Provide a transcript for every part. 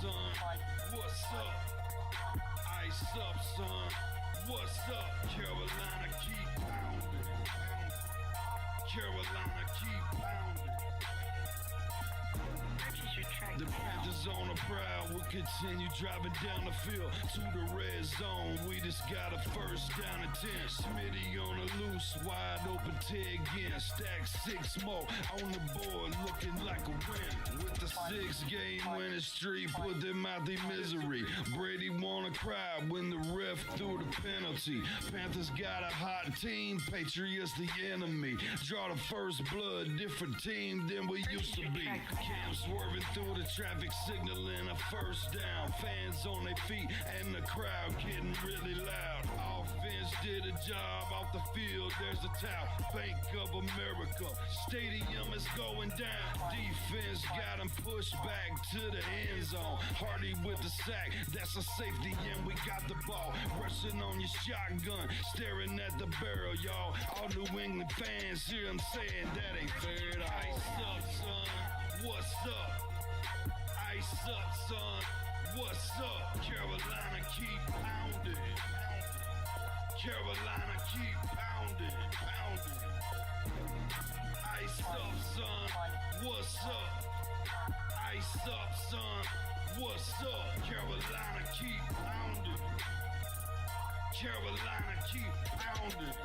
son? What's up? Ice up, son. What's up? Carolina keep pounding. Carolina keep pounding. The Panthers on the prowl will continue driving down the field to the red zone. We just got a first down and 10. Smitty on the loose, wide open Ted again. Stack 6 more on the board, looking like a win. With the 6-game winning streak, put them out their misery. Brady wanna cry when the ref threw the penalty. Panthers got a hot team, Patriots the enemy. Draw the first blood, different team than we used to be. Cam swerving through the traffic, signaling a first down. Fans on their feet and the crowd getting really loud. Offense did a job off the field. There's a towel. Bank of America. Stadium is going down. Defense got him pushed back to the end zone. Hardy with the sack. That's a safety and we got the ball. Rushing on your shotgun. Staring at the barrel, y'all. All New England fans hear him saying that ain't fair. Ice up, son. What's up? Ice up, son. What's up? Carolina keep pounding. Carolina keep pounding. Ice up, son. What's up? Ice up, son. What's up? Carolina keep pounding. Carolina keep pounding.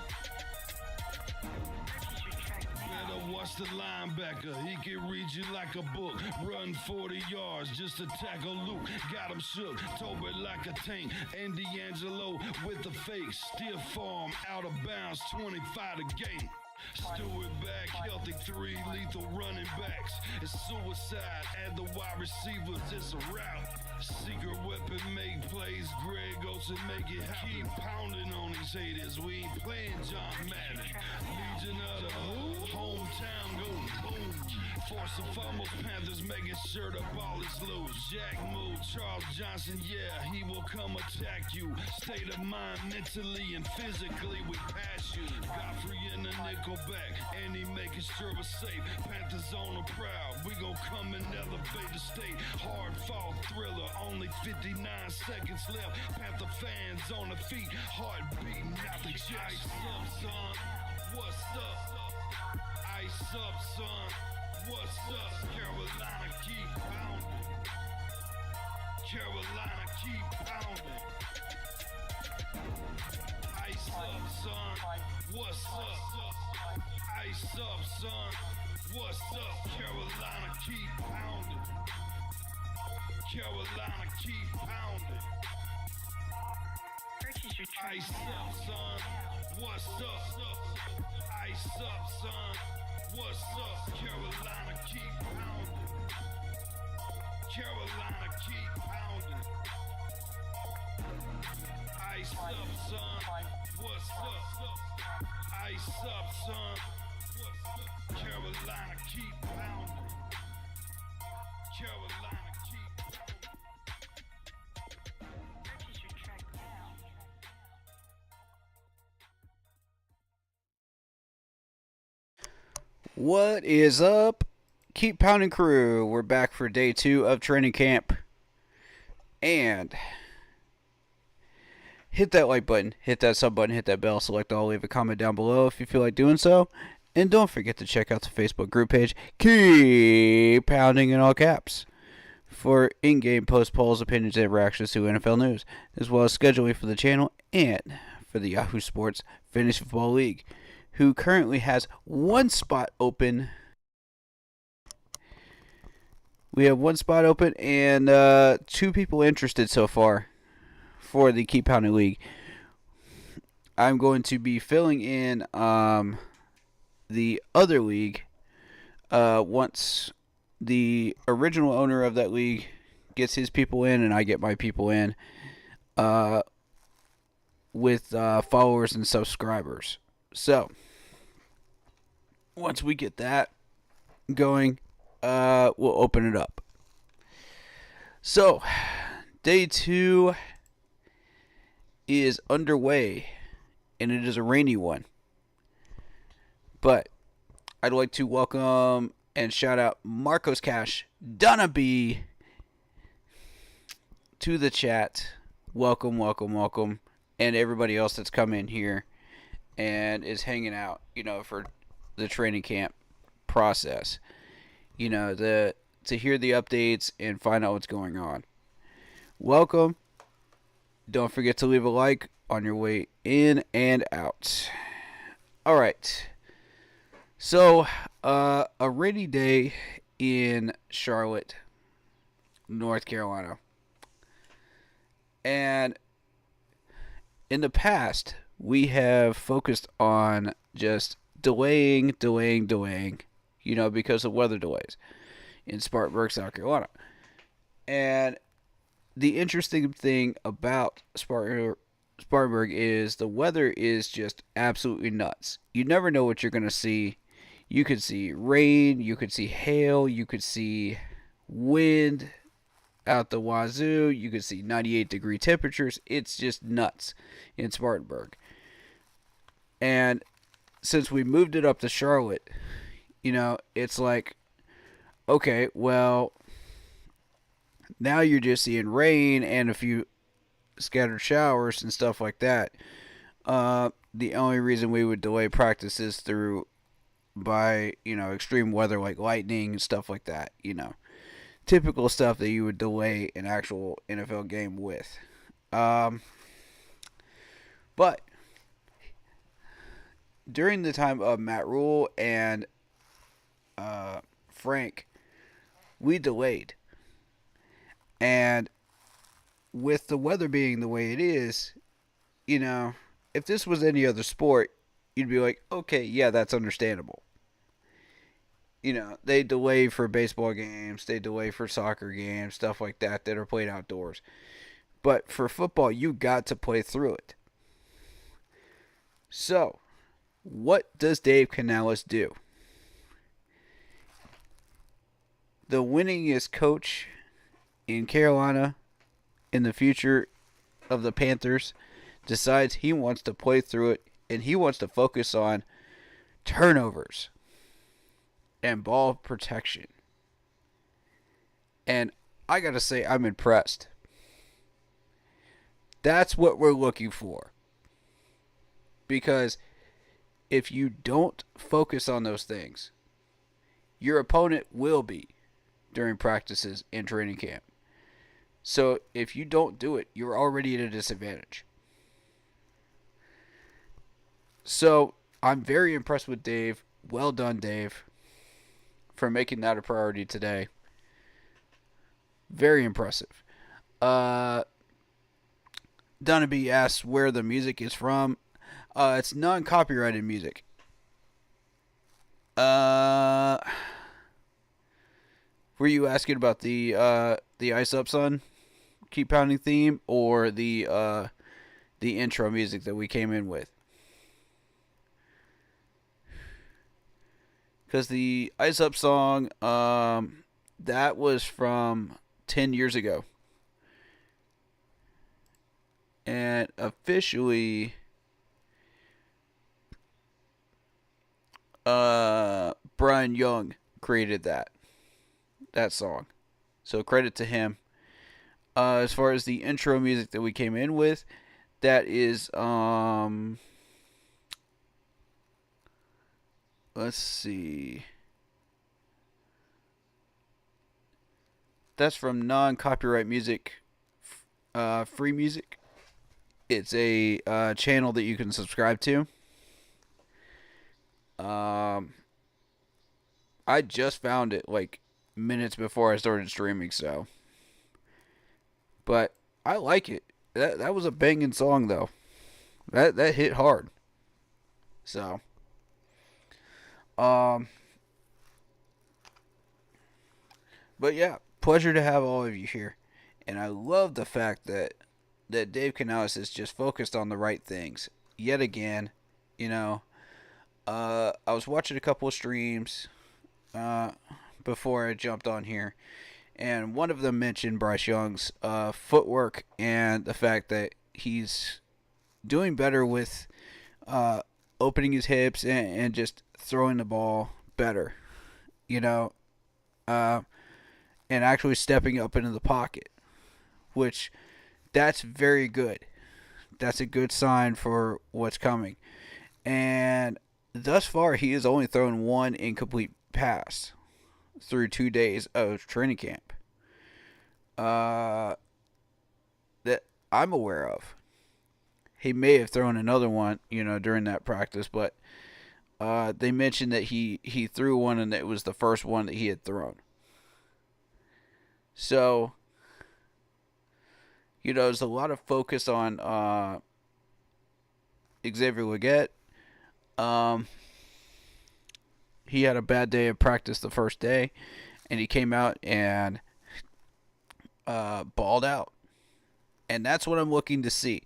Better watch the linebacker. He can read you like a book. Run 40 yards just to tackle Luke. Got him shook. Tobert like a tank. And D'Angelo with the fake. Stiff farm out of bounds. 25 to game. Stewart back, healthy 3 lethal running backs. It's suicide at the wide receivers, it's a rout. Secret weapon make plays, Greg Olsen make it happen. Keep pounding on these haters, we ain't playing John Madden. Legion of the hometown go boom. Force and fumbles, Panthers making sure the ball is loose. Jack move, Charles Johnson, yeah, he will come attack you. State of mind, mentally and physically, we pass you. Godfrey in the nickel back, and he making sure we're safe. Panthers on the prowl, we gon' come and elevate the state. Hard fought thriller, only 59 seconds left. Panther fans on the feet, heart beating out the chest. Ice up, son, what's up? Ice up, son, what's up? Carolina keep pounding. Carolina keep pounding. Ice up, son, what's up? Ice up, son. What's up? Carolina keep pounding. Carolina keep pounding. Ice up, son. What's up? Ice up, son. What's up? Carolina keep pounding. Carolina keep pounding. Ice up, son. What's up? Ice up, son. Carolina keep pounding. Carolina keep pounding. What is up, Keep Pounding crew? We're back for day 2 of training camp. And hit that like button, hit that sub button, hit that bell, select all, leave a comment down below if you feel like doing so. And don't forget to check out the Facebook group page, Keep Pounding in all caps, for in-game post polls, opinions, and reactions to NFL news, as well as scheduling for the channel and for the Yahoo Sports Fantasy Football League, who currently has 1 spot open. We have 1 spot open and 2 people interested so far for the Keep Pounding League. I'm going to be filling in the other league once the original owner of that league gets his people in and I get my people in with followers and subscribers. So once we get that going, we'll open it up. So day 2 is underway, and it is a rainy one. But I'd like to welcome and shout out Marcos Cash, Donna B, to the chat. Welcome, welcome, welcome. And everybody else that's come in here and is hanging out, for the training camp process. To hear the updates and find out what's going on. Welcome. Don't forget to leave a like on your way in and out. All right. So, a rainy day in Charlotte, North Carolina. And in the past, we have focused on just delaying, because of weather delays in Spartanburg, South Carolina. And the interesting thing about Spartanburg is the weather is just absolutely nuts. You never know what you're going to see. You could see rain, you could see hail, you could see wind out the wazoo, you could see 98-degree temperatures. It's just nuts in Spartanburg. And since we moved it up to Charlotte, it's like, okay, well, now you're just seeing rain and a few scattered showers and stuff like that. The only reason we would delay practices by extreme weather like lightning and stuff like that. Typical stuff that you would delay an actual NFL game with. But during the time of Matt Rule and Frank, we delayed. And with the weather being the way it is, if this was any other sport, you'd be like, okay, yeah, that's understandable. They delay for baseball games, they delay for soccer games, stuff like that are played outdoors. But for football, you got to play through it. So, what does Dave Canales do? The winningest coach in Carolina in the future of the Panthers decides he wants to play through it and he wants to focus on turnovers and ball protection. And I gotta say, I'm impressed. That's what we're looking for. Because if you don't focus on those things, your opponent will be during practices and training camp. So if you don't do it, you're already at a disadvantage. So I'm very impressed with Dave. Well done, Dave, for making that a priority today. Very impressive. Dunaby asks where the music is from. It's non-copyrighted music. Were you asking about the Ice Up Son Keep Pounding theme or the intro music that we came in with? Because the Ice Up song, that was from 10 years ago. And officially, Brian Young created that song. So credit to him. As far as the intro music that we came in with, that is, let's see. That's from non-copyright music, free music. It's a channel that you can subscribe to. I just found it like minutes before I started streaming, so. But I like it. That was a banging song though. That hit hard. So. But yeah, pleasure to have all of you here. And I love the fact that Dave Canales is just focused on the right things. Yet again, I was watching a couple of streams before I jumped on here. And one of them mentioned Bryce Young's footwork and the fact that he's doing better with opening his hips and just throwing the ball better, and actually stepping up into the pocket, which that's very good. That's a good sign for what's coming. And thus far, he has only thrown one incomplete pass through 2 days of training camp. That I'm aware of. He may have thrown another one, during that practice, but they mentioned that he threw one and it was the first one that he had thrown. So, there's a lot of focus on Xavier Leggett. He had a bad day of practice the first day, and he came out and balled out. And that's what I'm looking to see,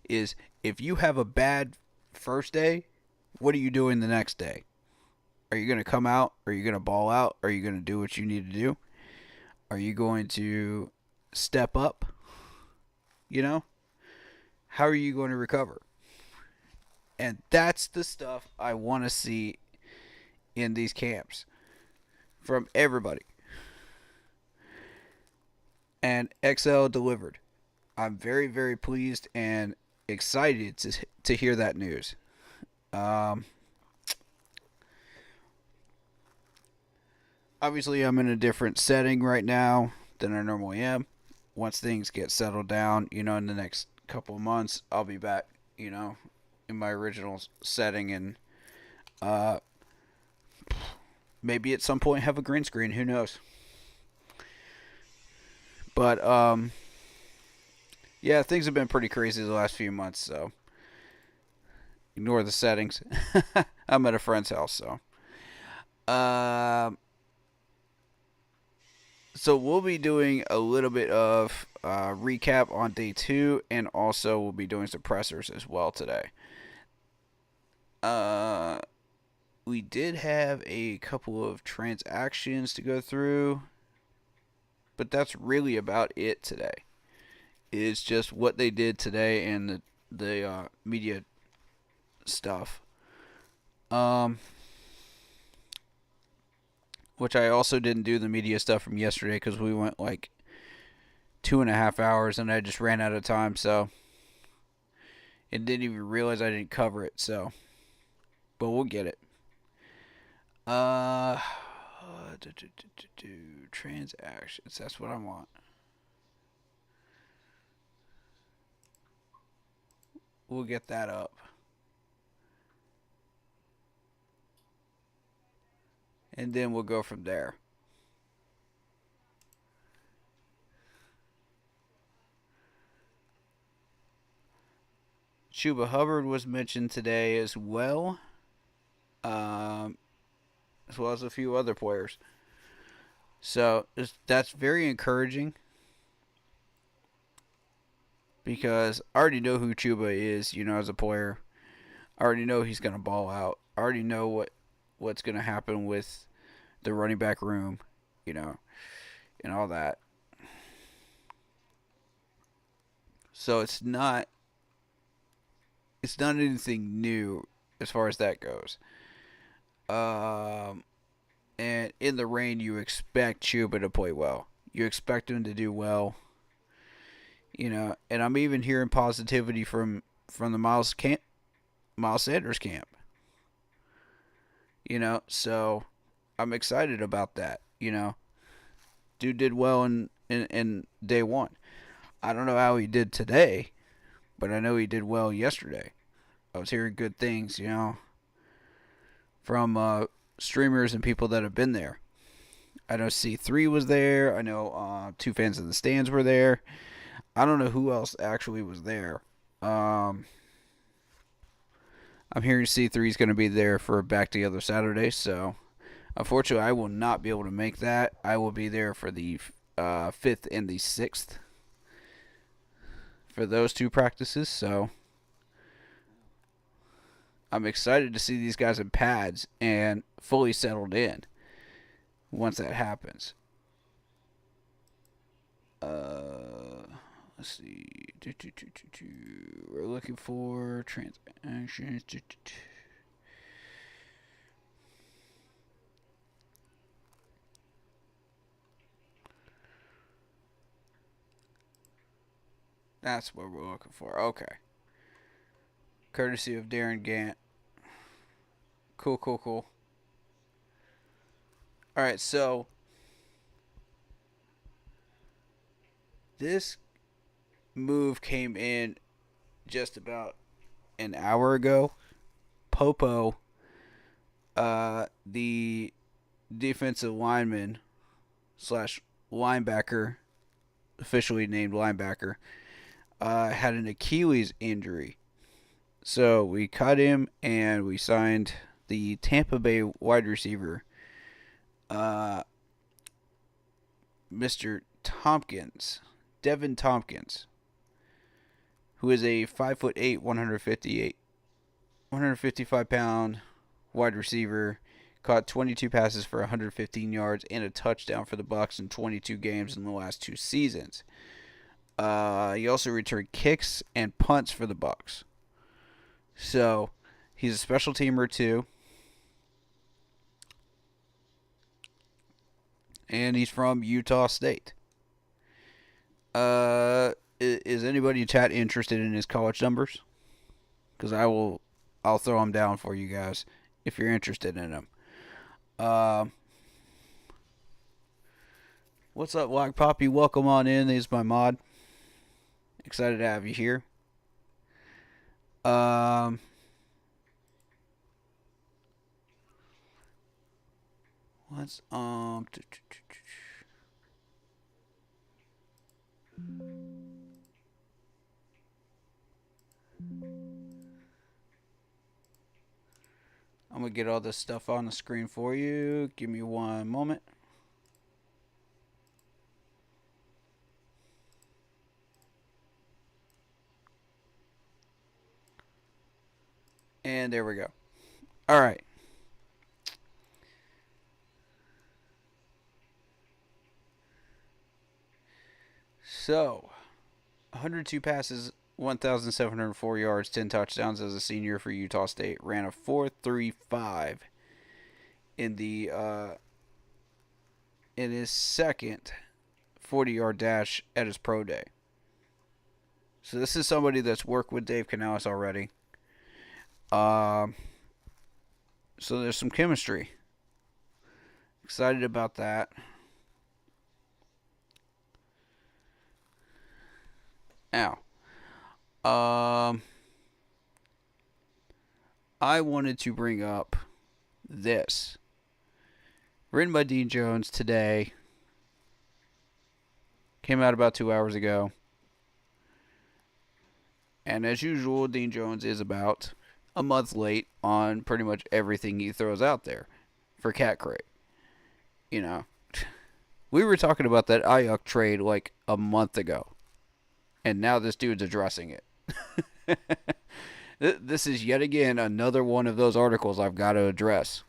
is if you have a bad first day, what are you doing the next day? Are you going to come out? Are you going to ball out? Are you going to do what you need to do? Are you going to step up? How are you going to recover? And that's the stuff I want to see in these camps from everybody. And XL delivered. I'm very, very pleased and excited to hear that news. Obviously, I'm in a different setting right now than I normally am. Once things get settled down, in the next couple of months, I'll be back, in my original setting, and maybe at some point have a green screen. Who knows? But yeah, things have been pretty crazy the last few months, so ignore the settings. I'm at a friend's house, so. So we'll be doing a little bit of recap on day 2, and also we'll be doing suppressors as well today. We did have a couple of transactions to go through, but that's really about it today. It's just what they did today and the media stuff. Which I also didn't do the media stuff from yesterday because we went like 2.5 hours and I just ran out of time, so and didn't even realize I didn't cover it, so but we'll get it. Transactions, that's what I want. We'll get that up. And then we'll go from there. Chuba Hubbard was mentioned today as well. As well as a few other players. So that's very encouraging. Because I already know who Chuba is, as a player. I already know he's going to ball out. I already know what's going to happen with the running back room, and all that. So it's not anything new as far as that goes. And in the rain, you expect Chuba to play well. You expect him to do well. And I'm even hearing positivity from the Miles Sanders camp. So I'm excited about that. Dude did well in day 1. I don't know how he did today, but I know he did well yesterday. I was hearing good things, from streamers and people that have been there. I know C3 was there. I know 2 fans in the stands were there. I don't know who else actually was there. I'm hearing C3 is going to be there for Back Together Saturday, so unfortunately I will not be able to make that. I will be there for the 5th and the 6th for those 2 practices, so I'm excited to see these guys in pads and fully settled in once that happens. Let's see. We're looking for transactions. That's what we're looking for. Okay. Courtesy of Darren Gant. Cool, cool, cool. All right, so this move came in just about an hour ago. Popo, the defensive lineman slash linebacker, officially named linebacker, had an Achilles injury. So we cut him and we signed the Tampa Bay wide receiver, Mr. Tompkins, Devin Tompkins, who is a 5'8", 155-pound wide receiver. Caught 22 passes for 115 yards and a touchdown for the Bucs in 22 games in the last 2 seasons. He also returned kicks and punts for the Bucs. So he's a special teamer too, and he's from Utah State. Is anybody in chat interested in his college numbers? Because I'll throw them down for you guys if you're interested in them. What's up, Black Poppy? Welcome on in. He's my mod. Excited to have you here. Let's I'm gonna get all this stuff on the screen for you. Give me one moment. And there we go. All right. So, 102 passes, 1,704 yards, 10 touchdowns as a senior for Utah State. Ran a 4.35 in the in his second 40-yard dash at his pro day. So this is somebody that's worked with Dave Canales already. So there's some chemistry. Excited about that. Now, I wanted to bring up this. Written by Dean Jones today. Came out about 2 hours ago. And as usual, Dean Jones is about a month late on pretty much everything he throws out there for Cat Crate. You know, we were talking about that Ayuk trade like a month ago. And now this dude's addressing it. This is yet again another one of those articles I've got to address.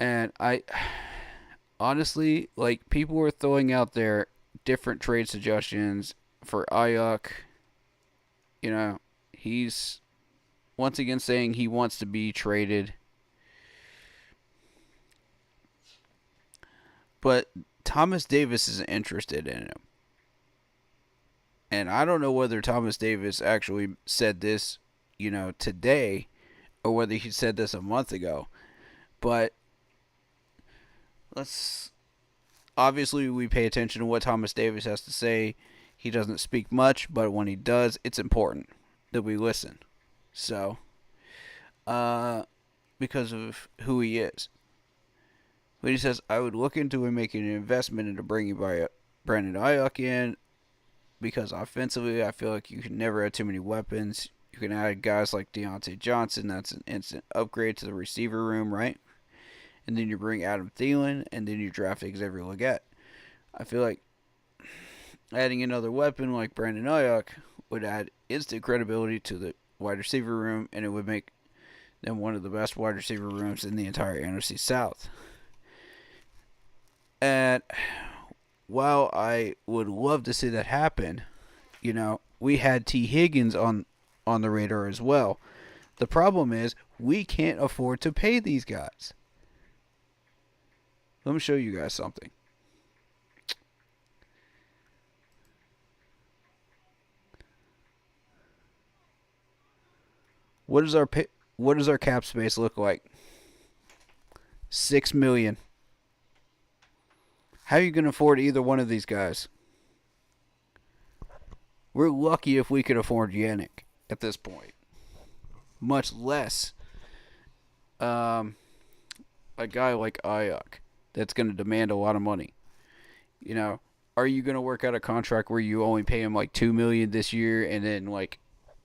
And I honestly, like, people were throwing out there different trade suggestions for Ayuk. You know, he's once again saying he wants to be traded. But Thomas Davis is interested in him. And I don't know whether Thomas Davis actually said this, you know, today, or whether he said this a month ago. But obviously we pay attention to what Thomas Davis has to say. He doesn't speak much, but when he does, it's important that we listen. So, because of who he is. But he says, I would look into making an investment into bringing Brandon Ayuk in, because offensively, I feel like you can never have too many weapons. You can add guys like Deontay Johnson. That's an instant upgrade to the receiver room, right? And then you bring Adam Thielen, and then you draft Xavier Legette. I feel like adding another weapon like Brandon Ayuk would add instant credibility to the wide receiver room, and it would make them one of the best wide receiver rooms in the entire NFC South. And while I would love to see that happen, you know, we had T. Higgins on the radar as well. The problem is we can't afford to pay these guys. Let me show you guys something. What does our cap space look like? $6 million. How are you going to afford either one of these guys? We're lucky if we could afford Yannick at this point. Much less a guy like Ayuk that's going to demand a lot of money. You know, are you going to work out a contract where you only pay him like $2 million this year and then like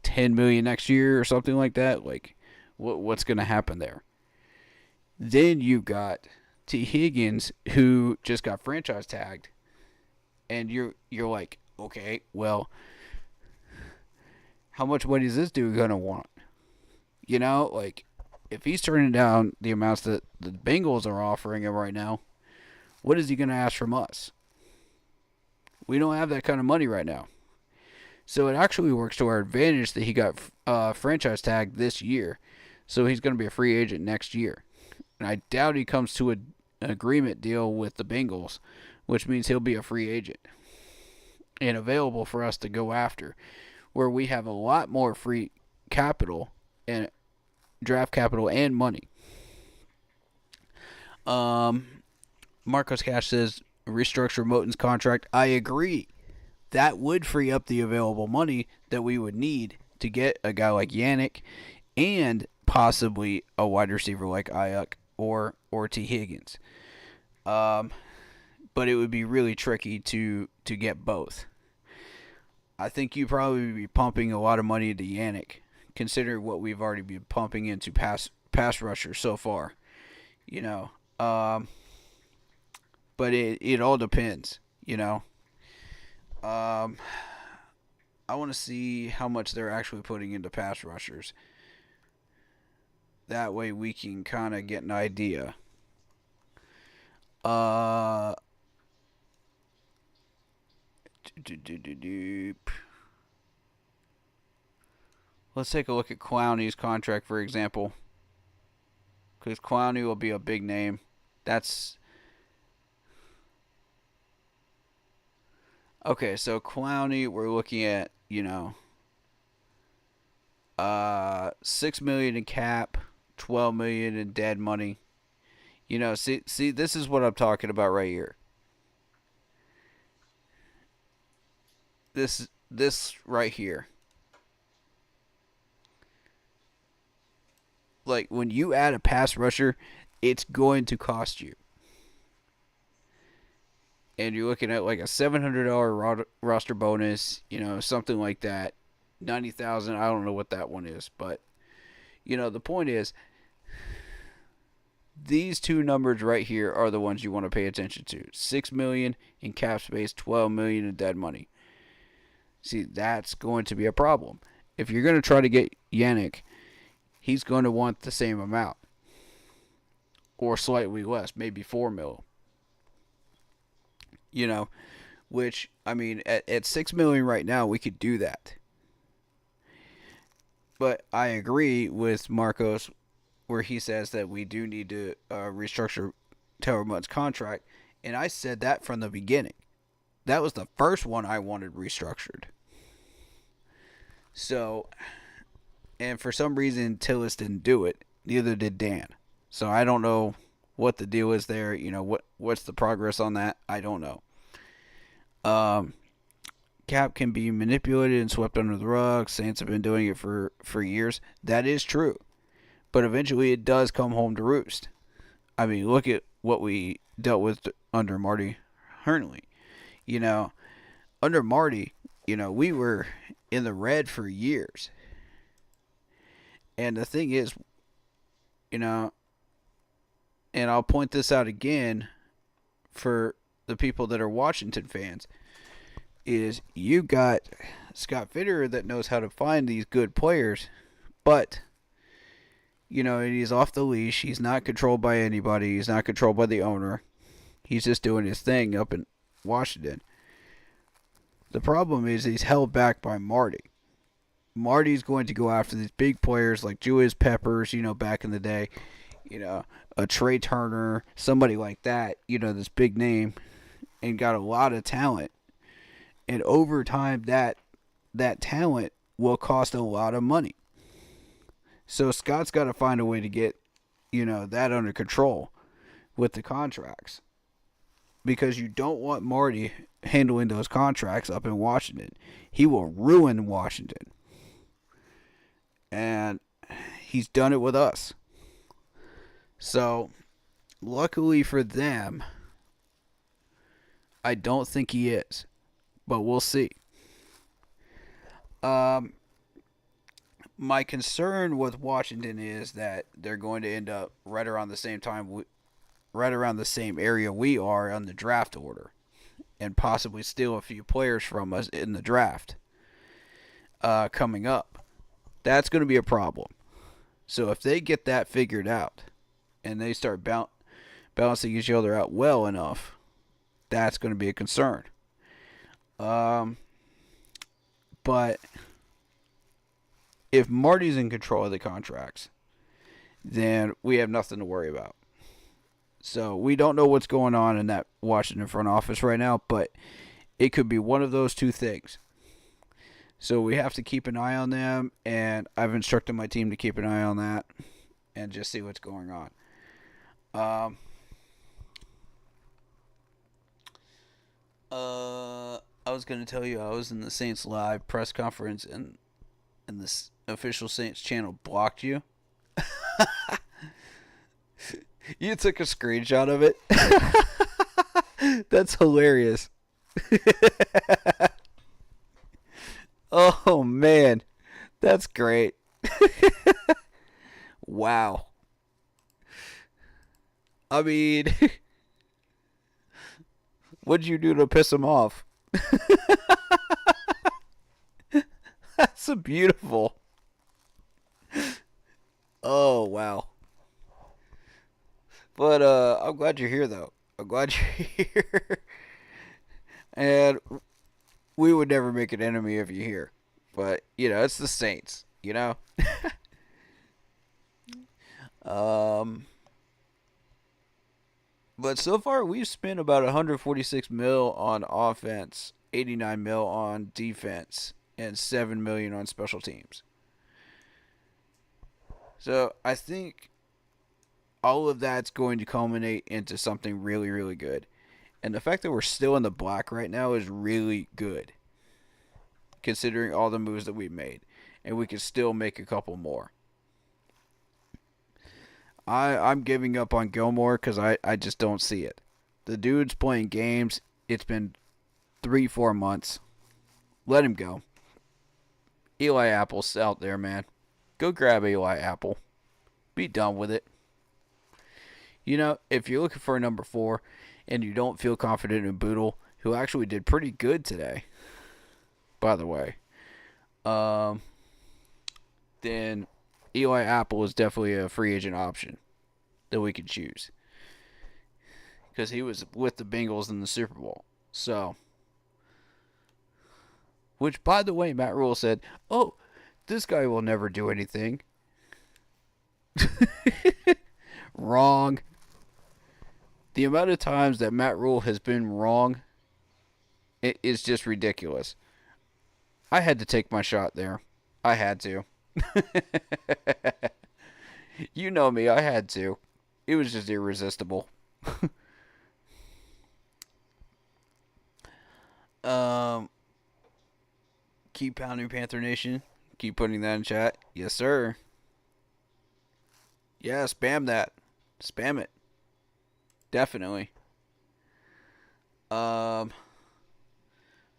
$10 million next year or something like that? Like, what's going to happen there? Then you got T. Higgins, who just got franchise tagged, and you're like, okay, well, how much money is this dude gonna want? You know, like, if he's turning down the amounts that the Bengals are offering him right now, what is he gonna ask from us? We don't have that kind of money right now. So it actually works to our advantage that he got franchise tagged this year. So he's going to be a free agent next year. And I doubt he comes to an agreement deal with the Bengals, which means he'll be a free agent and available for us to go after, where we have a lot more free capital and draft capital and money. Marcos Cash says, restructure Moton's contract. I agree. That would free up the available money that we would need to get a guy like Yannick and possibly a wide receiver like Ayuk or T. Higgins. But it would be really tricky to get both. I think you probably be pumping a lot of money into Yannick, considering what we've already been pumping into pass rushers so far. You know, but it all depends, you know. I want to see how much they're actually putting into pass rushers. That way we can kind of get an idea. Let's take a look at Clowney's contract, for example. Because Clowney will be a big name. That's... Okay, so Clowney, we're looking at, you know, $6 million in cap, $12 million in dead money. You know, see, this is what I'm talking about right here. This right here. Like, when you add a pass rusher, it's going to cost you. And you're looking at like a $700 roster bonus, you know, something like that. $90,000, I don't know what that one is, but you know, the point is these two numbers right here are the ones you want to pay attention to. $6 million in cap space, $12 million in dead money. See, that's going to be a problem. If you're going to try to get Yannick, he's going to want the same amount or slightly less, maybe $4 million. You know, which, I mean, at $6 million right now, we could do that. But I agree with Marcos where he says that we do need to restructure Taylor Mudd's contract. And I said that from the beginning. That was the first one I wanted restructured. So, and for some reason, Tillis didn't do it. Neither did Dan. So I don't know what the deal is there. You know, what's the progress on that? I don't know. Cap can be manipulated and swept under the rug. Saints have been doing it for years. That is true. But eventually it does come home to roost. I mean, look at what we dealt with under Marty Hurnley. You know, under Marty, you know, we were in the red for years. And the thing is, you know, and I'll point this out again for the people that are Washington fans, is you got Scott Fitterer that knows how to find these good players, but, you know, he's off the leash. He's not controlled by anybody. He's not controlled by the owner. He's just doing his thing up in Washington. The problem is he's held back by Marty. Marty's going to go after these big players like Julius Peppers, you know, back in the day, you know, a Trey Turner, somebody like that, you know, this big name, and got a lot of talent. And over time, that talent will cost a lot of money. So Scott's got to find a way to get, that under control with the contracts. Because you don't want Marty handling those contracts up in Washington. He will ruin Washington. And he's done it with us. So, luckily for them, I don't think he is. But we'll see. My concern with Washington is that they're going to end up right around the same time, right around the same area we are on the draft order, and possibly steal a few players from us in the draft coming up. That's going to be a problem. So if they get that figured out and they start balancing each other out well enough, that's going to be a concern. But if Marty's in control of the contracts, then we have nothing to worry about. So we don't know what's going on in that Washington front office right now, but it could be one of those two things. So we have to keep an eye on them, and I've instructed my team to keep an eye on that and just see what's going on. I was going to tell you I was in the Saints Live press conference, and this official Saints channel blocked you. You took a screenshot of it. That's hilarious. Oh, man. That's great. Wow. I mean, what'd you do to piss him off? That's a beautiful. Oh, wow. But I'm glad you're here, though. I'm glad you're here. And we would never make an enemy of you here. But, it's the Saints, But so far, we've spent about 146 mil on offense, 89 mil on defense, and 7 million on special teams. So I think all of that's going to culminate into something really, really good. And the fact that we're still in the black right now is really good, considering all the moves that we've made. And we can still make a couple more. I'm giving up on Gilmore because I just don't see it. The dude's playing games. It's been 3-4 months. Let him go. Eli Apple's out there, man. Go grab Eli Apple. Be done with it. If you're looking for a number 4 and you don't feel confident in Boodle, who actually did pretty good today, by the way, then Eli Apple is definitely a free agent option that we could choose. Because he was with the Bengals in the Super Bowl. So, which, by the way, Matt Rule said, oh, this guy will never do anything. Wrong. The amount of times that Matt Rule has been wrong, it is just ridiculous. I had to take my shot there. I had to. You know me, I had to. It was just irresistible. Keep pounding, Panther Nation. Keep putting that in chat. Yes, sir. Yeah, spam that. Spam it. Definitely.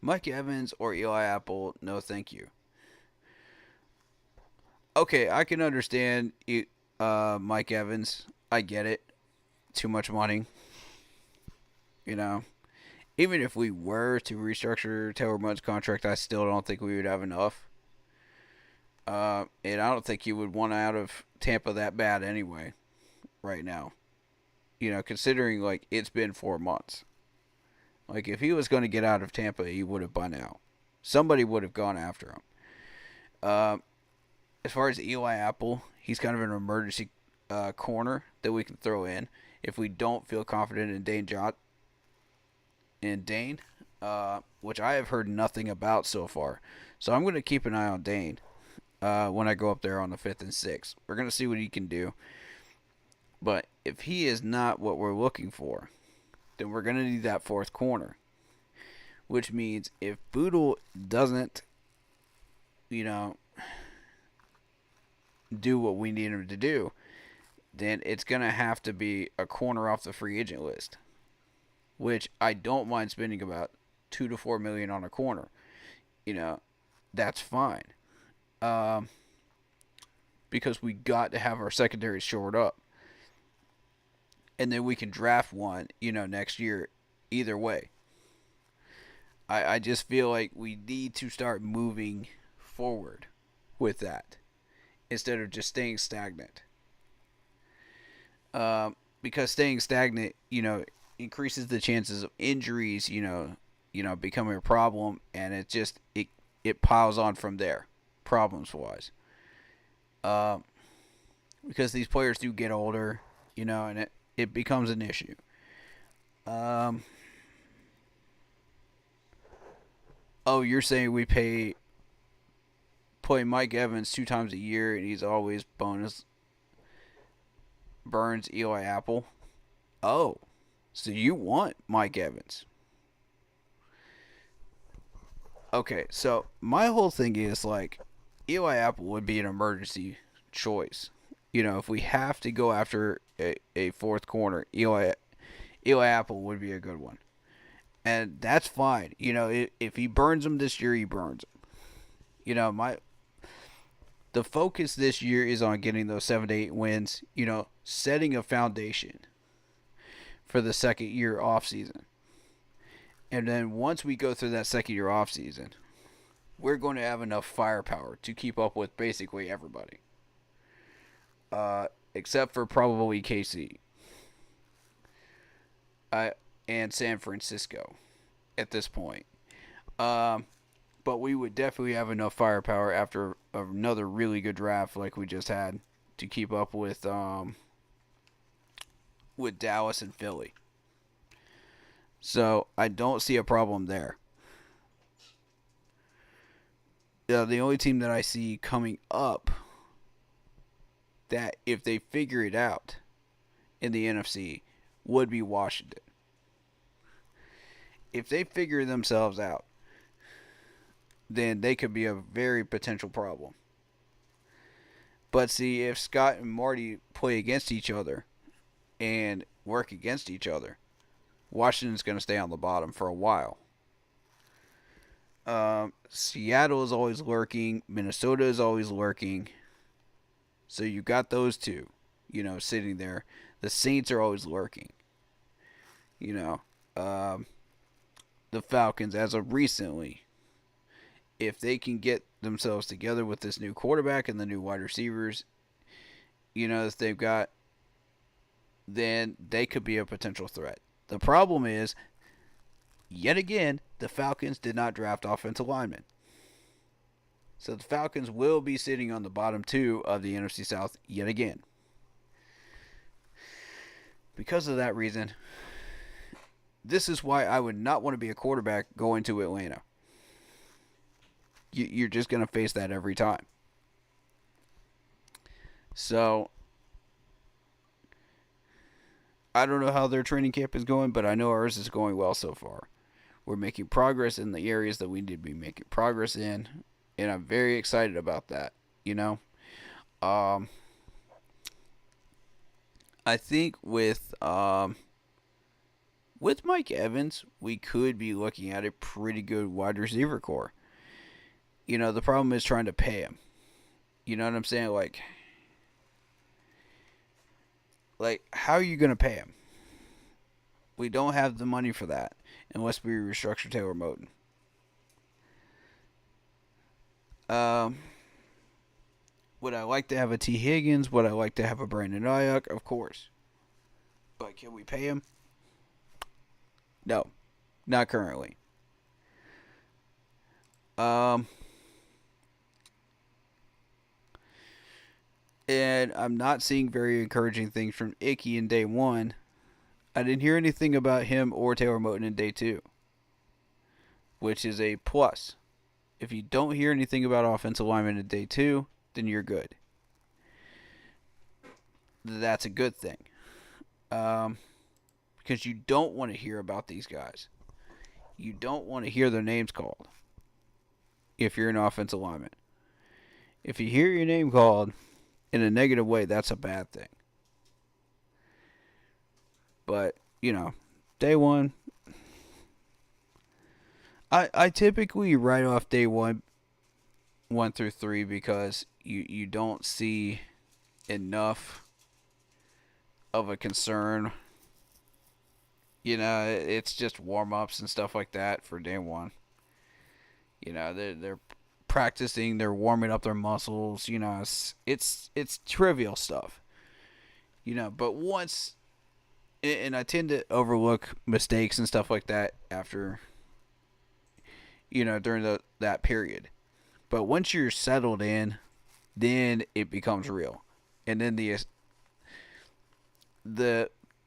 Mike Evans or Eli Apple, no thank you. Okay, I can understand Mike Evans. I get it. Too much money. Even if we were to restructure Taylor Mudd's contract, I still don't think we would have enough. And I don't think he would want out of Tampa that bad anyway, right now. Considering, it's been 4 months. If he was going to get out of Tampa, he would have by now. Somebody would have gone after him. As far as Eli Apple, he's kind of an emergency corner that we can throw in if we don't feel confident in Dane, which I have heard nothing about so far. So I'm going to keep an eye on Dane. when I go up there on the 5th and 6th. We're going to see what he can do. But if he is not what we're looking for, then we're going to need that fourth corner. Which means if Boodle doesn't, do what we need him to do, then it's going to have to be a corner off the free agent list. Which I don't mind spending about $2 to $4 million on a corner. That's fine. Because we got to have our secondary shored up. And then we can draft one, next year. Either way. I just feel like we need to start moving forward with that. Instead of just staying stagnant. Because staying stagnant, increases the chances of injuries, becoming a problem. And it piles on from there. Problems-wise. Because these players do get older, and it becomes an issue. You're saying we play Mike Evans 2 times a year, and he's always bonus Burns, Eli Apple. Oh, so you want Mike Evans? Okay, so my whole thing is like Eli Apple would be an emergency choice. If we have to go after a fourth corner, Eli Apple would be a good one. And that's fine. If he burns him this year, he burns him. The focus this year is on getting those 7 to 8 wins, setting a foundation for the second year off season. And then once we go through that second year off season, we're going to have enough firepower to keep up with basically everybody. Except for probably KC. And San Francisco at this point. But we would definitely have enough firepower after another really good draft like we just had to keep up with Dallas and Philly. So I don't see a problem there. The only team that I see coming up that if they figure it out in the NFC would be Washington. If they figure themselves out, then they could be a very potential problem. But see, if Scott and Marty play against each other and work against each other, Washington's going to stay on the bottom for a while. Seattle is always lurking. Minnesota is always lurking. So you got those two, sitting there. The Saints are always lurking. The Falcons, as of recently, if they can get themselves together with this new quarterback and the new wide receivers, that they've got, then they could be a potential threat. The problem is, yet again, the Falcons did not draft offensive linemen. So the Falcons will be sitting on the bottom 2 of the NFC South yet again. Because of that reason, this is why I would not want to be a quarterback going to Atlanta. You're just going to face that every time. So, I don't know how their training camp is going, but I know ours is going well so far. We're making progress in the areas that we need to be making progress in, and I'm very excited about that, I think with Mike Evans, we could be looking at a pretty good wide receiver core. The problem is trying to pay him. You know what I'm saying? Like how are you going to pay him? We don't have the money for that unless we restructure Taylor Moton. Would I like to have a T. Higgins? Would I like to have a Brandon Ayuk? Of course. But can we pay him? No. Not currently. And I'm not seeing very encouraging things from Icky in day 1. I didn't hear anything about him or Taylor Moton in day 2. Which is a plus. If you don't hear anything about offensive linemen in day 2, then you're good. That's a good thing. Um, because you don't want to hear about these guys. You don't want to hear their names called if you're an offensive lineman. If you hear your name called in a negative way, that's a bad thing. But, day one, I typically write off day one through three, because you don't see enough of a concern. It's just warm ups and stuff like that for day one. They're practicing, they're warming up their muscles. It's trivial stuff. But once, and I tend to overlook mistakes and stuff like that after, during that period. But once you're settled in, then it becomes real, and then the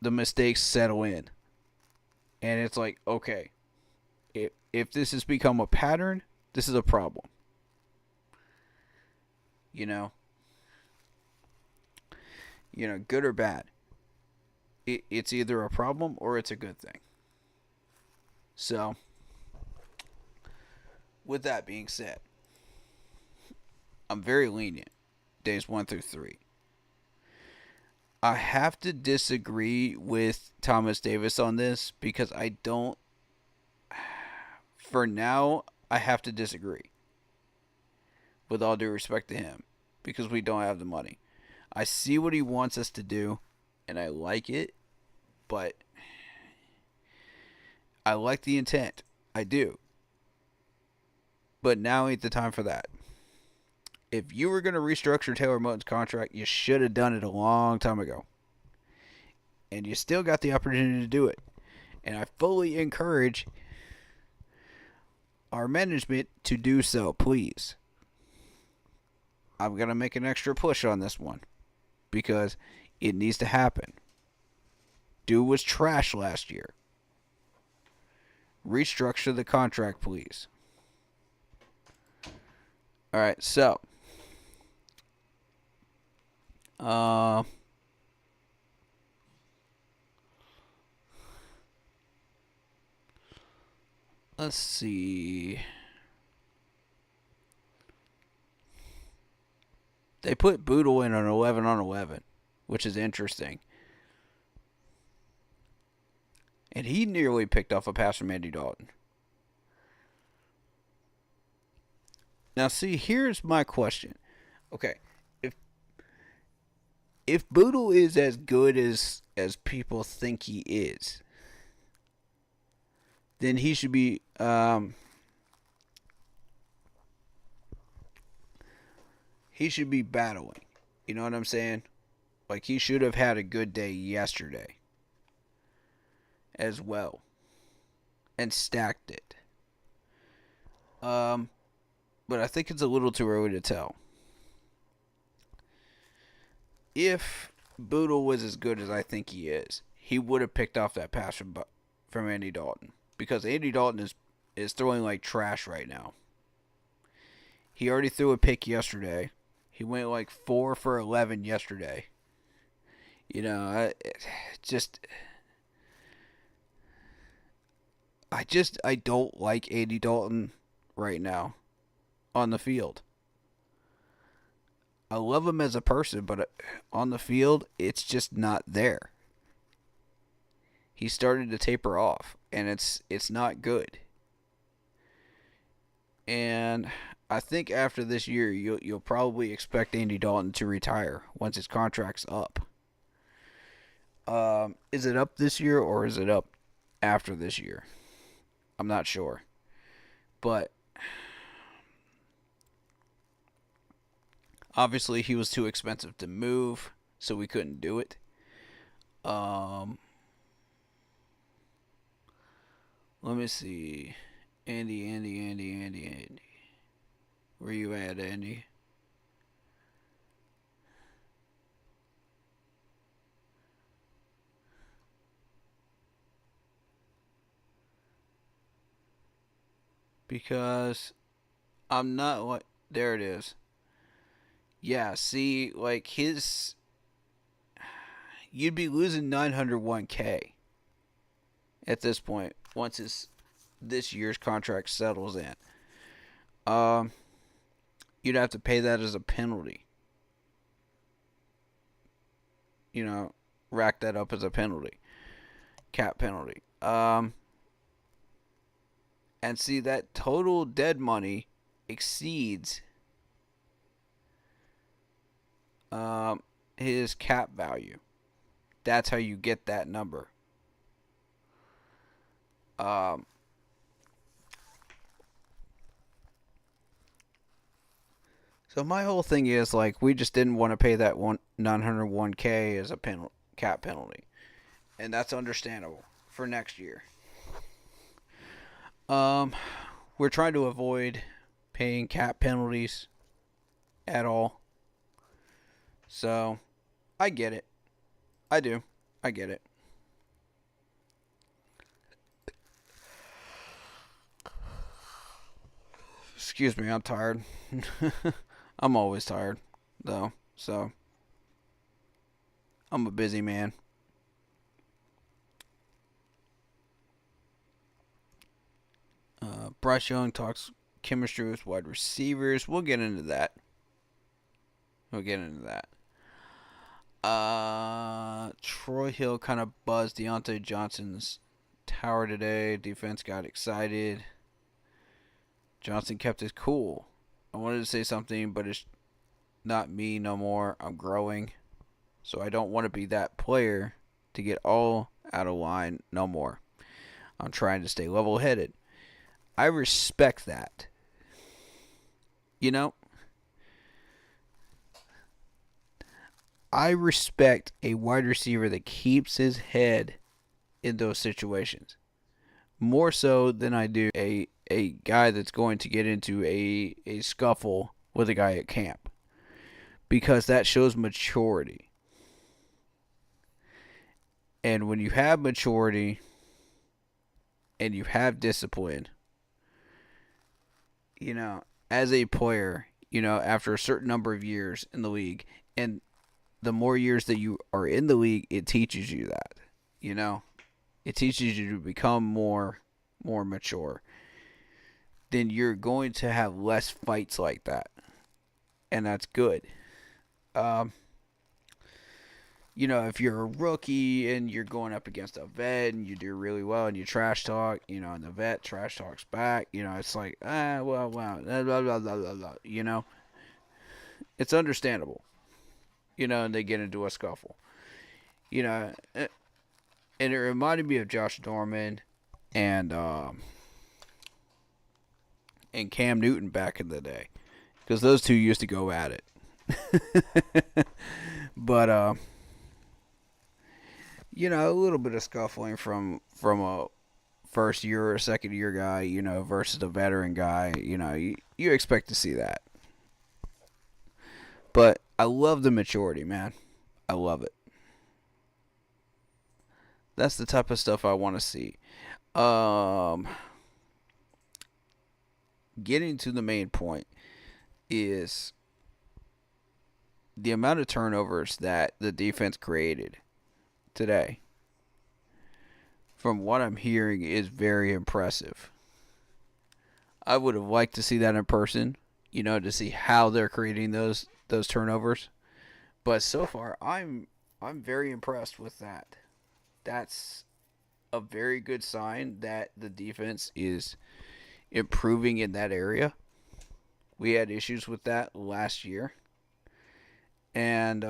mistakes settle in, and it's like, okay, if this has become a pattern, this is a problem. Good or bad, it's either a problem or it's a good thing. So, with that being said, I'm very lenient days 1 through 3. I have to disagree with Thomas Davis on this, because I don't. For now, I have to disagree. With all due respect to him, because we don't have the money. I see what he wants us to do, and I like it, but I like the intent. I do. But now ain't the time for that. If you were going to restructure Taylor Moton's contract, you should have done it a long time ago. And you still got the opportunity to do it. And I fully encourage our management to do so, please. I'm going to make an extra push on this one, because it needs to happen. Dude was trash last year. Restructure the contract, please. Alright, so. Let's see. They put Boodle in an 11-on-11, which is interesting. And he nearly picked off a pass from Andy Dalton. Now, see, here's my question. Okay, if Boodle is as good as people think he is, then he should be battling. You know what I'm saying? Like, he should have had a good day yesterday as well, and stacked it. But I think it's a little too early to tell. If Boodle was as good as I think he is, he would have picked off that pass from Andy Dalton, because Andy Dalton is throwing like trash right now. He already threw a pick yesterday. He went like 4 for 11 yesterday. I don't like Andy Dalton right now on the field. I love him as a person, but on the field, it's just not there. He started to taper off, and it's not good. And I think after this year, you'll probably expect Andy Dalton to retire once his contract's up. Is it up this year, or is it up after this year? I'm not sure. But obviously he was too expensive to move, so we couldn't do it. Let me see. Andy. Where you at, Andy? Because I'm not what. There it is. Yeah, see, like you'd be losing 901K at this point once this year's contract settles in. Um, you'd have to pay that as a penalty. You know, rack that up as a penalty, cap penalty. And see that total dead money exceeds his cap value. That's how you get that number. Um, so my whole thing is like we just didn't want to pay that 901K as a cap penalty, and that's understandable for next year. Um, we're trying to avoid paying cap penalties at all. So I get it. I do. I get it. Excuse me, I'm tired. I'm always tired, though. So I'm a busy man. Bryce Young talks chemistry with wide receivers. We'll get into that. Troy Hill kind of buzzed Deontay Johnson's tower today. Defense got excited. Johnson kept his cool. I wanted to say something, but it's not me no more. I'm growing. So I don't want to be that player to get all out of line no more. I'm trying to stay level-headed. I respect that. You know? I respect a wide receiver that keeps his head in those situations. More so than I do a guy that's going to get into a scuffle with a guy at camp. Because that shows maturity. And when you have maturity and you have discipline, you know, as a player, you know, after a certain number of years in the league, and the more years that you are in the league, it teaches you that, you know. It teaches you to become more mature. Then you're going to have less fights like that. And that's good. You know, if you're a rookie and you're going up against a vet and you do really well and you trash talk, you know, and the vet trash talks back, you know, it's like, well, blah, blah, blah, blah, blah, you know. It's understandable. You know, and they get into a scuffle. You know, and it reminded me of Josh Norman and Cam Newton back in the day. Because those two used to go at it. But, you know, a little bit of scuffling from a first year or second year guy, you know, versus a veteran guy, you know, you expect to see that. But I love the maturity, man. I love it. That's the type of stuff I want to see. Getting to the main point is the amount of turnovers that the defense created today, from what I'm hearing, is very impressive. I would have liked to see that in person, you know, to see how they're creating those turnovers. But so far, I'm very impressed with that. That's a very good sign that the defense is improving in that area. We had issues with that last year. And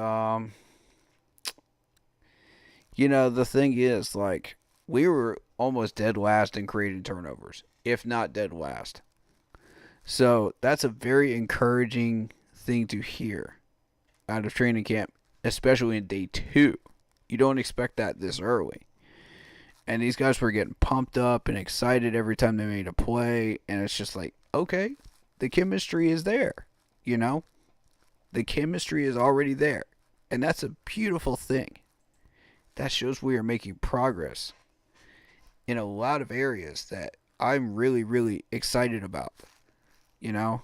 you know, the thing is, like, we were almost dead last in creating turnovers, if not dead last. So that's a very encouraging thing to hear out of training camp, especially in day 2. You don't expect that this early. And these guys were getting pumped up and excited every time they made a play. And it's just like, okay, the chemistry is there, you know? The chemistry is already there. And that's a beautiful thing. That shows we are making progress in a lot of areas that I'm really, really excited about. You know?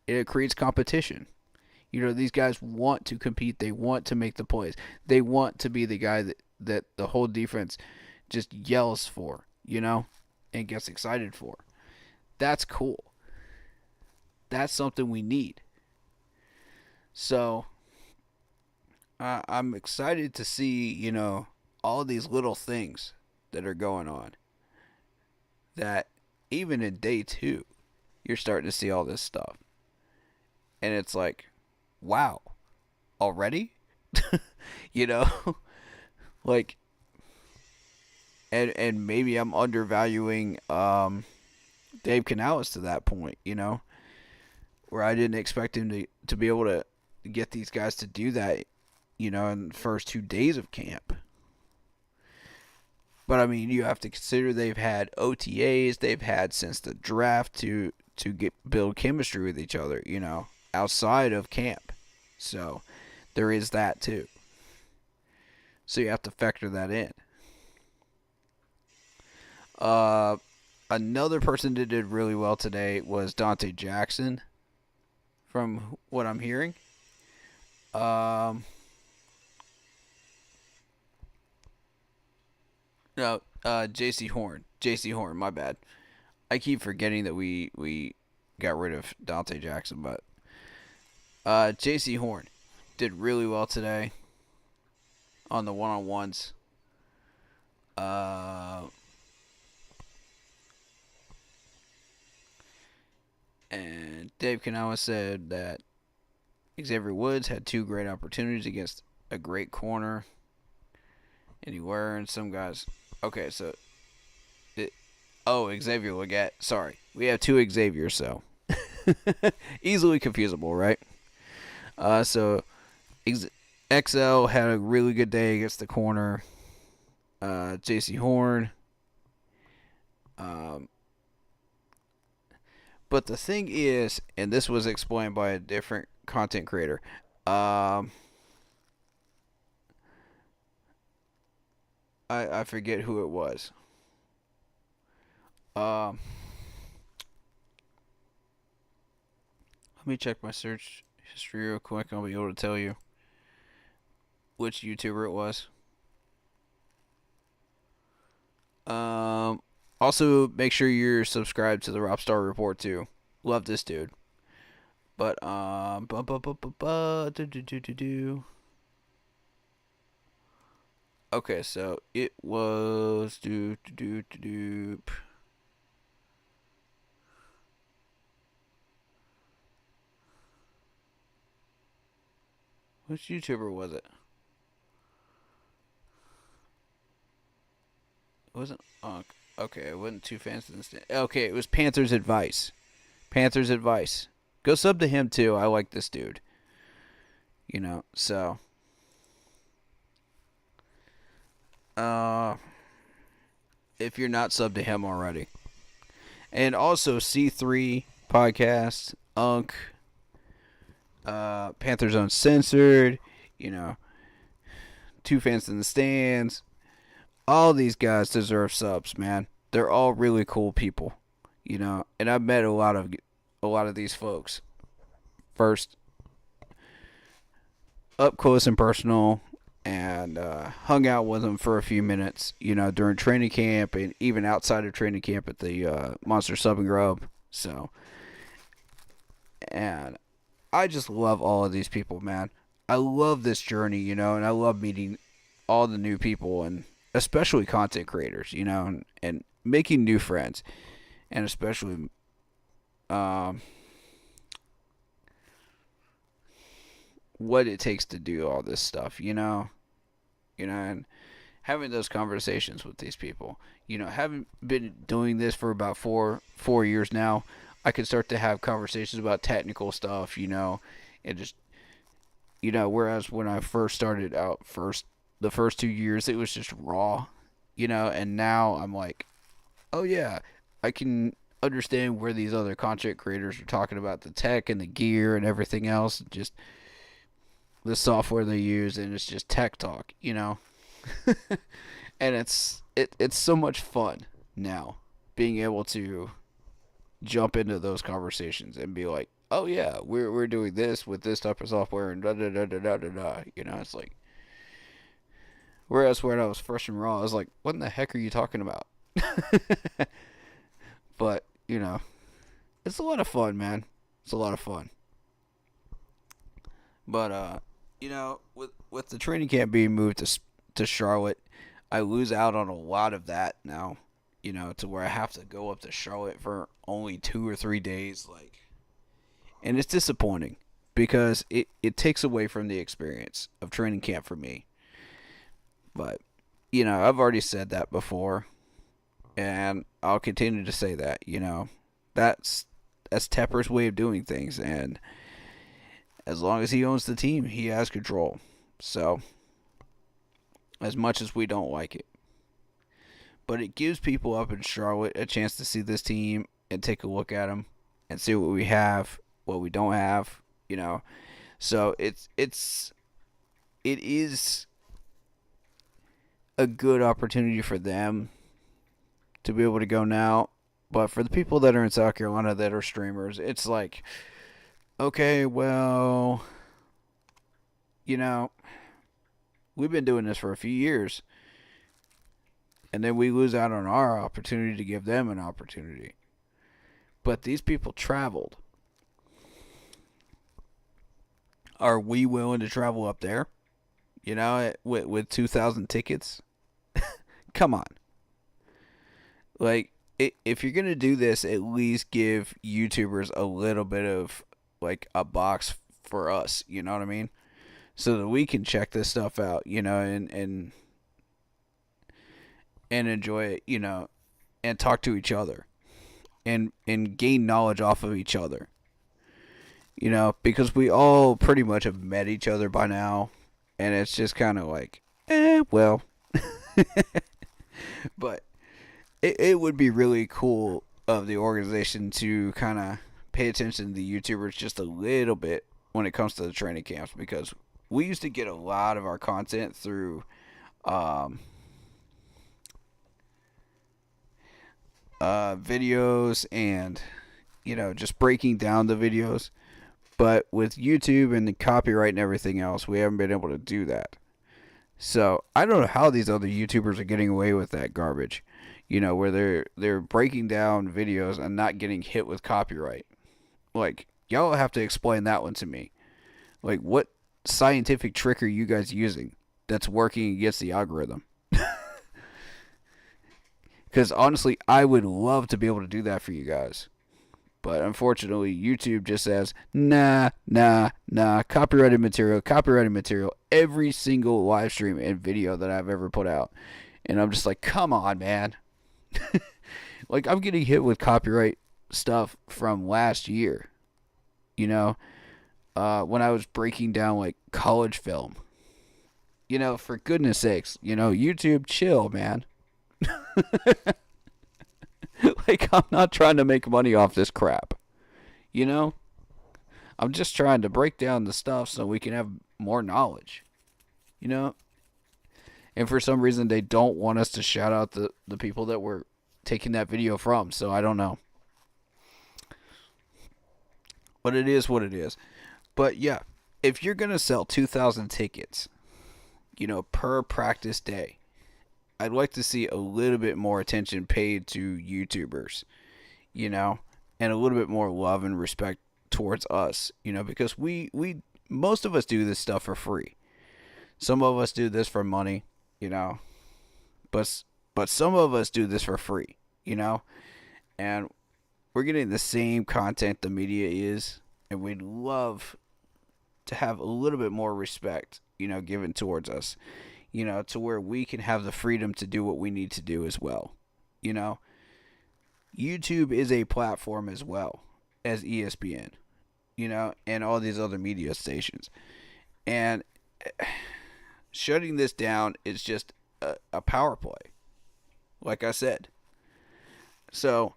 It creates competition. These guys want to compete. They want to make the plays. They want to be the guy that the whole defense just yells for, and gets excited for. That's cool. That's something we need. So, I'm excited to see, all these little things that are going on. That even in day 2, you're starting to see all this stuff. And it's like, wow, already? Like, and maybe I'm undervaluing Dave Canales to that point, where I didn't expect him to be able to get these guys to do that, in the first 2 days of camp. But I mean, you have to consider they've had OTAs, they've had since the draft to build chemistry with each other, outside of camp. So there is that too. So you have to factor that in. Another person that did really well today was Dante Jackson, from what I'm hearing. No, J.C. Horn. J.C. Horn, my bad. I keep forgetting that we got rid of Dante Jackson, but J.C. Horn did really well today on the one-on-ones. And Dave Canales said that Xavier Woods had 2 great opportunities against a great corner. And he learned some guys. Okay, so. Xavier Leggett. Sorry. We have 2 Xaviers, so. Easily confusable, right? So. XL had a really good day against the corner. JC Horn. But the thing is, and this was explained by a different content creator. I forget who it was. Let me check my search history real quick. I'll be able to tell you which YouTuber it was. Also, make sure you're subscribed to the Robstar Report too. Love this dude. But okay, so it was which YouTuber was it? It wasn't okay, it wasn't Two Fans in the Stand. Okay, it was Panthers Advice. Panthers Advice. Go sub to him too. I like this dude. So if you're not subbed to him already. And also C3 Podcast, Unk, Panthers Uncensored, Two Fans in the Stands. All these guys deserve subs, man. They're all really cool people, and I've met a lot of these folks first up close and personal, and hung out with them for a few minutes, during training camp and even outside of training camp at the Monster Sub and Grub. So, and I just love all of these people, man. I love this journey, and I love meeting all the new people, and especially content creators, and making new friends, and especially what it takes to do all this stuff, and having those conversations with these people. Having been doing this for about four years now, I can start to have conversations about technical stuff, and just, whereas when I first started out the first 2 years, it was just raw, and now I'm like, oh yeah, I can understand where these other content creators are talking about the tech and the gear and everything else, just the software they use, and it's just tech talk, and it's so much fun now being able to jump into those conversations and be like, oh yeah, we're doing this with this type of software and da da da da da da da. It's like, whereas when I was fresh and raw, I was like, what in the heck are you talking about? But it's a lot of fun, man. It's a lot of fun. But with the training camp being moved to Charlotte, I lose out on a lot of that now. To where I have to go up to Charlotte for only 2 or 3 days, and it's disappointing because it takes away from the experience of training camp for me. But I've already said that before, and I'll continue to say that. That's Tepper's way of doing things, and as long as he owns the team, he has control. So, as much as we don't like it. But it gives people up in Charlotte a chance to see this team and take a look at them and see what we have, what we don't have, So it is a good opportunity for them to be able to go now. But for the people that are in South Carolina that are streamers, it's like, okay, well, we've been doing this for a few years. And then we lose out on our opportunity to give them an opportunity. But these people traveled. Are we willing to travel up there? With 2,000 tickets? Come on. If you're going to do this, at least give YouTubers a little bit of, a box for us. You know what I mean? So that we can check this stuff out, and enjoy it, and talk to each other and gain knowledge off of each other. Because we all pretty much have met each other by now, and it's just kind of like, well. But it would be really cool of the organization to kind of pay attention to the YouTubers just a little bit when it comes to the training camps, because we used to get a lot of our content through videos and just breaking down the videos. But with YouTube and the copyright and everything else, we haven't been able to do that. So I don't know how these other YouTubers are getting away with that garbage, where they're breaking down videos and not getting hit with copyright. Y'all have to explain that one to me. What scientific trick are you guys using that's working against the algorithm? Because honestly, I would love to be able to do that for you guys. But unfortunately, YouTube just says, nah, copyrighted material, every single live stream and video that I've ever put out. And I'm just like, come on, man. I'm getting hit with copyright stuff from last year. When I was breaking down, college film. For goodness sakes, YouTube, chill, man. I'm not trying to make money off this crap. I'm just trying to break down the stuff so we can have more knowledge. And for some reason, they don't want us to shout out the people that we're taking that video from, so I don't know. But it is what it is. But yeah, if you're going to sell 2,000 tickets, per practice day, I'd like to see a little bit more attention paid to YouTubers, and a little bit more love and respect towards us, because we most of us do this stuff for free. Some of us do this for money, but some of us do this for free, and we're getting the same content the media is, and we'd love to have a little bit more respect, given towards us. To where we can have the freedom to do what we need to do as well. YouTube is a platform as well as ESPN, and all these other media stations. And shutting this down is just a power play, like I said. So,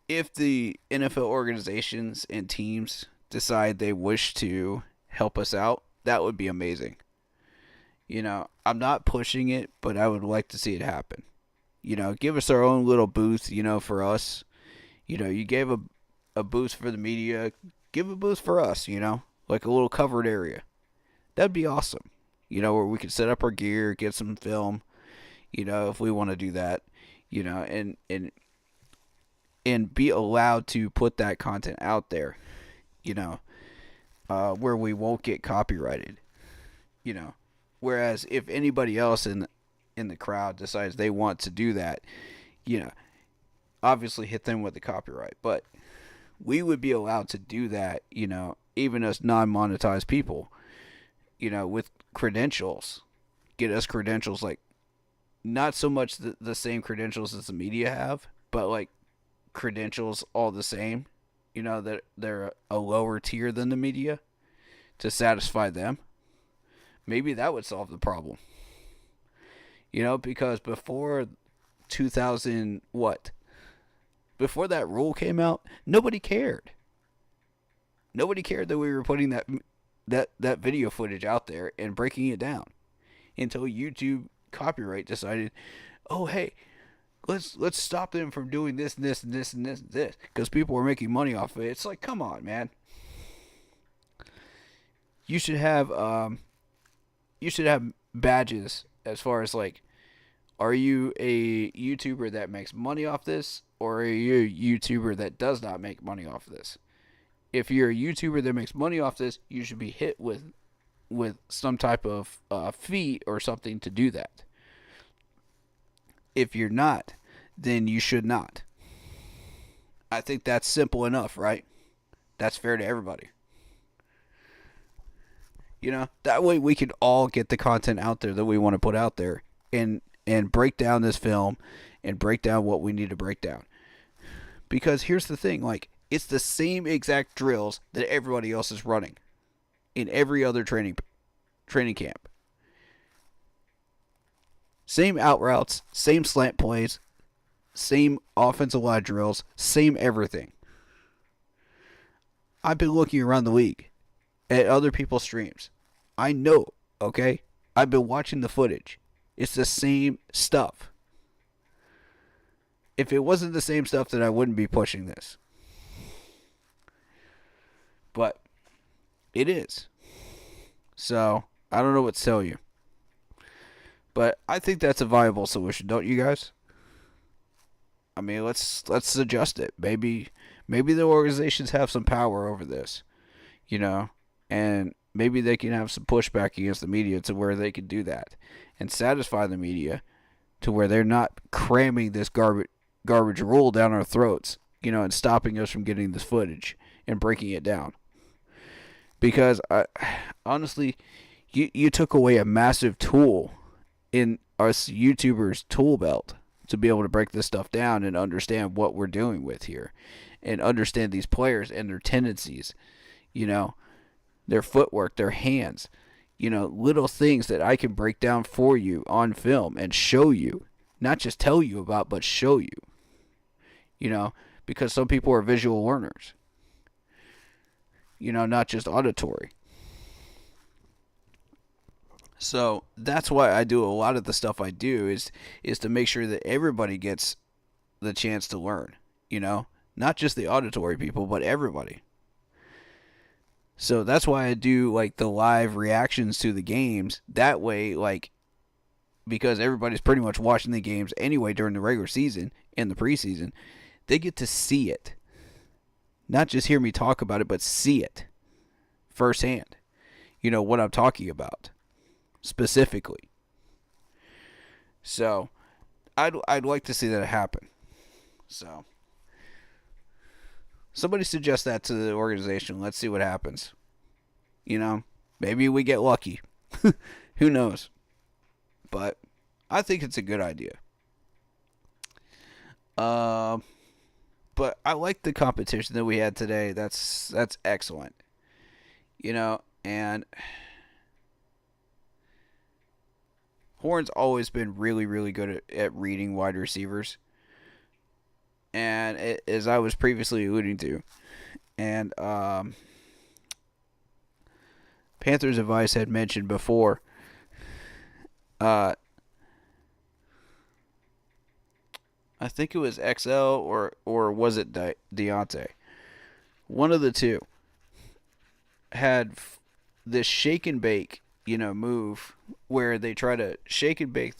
if the NFL organizations and teams decide they wish to help us out, that would be amazing. I'm not pushing it, but I would like to see it happen. Give us our own little booth, for us, You gave a boost for the media, give a boost for us, like a little covered area. That'd be awesome. Where we could set up our gear, get some film, if we want to do that, and be allowed to put that content out there, where we won't get copyrighted, Whereas if anybody else in the crowd decides they want to do that, obviously hit them with the copyright. But we would be allowed to do that, even as non-monetized people, with credentials. Get us credentials, like, not so much the same credentials as the media have, but, like, credentials all the same, that they're a lower tier than the media to satisfy them. Maybe that would solve the problem. Because before 2000, before that rule came out, nobody cared. Nobody cared that we were putting that video footage out there and breaking it down until YouTube copyright decided, oh, hey, let's stop them from doing this and this and this and this and this, because people were making money off of it. It's like, come on, man. You should have badges as far as, like, are you a YouTuber that makes money off this, or are you a YouTuber that does not make money off this? If you're a YouTuber that makes money off this, you should be hit with some type of fee or something to do that. If you're not, then you should not. I think that's simple enough, right? That's fair to everybody. That way we can all get the content out there that we want to put out there, and break down this film and break down what we need to break down. Because here's the thing, like, it's the same exact drills that everybody else is running in every other training camp. Same out routes, same slant plays, same offensive line drills, same everything. I've been looking around the league at other people's streams. I know, okay? I've been watching the footage. It's the same stuff. If it wasn't the same stuff, then I wouldn't be pushing this. But it is. So, I don't know what to tell you. But I think that's a viable solution, don't you guys? I mean, let's adjust it. Maybe the organizations have some power over this, and maybe they can have some pushback against the media to where they can do that and satisfy the media to where they're not cramming this garbage rule down our throats, and stopping us from getting this footage and breaking it down. Because honestly, you took away a massive tool in us YouTubers' tool belt to be able to break this stuff down and understand what we're doing with here, and understand these players and their tendencies, their footwork, their hands, little things that I can break down for you on film and show you, not just tell you about, but show you, because some people are visual learners, not just auditory. So that's why I do a lot of the stuff I do is to make sure that everybody gets the chance to learn, not just the auditory people, but everybody. So that's why I do, like, the live reactions to the games. That way, like, because everybody's pretty much watching the games anyway during the regular season and the preseason, they get to see it. Not just hear me talk about it, but see it firsthand. What I'm talking about specifically. So I'd like to see that happen. So somebody suggest that to the organization. Let's see what happens. Maybe we get lucky. Who knows? But I think it's a good idea. But I like the competition that we had today. That's excellent. And Horn's always been really, really good at reading wide receivers. And as I was previously alluding to, and Panthers Advice had mentioned before, I I think it was XL or was it Deontay? One of the two had this shake and bake, move where they try to shake and bake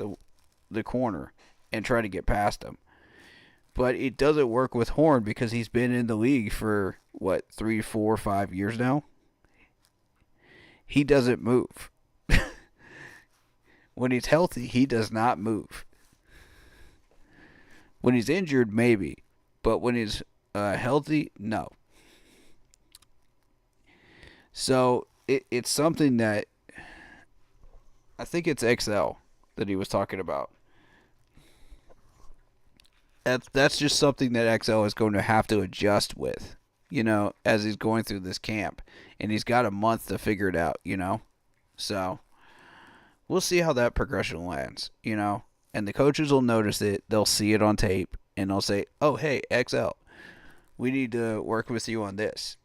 the corner and try to get past him. But it doesn't work with Horn because he's been in the league for what 3, 4, 5 years now. He doesn't move. When he's healthy, he does not move. When he's injured, maybe, but when he's healthy, no. So it's something that I think it's XL that he was talking about. That's just something that XL is going to have to adjust with, as he's going through this camp, and he's got a month to figure it out, So we'll see how that progression lands, and the coaches will notice it. They'll see it on tape, and they'll say, "Oh, hey, XL, we need to work with you on this.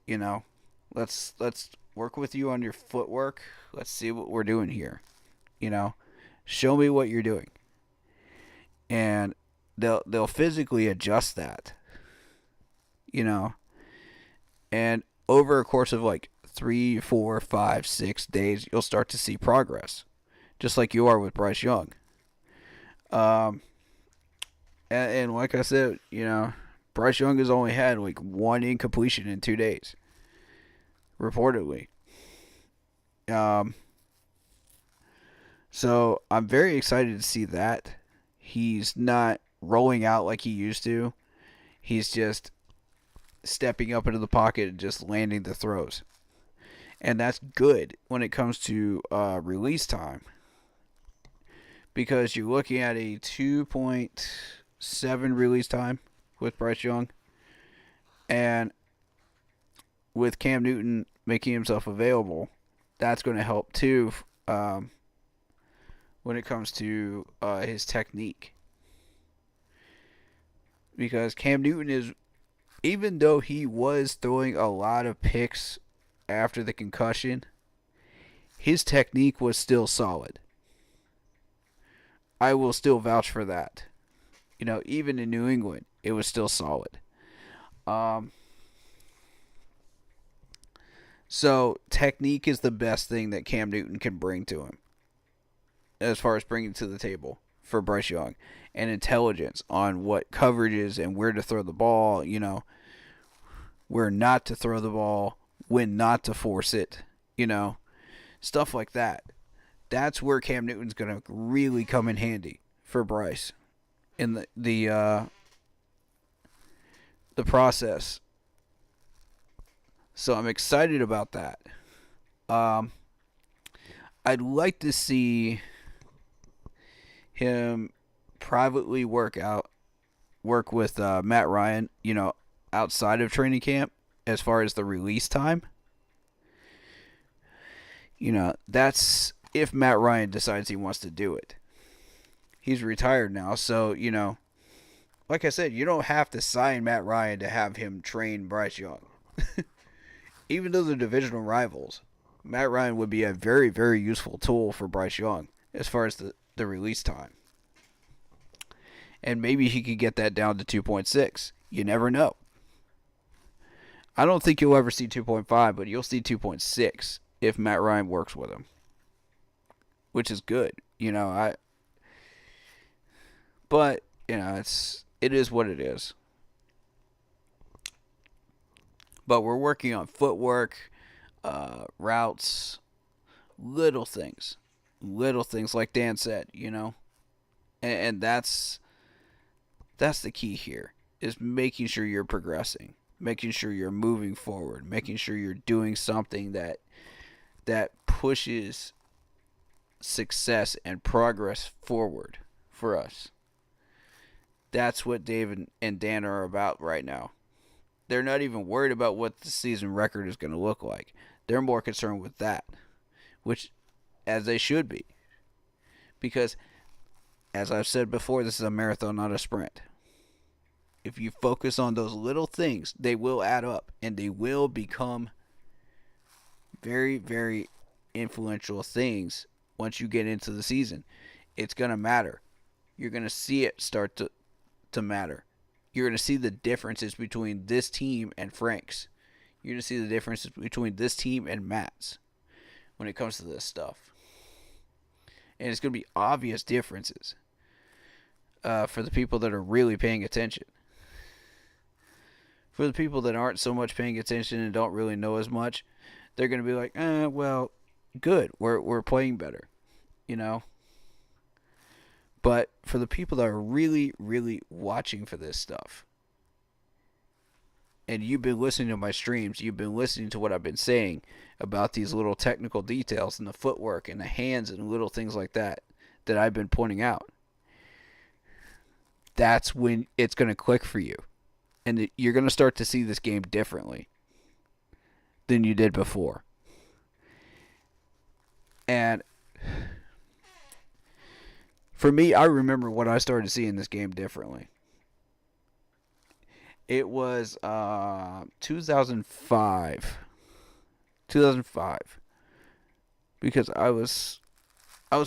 Let's work with you on your footwork. Let's see what we're doing here. Show me what you're doing." And they'll physically adjust that. And over a course of like 3, 4, 5, 6 days, you'll start to see progress, just like you are with Bryce Young. And like I said, Bryce Young has only had like one incompletion in 2 days, reportedly. So I'm very excited to see that. He's not rolling out like he used to. He's just stepping up into the pocket and just landing the throws. And that's good when it comes to release time. Because you're looking at a 2.7 release time with Bryce Young. And with Cam Newton making himself available, that's going to help too when it comes to his technique. Because Cam Newton is, even though he was throwing a lot of picks after the concussion, his technique was still solid. I will still vouch for that. Even in New England, it was still solid. So technique is the best thing that Cam Newton can bring to him, as far as bringing to the table for Bryce Young, and intelligence on what coverages and where to throw the ball, where not to throw the ball, when not to force it, stuff like that. That's where Cam Newton's going to really come in handy for Bryce in the process. So I'm excited about that. I'd like to see him privately work with Matt Ryan, outside of training camp, as far as the release time. That's if Matt Ryan decides he wants to do it. He's retired now, so, like I said, you don't have to sign Matt Ryan to have him train Bryce Young. Even though they're divisional rivals, Matt Ryan would be a very, very useful tool for Bryce Young as far as the release time. And maybe he could get that down to 2.6. You never know. I don't think you'll ever see 2.5, but you'll see 2.6 if Matt Ryan works with him, which is good. But it is what it is. But we're working on footwork, routes, little things like Dan said, and that's the key here, is making sure you're progressing, making sure you're moving forward, making sure you're doing something that pushes success and progress forward for us. That's what Dave and Dan are about right now. They're not even worried about what the season record is going to look like. They're more concerned with that, which, as they should be. Because, as I've said before, this is a marathon, not a sprint. If you focus on those little things, they will add up, and they will become very, very influential things once you get into the season. It's going to matter. You're going to see it start to matter. You're going to see the differences between this team and Frank's. You're going to see the differences between this team and Matt's when it comes to this stuff. And it's going to be obvious differences for the people that are really paying attention. For the people that aren't so much paying attention and don't really know as much, they're going to be like, well, good. We're playing better, you know? But for the people that are really, really watching for this stuff, and you've been listening to my streams, you've been listening to what I've been saying about these little technical details and the footwork and the hands and little things like that I've been pointing out, that's when it's going to click for you. And you're going to start to see this game differently than you did before. And for me, I remember when I started seeing this game differently. It was 2005. 2005. Because I was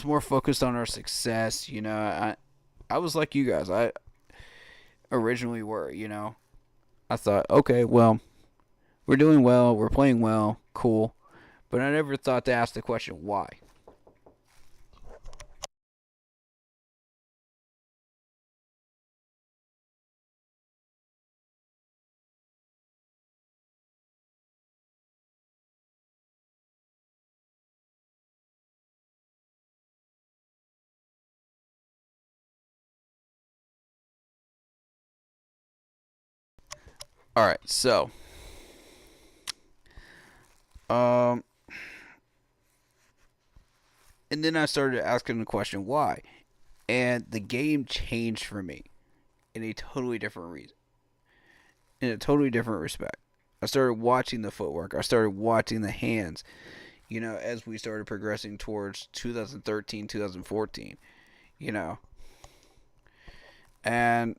more focused on our success, you know. I was like you guys. I originally were, you know. I thought, okay, well, we're doing well, we're playing well, cool. But I never thought to ask the question, why? All right, so um, and then I started asking the question why, and the game changed for me in a totally different reason, in a totally different respect. I started watching the footwork. I started watching the hands. You know, as we started progressing towards 2013, 2014. You know, and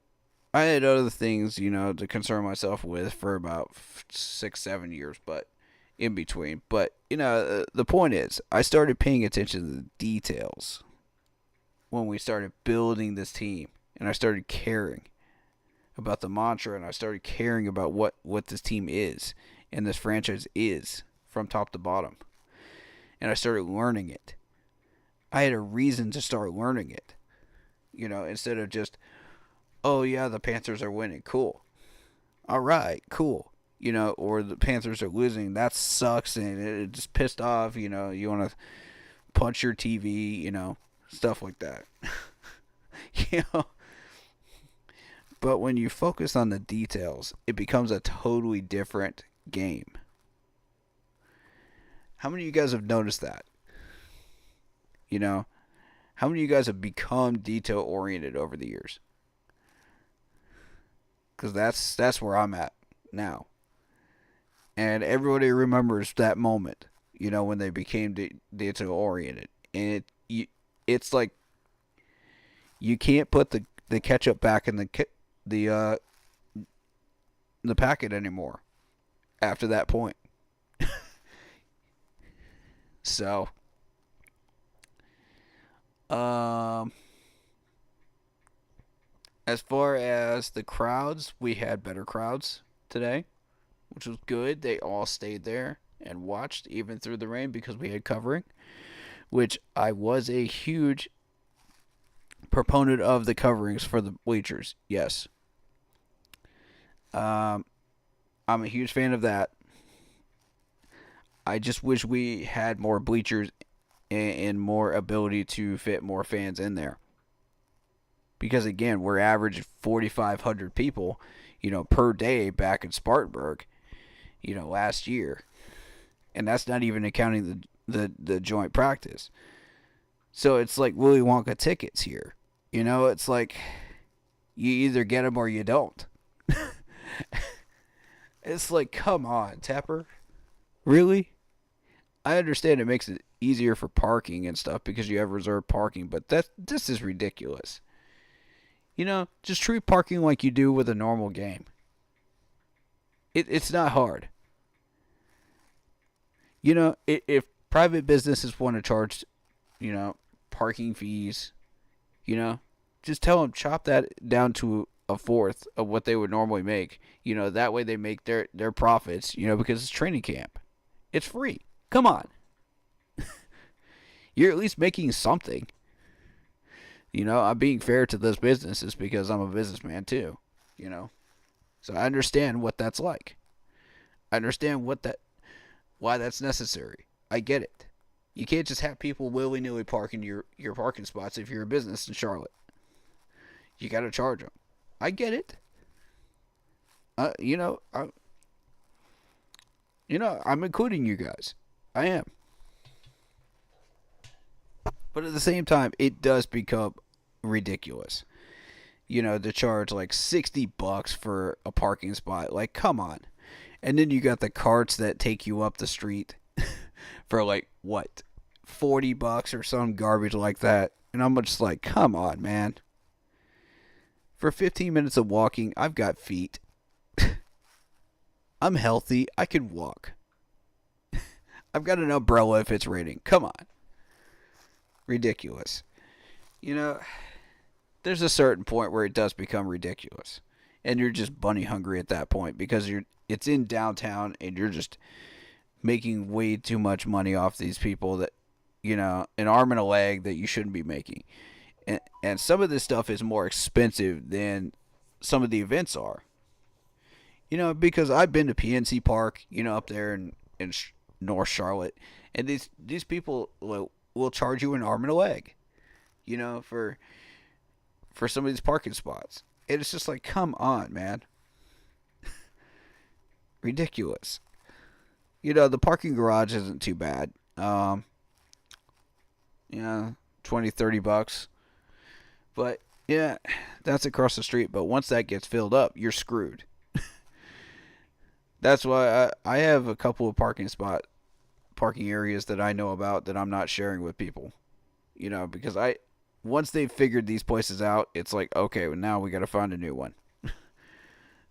I had other things, you know, to concern myself with for about 6, 7 years, but in between. But, you know, the point is, I started paying attention to the details when we started building this team. And I started caring about the mantra, and I started caring about what this team is and this franchise is from top to bottom. And I started learning it. I had a reason to start learning it. You know, instead of just, oh yeah, the Panthers are winning, cool. All right, cool. You know, or the Panthers are losing, that sucks, and it just pissed off. You know, you want to punch your TV, you know, stuff like that. You know, but when you focus on the details, it becomes a totally different game. How many of you guys have noticed that? You know, how many of you guys have become detail oriented over the years? Because that's where I'm at now. And everybody remembers that moment, you know, when they became detail oriented. And it's like you can't put the ketchup back in the packet anymore after that point. So, as far as the crowds, we had better crowds today, which was good. They all stayed there and watched even through the rain because we had covering, which I was a huge proponent of the coverings for the bleachers. Yes. I'm a huge fan of that. I just wish we had more bleachers and more ability to fit more fans in there. Because again, we're averaging 4,500 people, you know, per day back in Spartanburg, you know, last year. And that's not even accounting the joint practice. So it's like Willy Wonka tickets here. You know, it's like you either get them or you don't. It's like, come on, Tapper. Really? I understand it makes it easier for parking and stuff because you have reserved parking, but this is ridiculous. You know, just treat parking like you do with a normal game. It's not hard. You know, if private businesses want to charge, you know, parking fees, you know, just tell them chop that down to a fourth of what they would normally make. That way they make their profits, because it's training camp. It's free. Come on. You're at least making something. I'm being fair to those businesses because I'm a businessman too, So I understand what that's like. I understand why that's necessary. I get it. You can't just have people willy-nilly parking your parking spots if you're a business in Charlotte. You got to charge them. I get it. I'm including you guys. I am. But at the same time, it does become ridiculous. To charge like $60 for a parking spot. Like, come on. And then you got the carts that take you up the street for like, what, $40 or some garbage like that. And I'm just like, come on, man. For 15 minutes of walking, I've got feet. I'm healthy. I can walk. I've got an umbrella if it's raining. Come on. Ridiculous. There's a certain point where it does become ridiculous. And you're just bunny hungry at that point because it's in downtown and you're just making way too much money off these people that, an arm and a leg that you shouldn't be making. And some of this stuff is more expensive than some of the events are. Because I've been to PNC Park, up there in North Charlotte, and these people will charge you an arm and a leg, for some of these parking spots. And it's just like, come on, man. Ridiculous. The parking garage isn't too bad. $20, $30. But, yeah, that's across the street. But once that gets filled up, you're screwed. That's why I have a couple of parking areas that I know about that I'm not sharing with people. Because once they've figured these places out, it's like, okay, well, now we got to find a new one.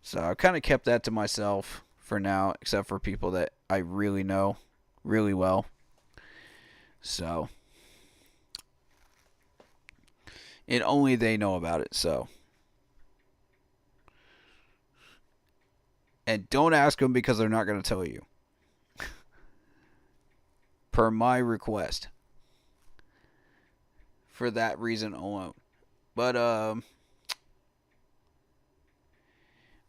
So I kind of kept that to myself for now, except for people that I really know really well. So, and only they know about it, so. And don't ask them because they're not going to tell you. Per my request. For that reason alone. But,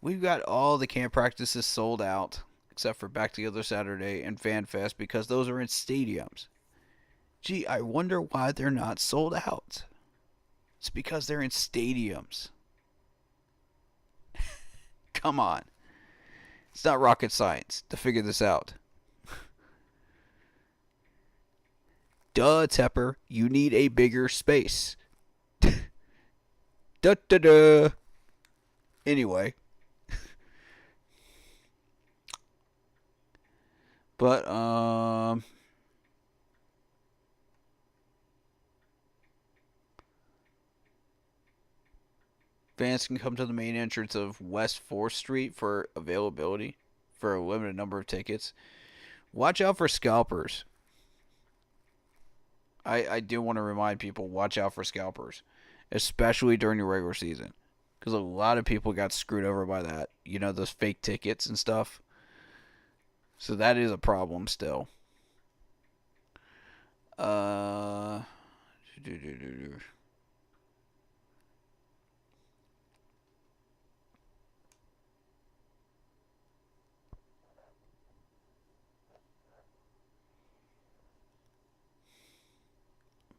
we've got all the camp practices sold out. Except for Back Together Saturday and Fan Fest because those are in stadiums. Gee, I wonder why they're not sold out. It's because they're in stadiums. Come on. It's not rocket science to figure this out. Duh, Tepper. You need a bigger space. Da da da. Anyway. But, fans can come to the main entrance of West 4th Street for availability for a limited number of tickets. Watch out for scalpers. I do want to remind people, watch out for scalpers. Especially during the regular season. Because a lot of people got screwed over by that. Those fake tickets and stuff. So that is a problem still.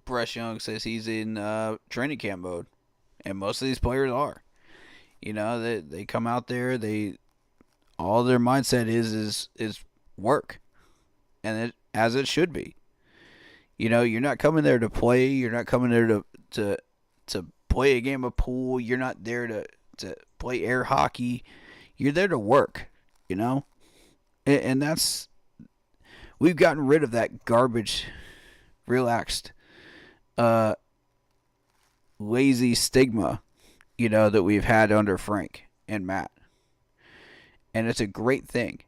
Bryce Young says he's in training camp mode, and most of these players are. They come out there, all their mindset is work, and as it should be. You're not coming there to play. You're not coming there to play a game of pool. You're not there to play air hockey. You're there to work. And that's, we've gotten rid of that garbage, relaxed, lazy stigma, that we've had under Frank and Matt. And it's a great thing.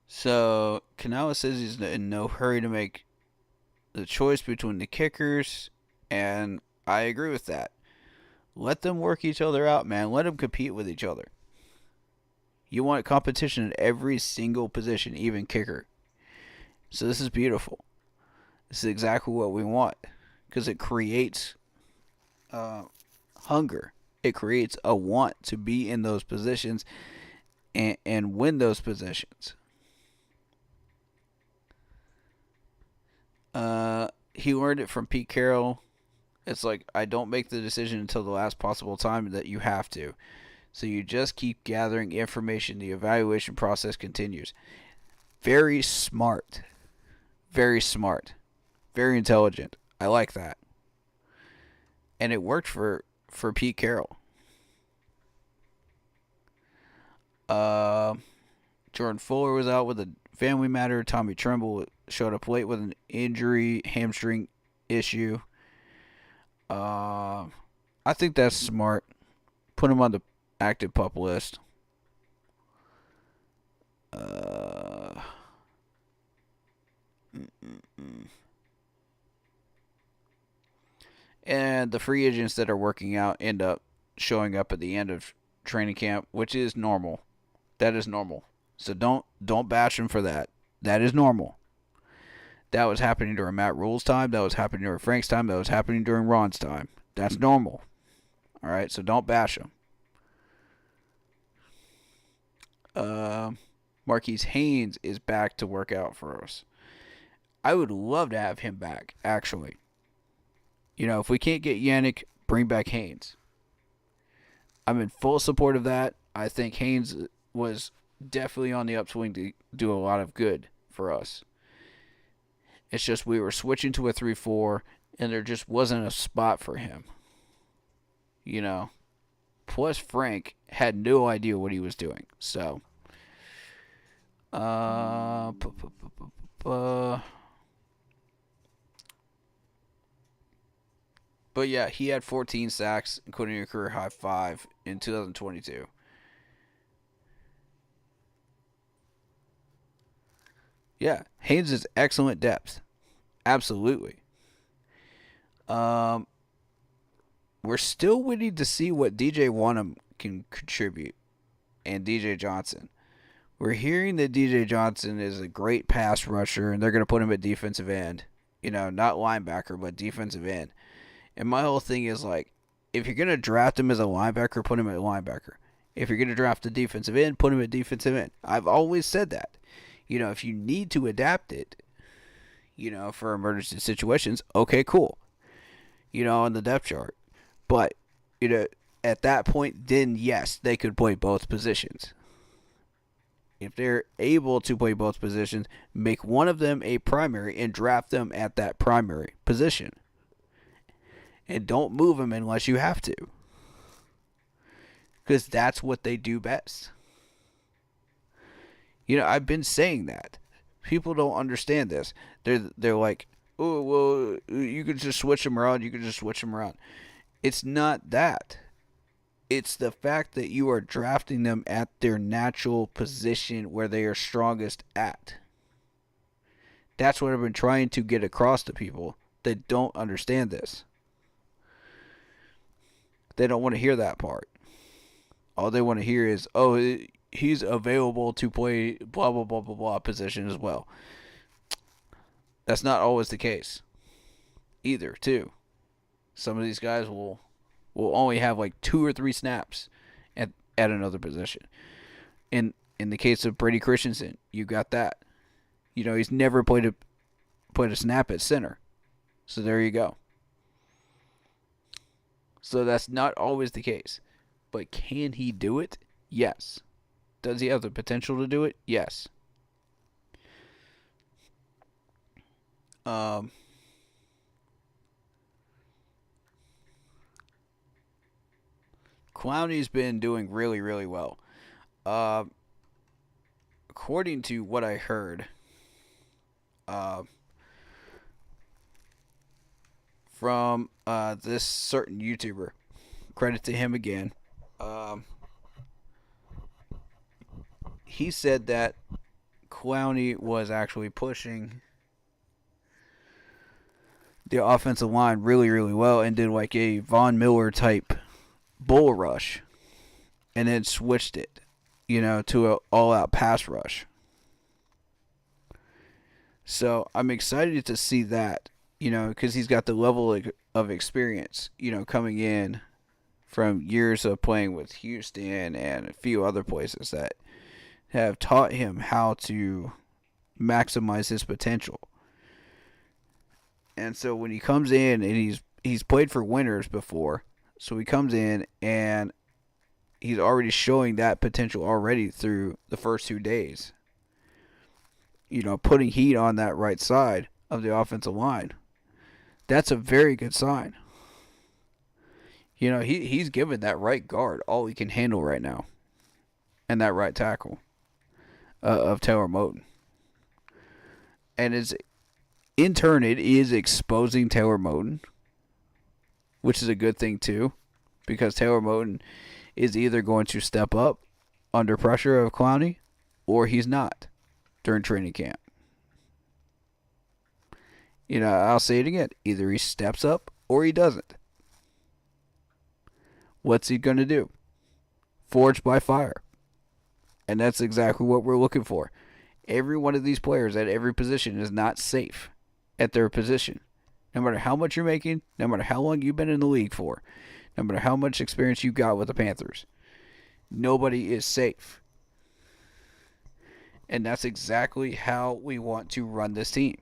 So Canales says he's in no hurry to make the choice between the kickers, and I agree with that. Let them work each other out, man. Let them compete with each other. You want competition at every single position, even kicker. So this is beautiful. This is exactly what we want because it creates hunger. It creates a want to be in those positions and win those positions. He learned it from Pete Carroll. It's like, I don't make the decision until the last possible time that you have to. So you just keep gathering information. The evaluation process continues. Very smart. Very smart. Very intelligent. I like that. And it worked for Pete Carroll. Jordan Fuller was out with a family matter. Tommy Tremble showed up late with an injury, hamstring issue. I think that's smart. Put him on the active pup list. And the free agents that are working out end up showing up at the end of training camp, which is normal. That is normal. So don't bash him for that. That is normal. That was happening during Matt Rule's time. That was happening during Frank's time. That was happening during Ron's time. That's normal. All right, so don't bash him. Marquise Haynes is back to work out for us. I would love to have him back, actually. You know, if we can't get Yannick, bring back Haynes. I'm in full support of that. I think Haynes was definitely on the upswing to do a lot of good for us. It's just we were switching to a 3-4, and there just wasn't a spot for him. You know. Plus, Frank had no idea what he was doing. So, but yeah, he had 14 sacks, including a career high 5 in 2022. Yeah, Haynes is excellent depth. Absolutely. We're still waiting to see what DJ Wanham can contribute and DJ Johnson. We're hearing that DJ Johnson is a great pass rusher, and they're going to put him at defensive end. You know, not linebacker, but defensive end. And my whole thing is like, if you're going to draft him as a linebacker, put him at linebacker. If you're going to draft a defensive end, put him at defensive end. I've always said that. You know, if you need to adapt it, you know, for emergency situations, okay, cool. You know, on the depth chart. But, you know, at that point, then yes, they could play both positions. If they're able to play both positions, make one of them a primary and draft them at that primary position. And don't move them unless you have to. Because that's what they do best. You know, I've been saying that. People don't understand this. They're like, oh, well, you could just switch them around. You could just switch them around. It's not that. It's the fact that you are drafting them at their natural position where they are strongest at. That's what I've been trying to get across to people that don't understand this. They don't want to hear that part. All they want to hear is, oh, he's available to play blah, blah, blah, blah, blah position as well. That's not always the case either, too. Some of these guys will only have like 2 or 3 snaps at another position. In the case of Brady Christensen, you got that. You know, he's never played a snap at center. So there you go. So that's not always the case. But can he do it? Yes. Does he have the potential to do it? Yes. Clowney's been doing really, really well. According to what I heard, from this certain YouTuber, credit to him again, he said that Clowney was actually pushing the offensive line really, really well and did like a Von Miller type bull rush and then switched it, to an all-out pass rush. So I'm excited to see that, because he's got the level of experience, coming in from years of playing with Houston and a few other places that have taught him how to maximize his potential. And so when he comes in and he's played for winners before, so he comes in and he's already showing that potential already through the first 2 days. Putting heat on that right side of the offensive line. That's a very good sign. He's given that right guard all he can handle right now. And that right tackle of Taylor Moton. And in turn, it is exposing Taylor Moton, which is a good thing too, because Taylor Moton is either going to step up under pressure of Clowney or he's not during training camp. I'll say it again. Either he steps up or he doesn't. What's he going to do? Forged by fire. And that's exactly what we're looking for. Every one of these players at every position is not safe at their position. No matter how much you're making, no matter how long you've been in the league for, no matter how much experience you got with the Panthers, nobody is safe. And that's exactly how we want to run this team.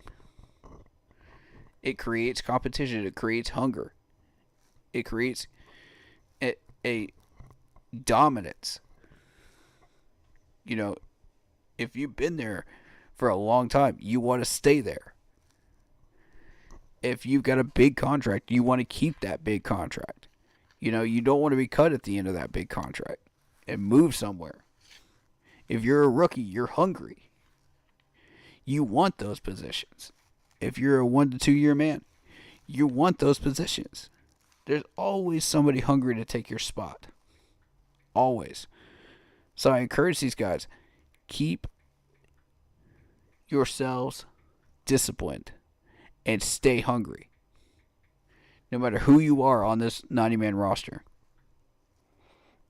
It creates competition. It creates hunger. It creates a dominance. If you've been there for a long time, you want to stay there. If you've got a big contract, you want to keep that big contract. You don't want to be cut at the end of that big contract and move somewhere. If you're a rookie, you're hungry. You want those positions. If you're a 1 to 2 year man, you want those positions. There's always somebody hungry to take your spot. Always. So I encourage these guys, keep yourselves disciplined and stay hungry. No matter who you are on this 90-man roster.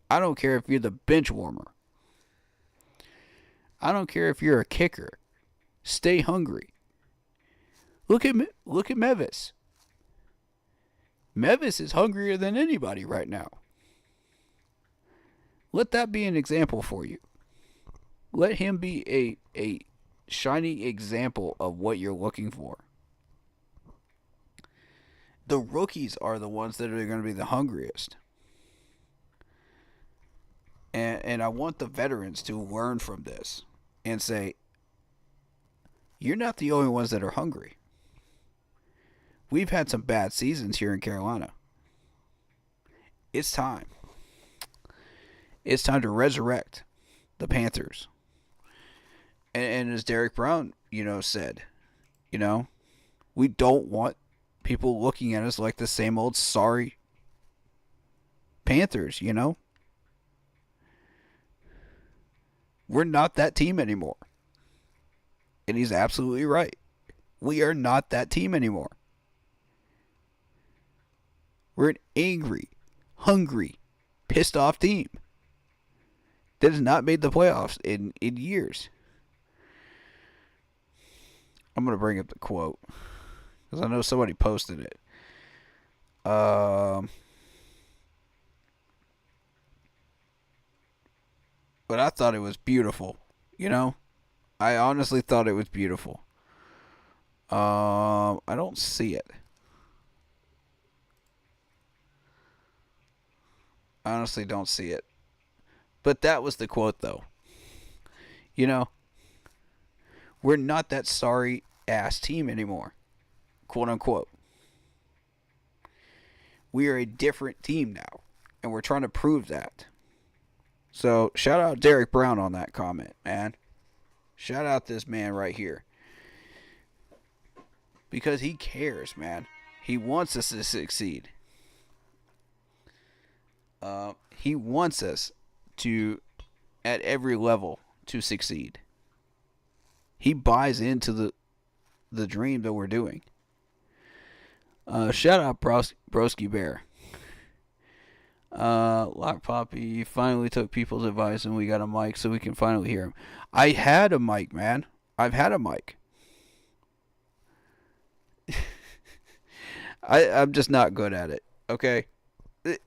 I don't care if you're the bench warmer. I don't care if you're a kicker. Stay hungry. Look at Mevis. Mevis is hungrier than anybody right now. Let that be an example for you. Let him be a shining example of what you're looking for. The rookies are the ones that are going to be the hungriest. And I want the veterans to learn from this and say, you're not the only ones that are hungry. We've had some bad seasons here in Carolina. It's time. It's time to resurrect the Panthers. And as Derek Brown, said, we don't want people looking at us like the same old sorry Panthers, We're not that team anymore. And he's absolutely right. We are not that team anymore. We're an angry, hungry, pissed off team that has not made the playoffs in years. I'm going to bring up the quote because I know somebody posted it. But I thought it was beautiful, I honestly thought it was beautiful. I don't see it. I honestly don't see it. But that was the quote, though. We're not that sorry ass team anymore. Quote unquote. We are a different team now. And we're trying to prove that. So, shout out Derek Brown on that comment, man. Shout out this man right here. Because he cares, man. He wants us to succeed. He wants us to, at every level, to succeed. He buys into the dream that we're doing. Shout out Broski Bear. Lock Poppy finally took people's advice and we got a mic so we can finally hear him. I had a mic, man. I've had a mic. I'm just not good at it. Okay,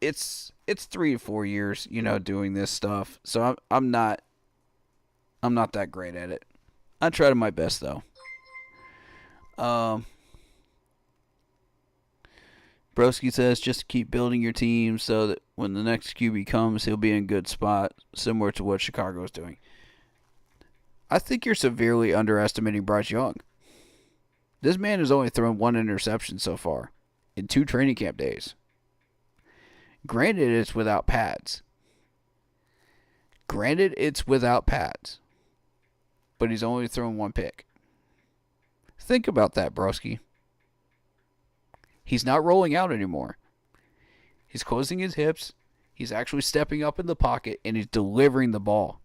it's 3 to 4 years, doing this stuff. So I'm not that great at it. I tried my best though. Broski says just keep building your team so that when the next QB comes, he'll be in a good spot, similar to what Chicago is doing. I think you're severely underestimating Bryce Young. This man has only thrown 1 interception so far in 2 training camp days. Granted, it's without pads. But he's only thrown 1 pick. Think about that, broski. He's not rolling out anymore. He's closing his hips. He's actually stepping up in the pocket, and he's delivering the ball.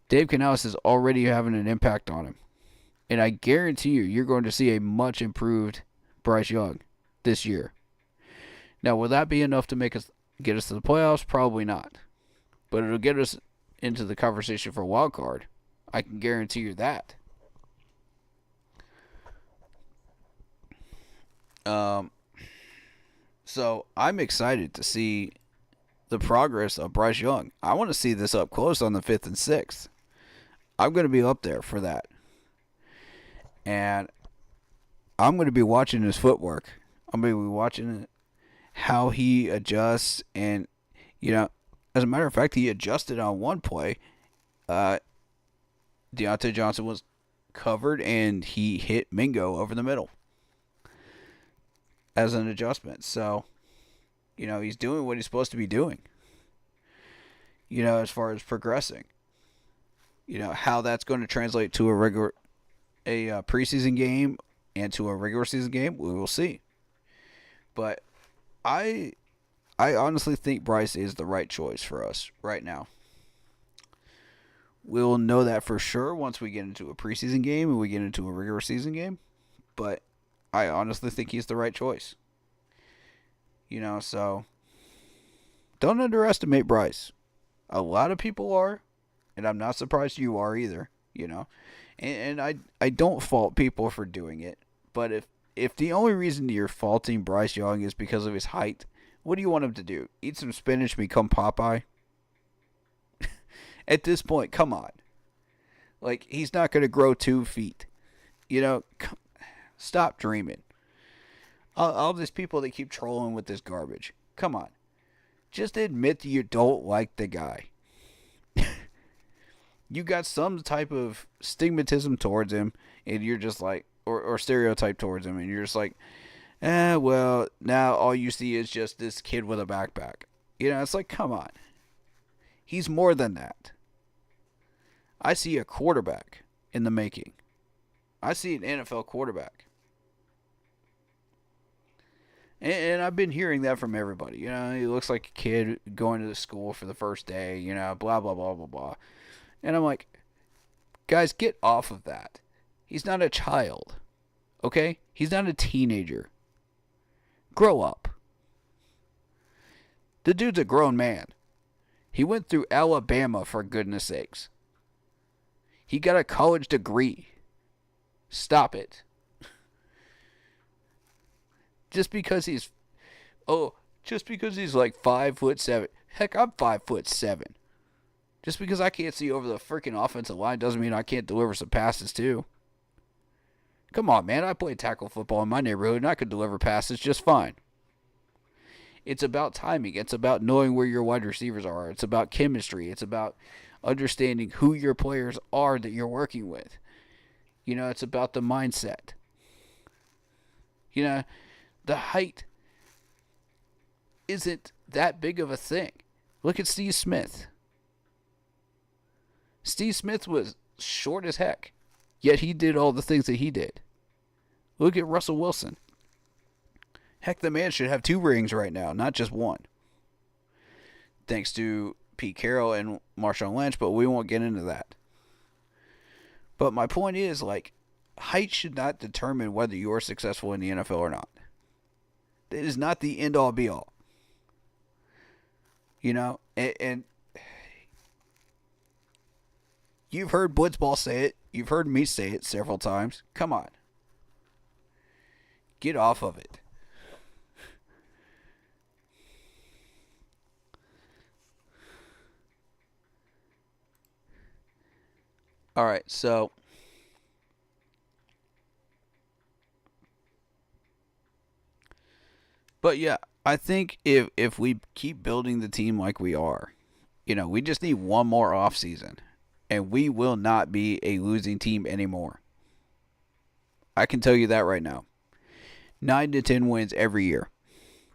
Dave Canales is already having an impact on him. And I guarantee you're going to see a much improved Bryce Young this year. Now, will that be enough to get us to the playoffs? Probably not. But it'll get us into the conversation for a wild card. I can guarantee you that. So I'm excited to see the progress of Bryce Young. I want to see this up close on the 5th and 6th. I'm going to be up there for that. And I'm going to be watching his footwork. I'm going to be watching how he adjusts. And, as a matter of fact, he adjusted on one play. Deontay Johnson was covered, and he hit Mingo over the middle as an adjustment. So, he's doing what he's supposed to be doing. As far as progressing. How that's going to translate to a preseason game and to a regular season game, we will see. But I honestly think Bryce is the right choice for us right now. We'll know that for sure once we get into a preseason game and we get into a regular season game. But I honestly think he's the right choice. So don't underestimate Bryce. A lot of people are, and I'm not surprised you are either, And I don't fault people for doing it. But if the only reason you're faulting Bryce Young is because of his height, what do you want him to do? Eat some spinach and become Popeye? At this point, come on. Like, he's not going to grow 2 feet. Stop dreaming. All these people that keep trolling with this garbage. Come on. Just admit that you don't like the guy. You got some type of stigmatism towards him, and you're just like, or stereotype towards him, and you're just like, well, now all you see is just this kid with a backpack. It's like, come on. He's more than that. I see a quarterback in the making. I see an NFL quarterback. And I've been hearing that from everybody. He looks like a kid going to the school for the first day, blah, blah, blah, blah, blah. And I'm like, guys, get off of that. He's not a child. Okay? He's not a teenager. Grow up. The dude's a grown man. He went through Alabama, for goodness sakes. He got a college degree. Stop it. Just because he's like 5'7". Heck, I'm 5'7". Just because I can't see over the freaking offensive line doesn't mean I can't deliver some passes too. Come on, man. I played tackle football in my neighborhood and I could deliver passes just fine. It's about timing. It's about knowing where your wide receivers are. It's about chemistry. It's about understanding who your players are that you're working with. It's about the mindset. The height isn't that big of a thing. Look at Steve Smith. Steve Smith was short as heck, yet he did all the things that he did. Look at Russell Wilson. Heck, the man should have 2 rings right now, not just 1. Thanks to Pete Carroll and Marshawn Lynch, but we won't get into that. But my point is, like, height should not determine whether you're successful in the NFL or not. It is not the end all be all. You know, and you've heard Blitzball say it. You've heard me say it several times. Come on. Get off of it. All right, so but yeah, I think if we keep building the team like we are, we just need one more offseason, and we will not be a losing team anymore. I can tell you that right now. 9 to 10 wins every year,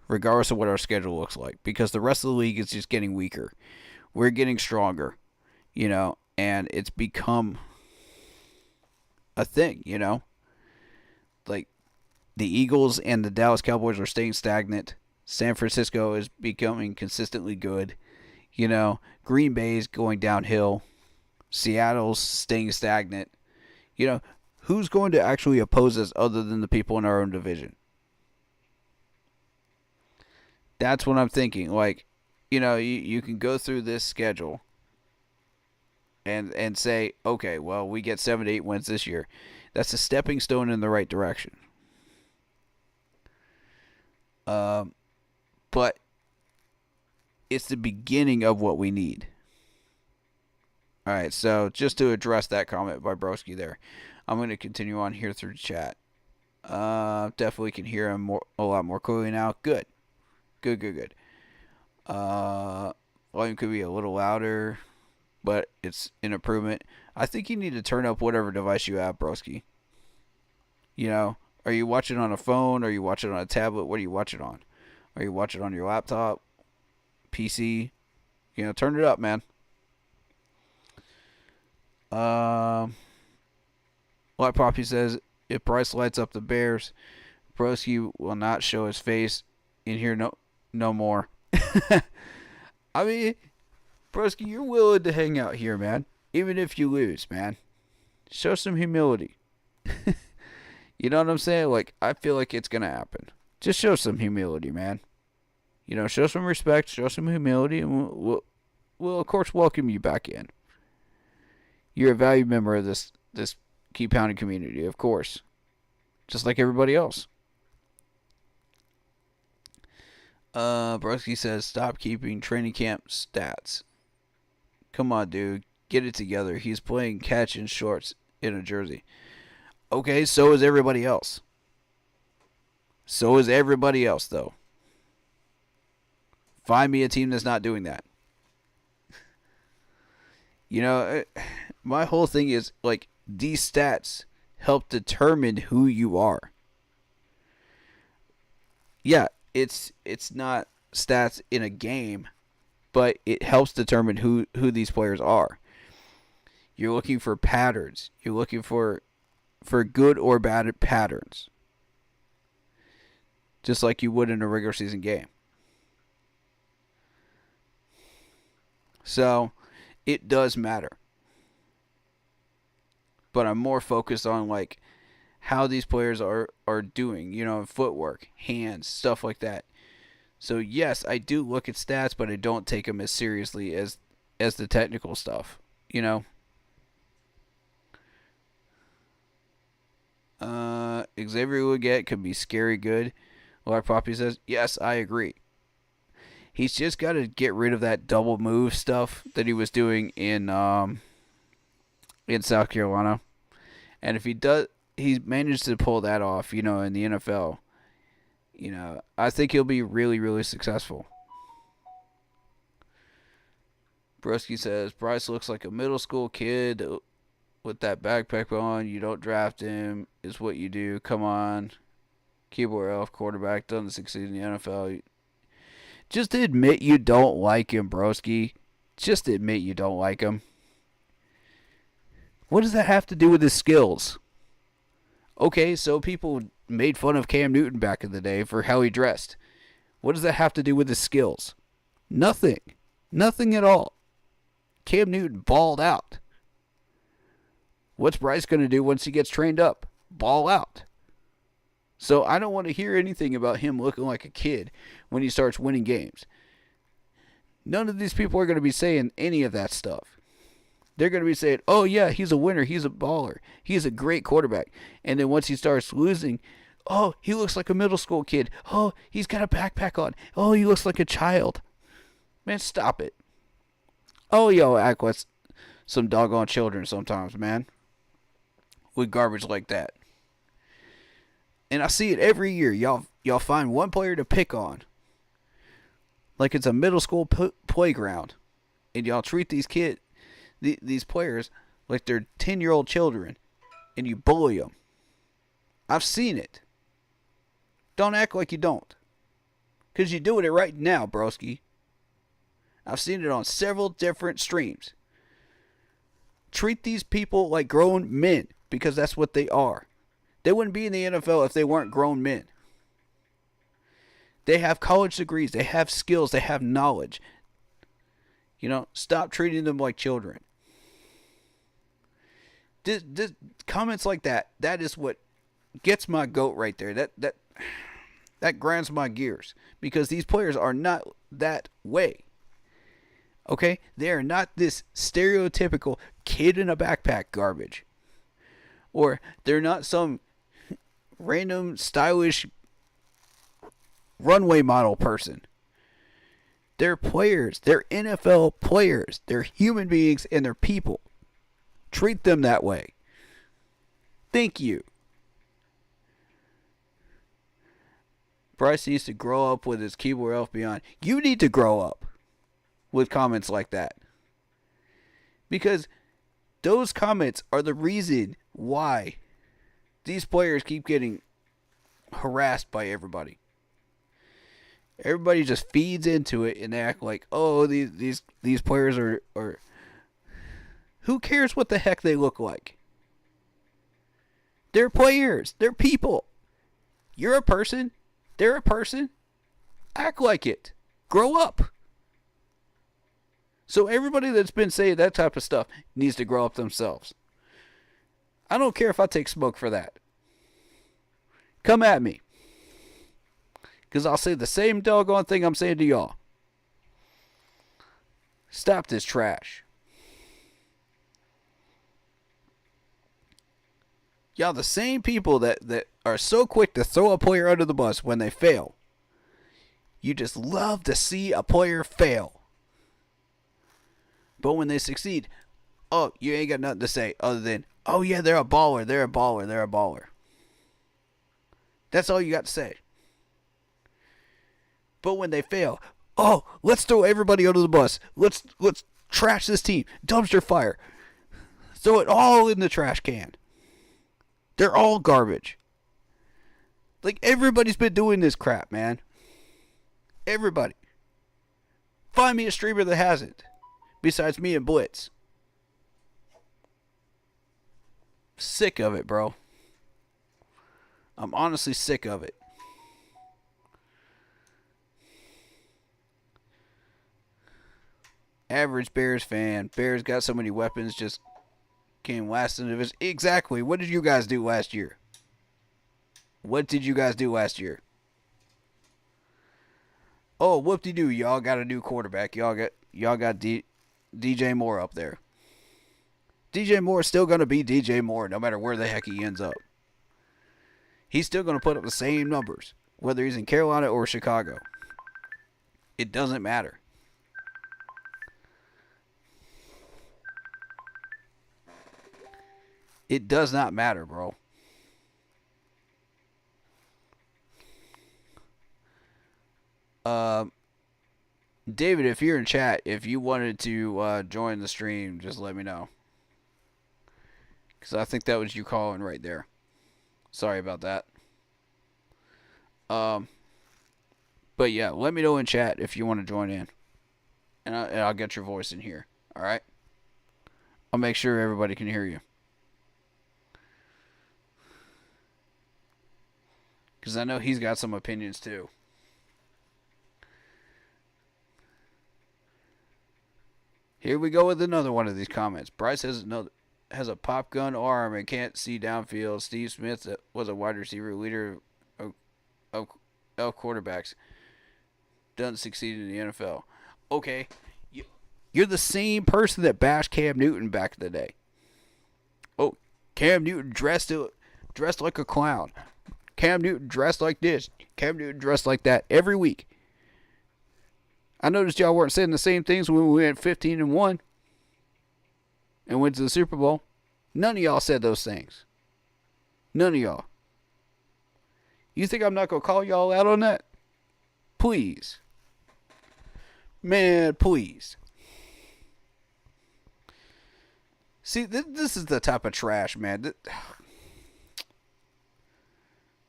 regardless of what our schedule looks like, because the rest of the league is just getting weaker. We're getting stronger, and it's become a thing, Like, the Eagles and the Dallas Cowboys are staying stagnant. San Francisco is becoming consistently good. Green Bay's going downhill. Seattle's staying stagnant. Who's going to actually oppose us other than the people in our own division? That's what I'm thinking. Like, you can go through this schedule and say, okay, well, we get 7 to 8 wins this year. That's a stepping stone in the right direction. But it's the beginning of what we need. All right, so just to address that comment by Broski there, I'm going to continue on here through the chat. Definitely can hear him a lot more clearly now. Good. Volume could be a little louder, but it's an improvement. I think you need to turn up whatever device you have, Broski. Are you watching on a phone? Are you watching on a tablet? What are you watching on? Are you watching on your laptop? PC? Turn it up, man. Like Poppy says, if Bryce lights up the Bears, Broski will not show his face in here no more. I mean, Broski, you're willing to hang out here, man. Even if you lose, man. Show some humility. You know what I'm saying? Like, I feel like it's going to happen. Just show some humility, man. Show some respect, show some humility, and we'll of course, welcome you back in. You're a valued member of this Keep Pounding community, of course. Just like everybody else. Broski says, stop keeping training camp stats. Come on, dude. Get it together. He's playing catch in shorts in a jersey. Okay, so is everybody else. So is everybody else, though. Find me a team that's not doing that. My whole thing is, like, these stats help determine who you are. Yeah, it's not stats in a game, but it helps determine who these players are. You're looking for patterns. You're looking for good or bad patterns. Just like you would in a regular season game. So, it does matter. But I'm more focused on, like, how these players are doing, footwork, hands, stuff like that. So, yes, I do look at stats, but I don't take them as seriously as the technical stuff, Xavier Legette could be scary good. Like Poppy says, yes, I agree. He's just got to get rid of that double move stuff that he was doing in South Carolina. And if he managed to pull that off, in the NFL, I think he'll be really, really successful. Broski says, Bryce looks like a middle school kid with that backpack on. You don't draft him, is what you do. Come on. Keyboard elf quarterback doesn't succeed in the NFL. Just admit you don't like him, Broski. Just admit you don't like him. What does that have to do with his skills? Okay, so people made fun of Cam Newton back in the day for how he dressed. What does that have to do with his skills? Nothing. Nothing at all. Cam Newton balled out. What's Bryce going to do once he gets trained up? ball out. So I don't want to hear anything about him looking like a kid when he starts winning games. None of these people are going to be saying any of that stuff. They're going to be saying, oh, yeah, he's a winner. He's a baller. He's a great quarterback. And then once he starts losing, oh, he looks like a middle school kid. Oh, he's got a backpack on. Oh, he looks like a child. Man, stop it. Oh, y'all act like some doggone children sometimes, man. With garbage like that. And I see it every year. Y'all find one player to pick on. Like it's a middle school playground. And y'all treat these players like they're 10-year-old children. And you bully them. I've seen it. Don't act like you don't. Because you're doing it right now, broski. I've seen it on several different streams. Treat these people like grown men. Because that's what they are. They wouldn't be in the NFL if they weren't grown men. They have college degrees. They have skills. They have knowledge. Stop treating them like children. This comments like that is what gets my goat right there. That grinds my gears. Because these players are not that way. Okay? They are not this stereotypical kid in a backpack garbage. Or they're not some random stylish runway model person. They're players. They're NFL players. They're human beings and they're people. Treat them that way. Thank you. Bryce needs to grow up with his keyboard elf beyond. You need to grow up with comments like that. Because those comments are the reason why these players keep getting harassed by everybody. Everybody just feeds into it and they act like, oh, these players are. Who cares what the heck they look like? They're players. They're people. You're a person. They're a person. Act like it. Grow up. So everybody that's been saying that type of stuff needs to grow up themselves. I don't care if I take smoke for that. Come at me. Because I'll say the same doggone thing I'm saying to y'all. Stop this trash. Y'all the same people that are so quick to throw a player under the bus when they fail. You just love to see a player fail. But when they succeed, oh, you ain't got nothing to say other than, oh yeah, they're a baller, they're a baller, they're a baller. That's all you got to say. But when they fail, oh, let's throw everybody under the bus. Let's trash this team. Dumpster fire. Throw it all in the trash can. They're all garbage. Like, everybody's been doing this crap, man. Everybody. Find me a streamer that hasn't. Besides me and Blitz. Sick of it, bro. I'm honestly sick of it. Average Bears fan. Bears got so many weapons, just came last in the division. Exactly. What did you guys do last year? What did you guys do last year? Oh, whoop-de-doo. Y'all got a new quarterback. Y'all got DJ Moore up there. DJ Moore is still going to be DJ Moore no matter where the heck he ends up. He's still going to put up the same numbers, whether he's in Carolina or Chicago. It doesn't matter. It does not matter, bro. David, if you're in chat, if you wanted to join the stream, just let me know. Because I think that was you calling right there. Sorry about that. But yeah, let me know in chat if you want to join in. And I'll get your voice in here. Alright? I'll make sure everybody can hear you. Because I know he's got some opinions too. Here we go with another one of these comments. Bryce has another. has a pop gun arm and can't see downfield. Steve Smith was a wide receiver leader of, of quarterbacks. Doesn't succeed in the NFL. Okay, you're the same person that bashed Cam Newton back in the day. Oh, Cam Newton dressed like a clown. Cam Newton dressed like this. Cam Newton dressed like that every week. I noticed y'all weren't saying the same things when we went 15-1 and went to the Super Bowl. None of y'all said those things. None of y'all. You think I'm not going to call y'all out on that? Please. Man, please. See, this is the type of trash, man.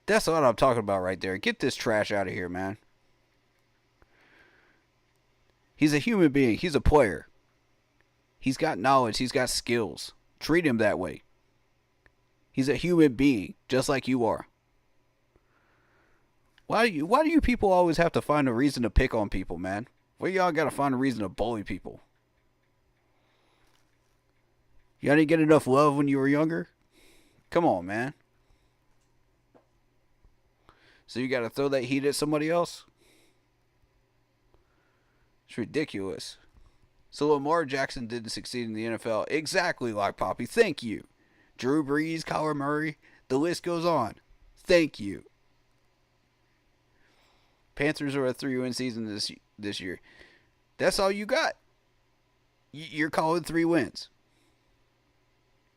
That's what I'm talking about right there. Get this trash out of here, man. He's a human being. He's a player. He's got knowledge. He's got skills. Treat him that way. He's a human being, just like you are. Why do you people always have to find a reason to pick on people, man? Why y'all gotta find a reason to bully people? Y'all didn't get enough love when you were younger? Come on, man. So you gotta throw that heat at somebody else? It's ridiculous. So Lamar Jackson didn't succeed in the NFL. Exactly like Poppy. Thank you. Drew Brees, Kyler Murray, the list goes on. Thank you. Panthers are a 3-win season this year. That's all you got. You're calling 3 wins.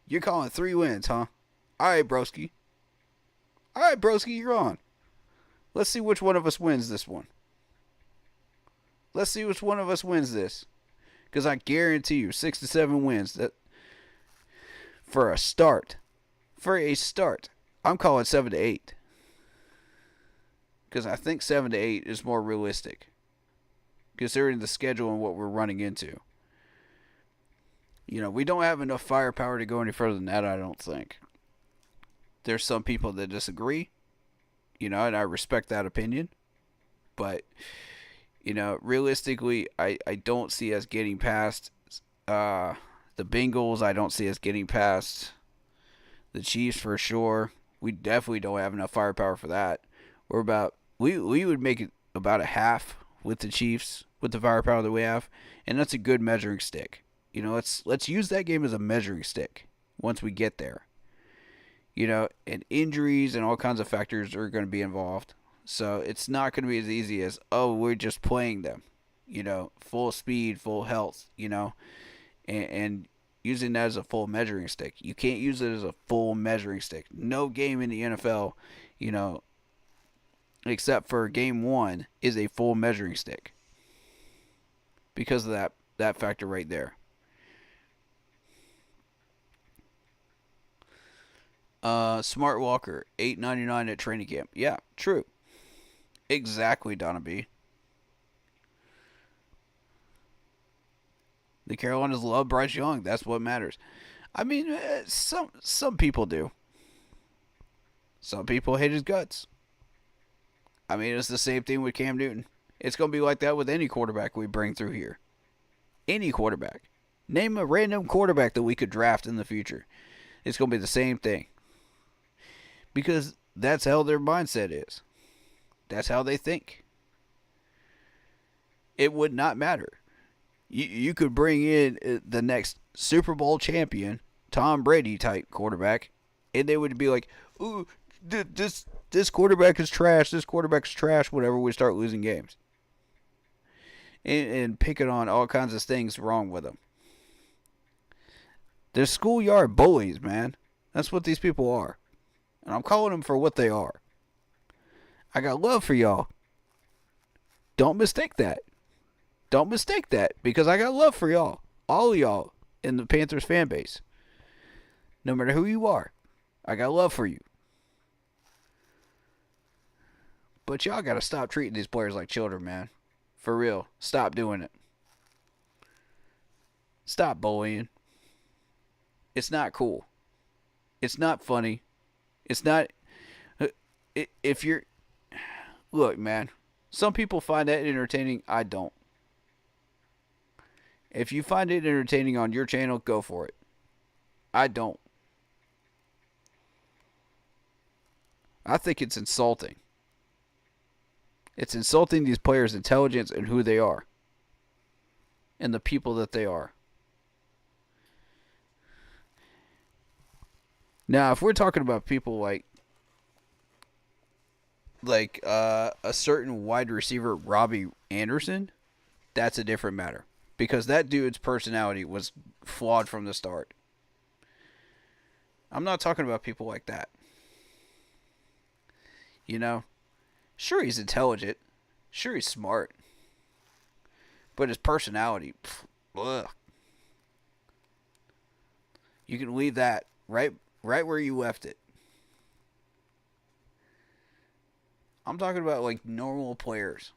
You're calling 3 wins, huh? All right, broski. All right, broski, you're on. Let's see which one of us wins this one. Let's see which one of us wins this. Because I guarantee you, 6 to 7 wins. That for a start. For a start. I'm calling 7 to 8. Because I think 7 to 8 is more realistic. Considering the schedule and what we're running into. You know, we don't have enough firepower to go any further than that, I don't think. There's some people that disagree. You know, and I respect that opinion. But, you know, realistically, I don't see us getting past the Bengals. I don't see us getting past the Chiefs for sure. We definitely don't have enough firepower for that. We're about we would make it about a half with the Chiefs with the firepower that we have, and that's a good measuring stick. You know, let's use that game as a measuring stick once we get there. You know, and injuries and all kinds of factors are going to be involved. So it's not going to be as easy as, oh, we're just playing them. You know, full speed, full health, you know, and using that as a full measuring stick. You can't use it as a full measuring stick. No game in the NFL, you know, except for game 1, is a full measuring stick. Because of that factor right there. Smart Walker, $8.99 at training camp. Yeah, true. Exactly, Donna B. The Carolinas love Bryce Young. That's what matters. I mean, some people do. Some people hate his guts. I mean, it's the same thing with Cam Newton. It's going to be like that with any quarterback we bring through here. Any quarterback. Name a random quarterback that we could draft in the future. It's going to be the same thing. Because that's how their mindset is. That's how they think. It would not matter. You could bring in the next Super Bowl champion, Tom Brady type quarterback, and they would be like, ooh, this quarterback is trash, this quarterback's trash, whenever we start losing games. And picking on all kinds of things wrong with them. They're schoolyard bullies, man. That's what these people are. And I'm calling them for what they are. I got love for y'all. Don't mistake that. Don't mistake that, because I got love for y'all. All of y'all in the Panthers fan base. No matter who you are, I got love for you. But y'all got to stop treating these players like children, man. For real. Stop doing it. Stop bullying. It's not cool. It's not funny. It's not... If you're... Look, man. Some people find that entertaining. I don't. If you find it entertaining on your channel, go for it. I don't. I think it's insulting. It's insulting these players' intelligence and who they are. And the people that they are. Now, if we're talking about people like a certain wide receiver, Robbie Anderson, that's a different matter. Because that dude's personality was flawed from the start. I'm not talking about people like that. You know? Sure, he's intelligent. Sure, he's smart. But his personality, ugh. You can leave that right where you left it. I'm talking about like normal players.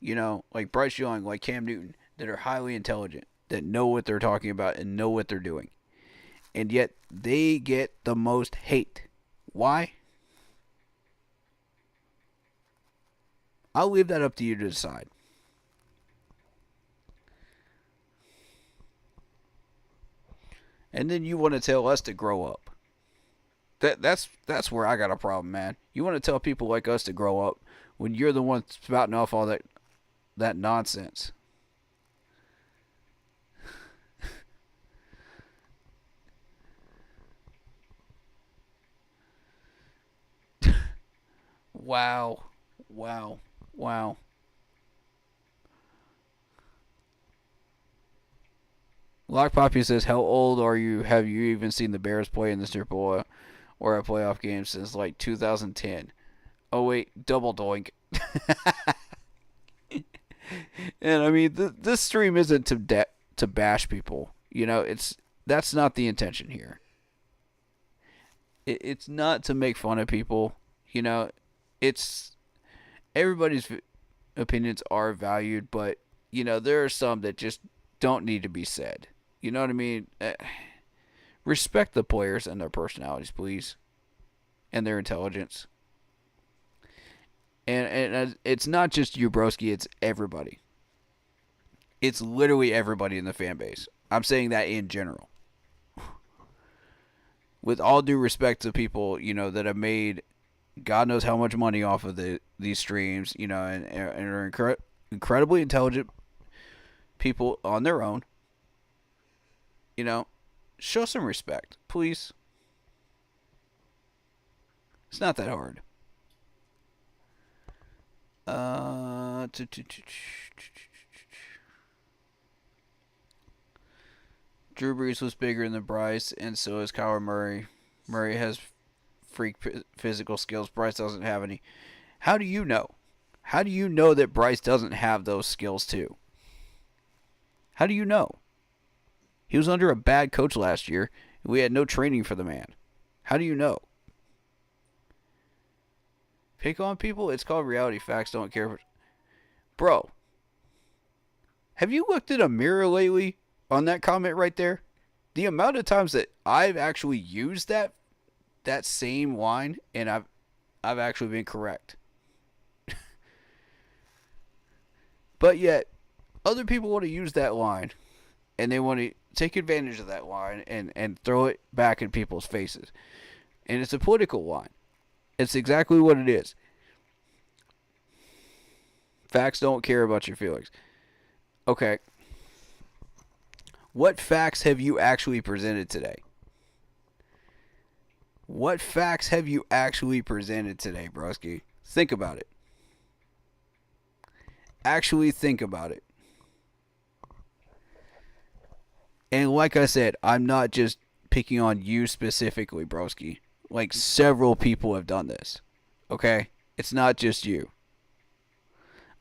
You know, like Bryce Young, like Cam Newton, that are highly intelligent, that know what they're talking about and know what they're doing. And yet they get the most hate. Why? I'll leave that up to you to decide. And then you want to tell us to grow up. That's where I got a problem, man. You want to tell people like us to grow up when you're the one spouting off all that nonsense. Wow. Lock Poppy says, "How old are you? Have you even seen the Bears play in the Super Bowl or a playoff game since like 2010?" Oh wait, double doink. And I mean, this stream isn't to bash people. You know, that's not the intention here. It's not to make fun of people. You know, it's everybody's opinions are valued, but you know there are some that just don't need to be said. You know what I mean? Respect the players and their personalities, please, and their intelligence. And it's not just you, broski. It's everybody. It's literally everybody in the fan base. I'm saying that in general. With all due respect to people, you know, that have made God knows how much money off of these streams, you know, and are incredibly intelligent people on their own. You know, show some respect, please. It's not that hard. Drew Brees was bigger than Bryce, and so is Kyler Murray. Murray has freak physical skills. Bryce doesn't have any. How do you know? How do you know that Bryce doesn't have those skills too? How do you know? He was under a bad coach last year. We had no training for the man. How do you know? Pick on people? It's called reality. Facts don't care. Bro, have you looked in a mirror lately on that comment right there? The amount of times that I've actually used that same line and I've actually been correct. But yet, other people want to use that line and they want to take advantage of that line and throw it back in people's faces. And it's a political line. It's exactly what it is. Facts don't care about your feelings. Okay. What facts have you actually presented today? What facts have you actually presented today, broski? Think about it. Actually think about it. And like I said, I'm not just picking on you specifically, broski. Like, several people have done this. Okay? It's not just you.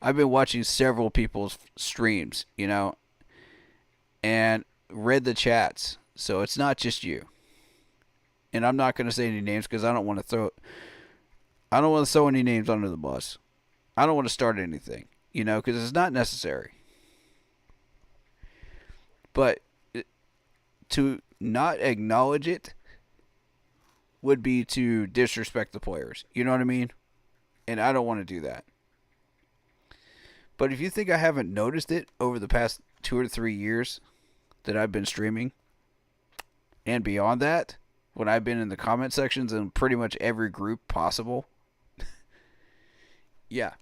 I've been watching several people's streams, you know, and read the chats. So it's not just you. And I'm not going to say any names because I don't want to throw any names under the bus. I don't want to start anything, you know, because it's not necessary. But to not acknowledge it would be to disrespect the players. You know what I mean? And I don't want to do that. But if you think I haven't noticed it over the past 2 or 3 years that I've been streaming, and beyond that, when I've been in the comment sections in pretty much every group possible, yeah,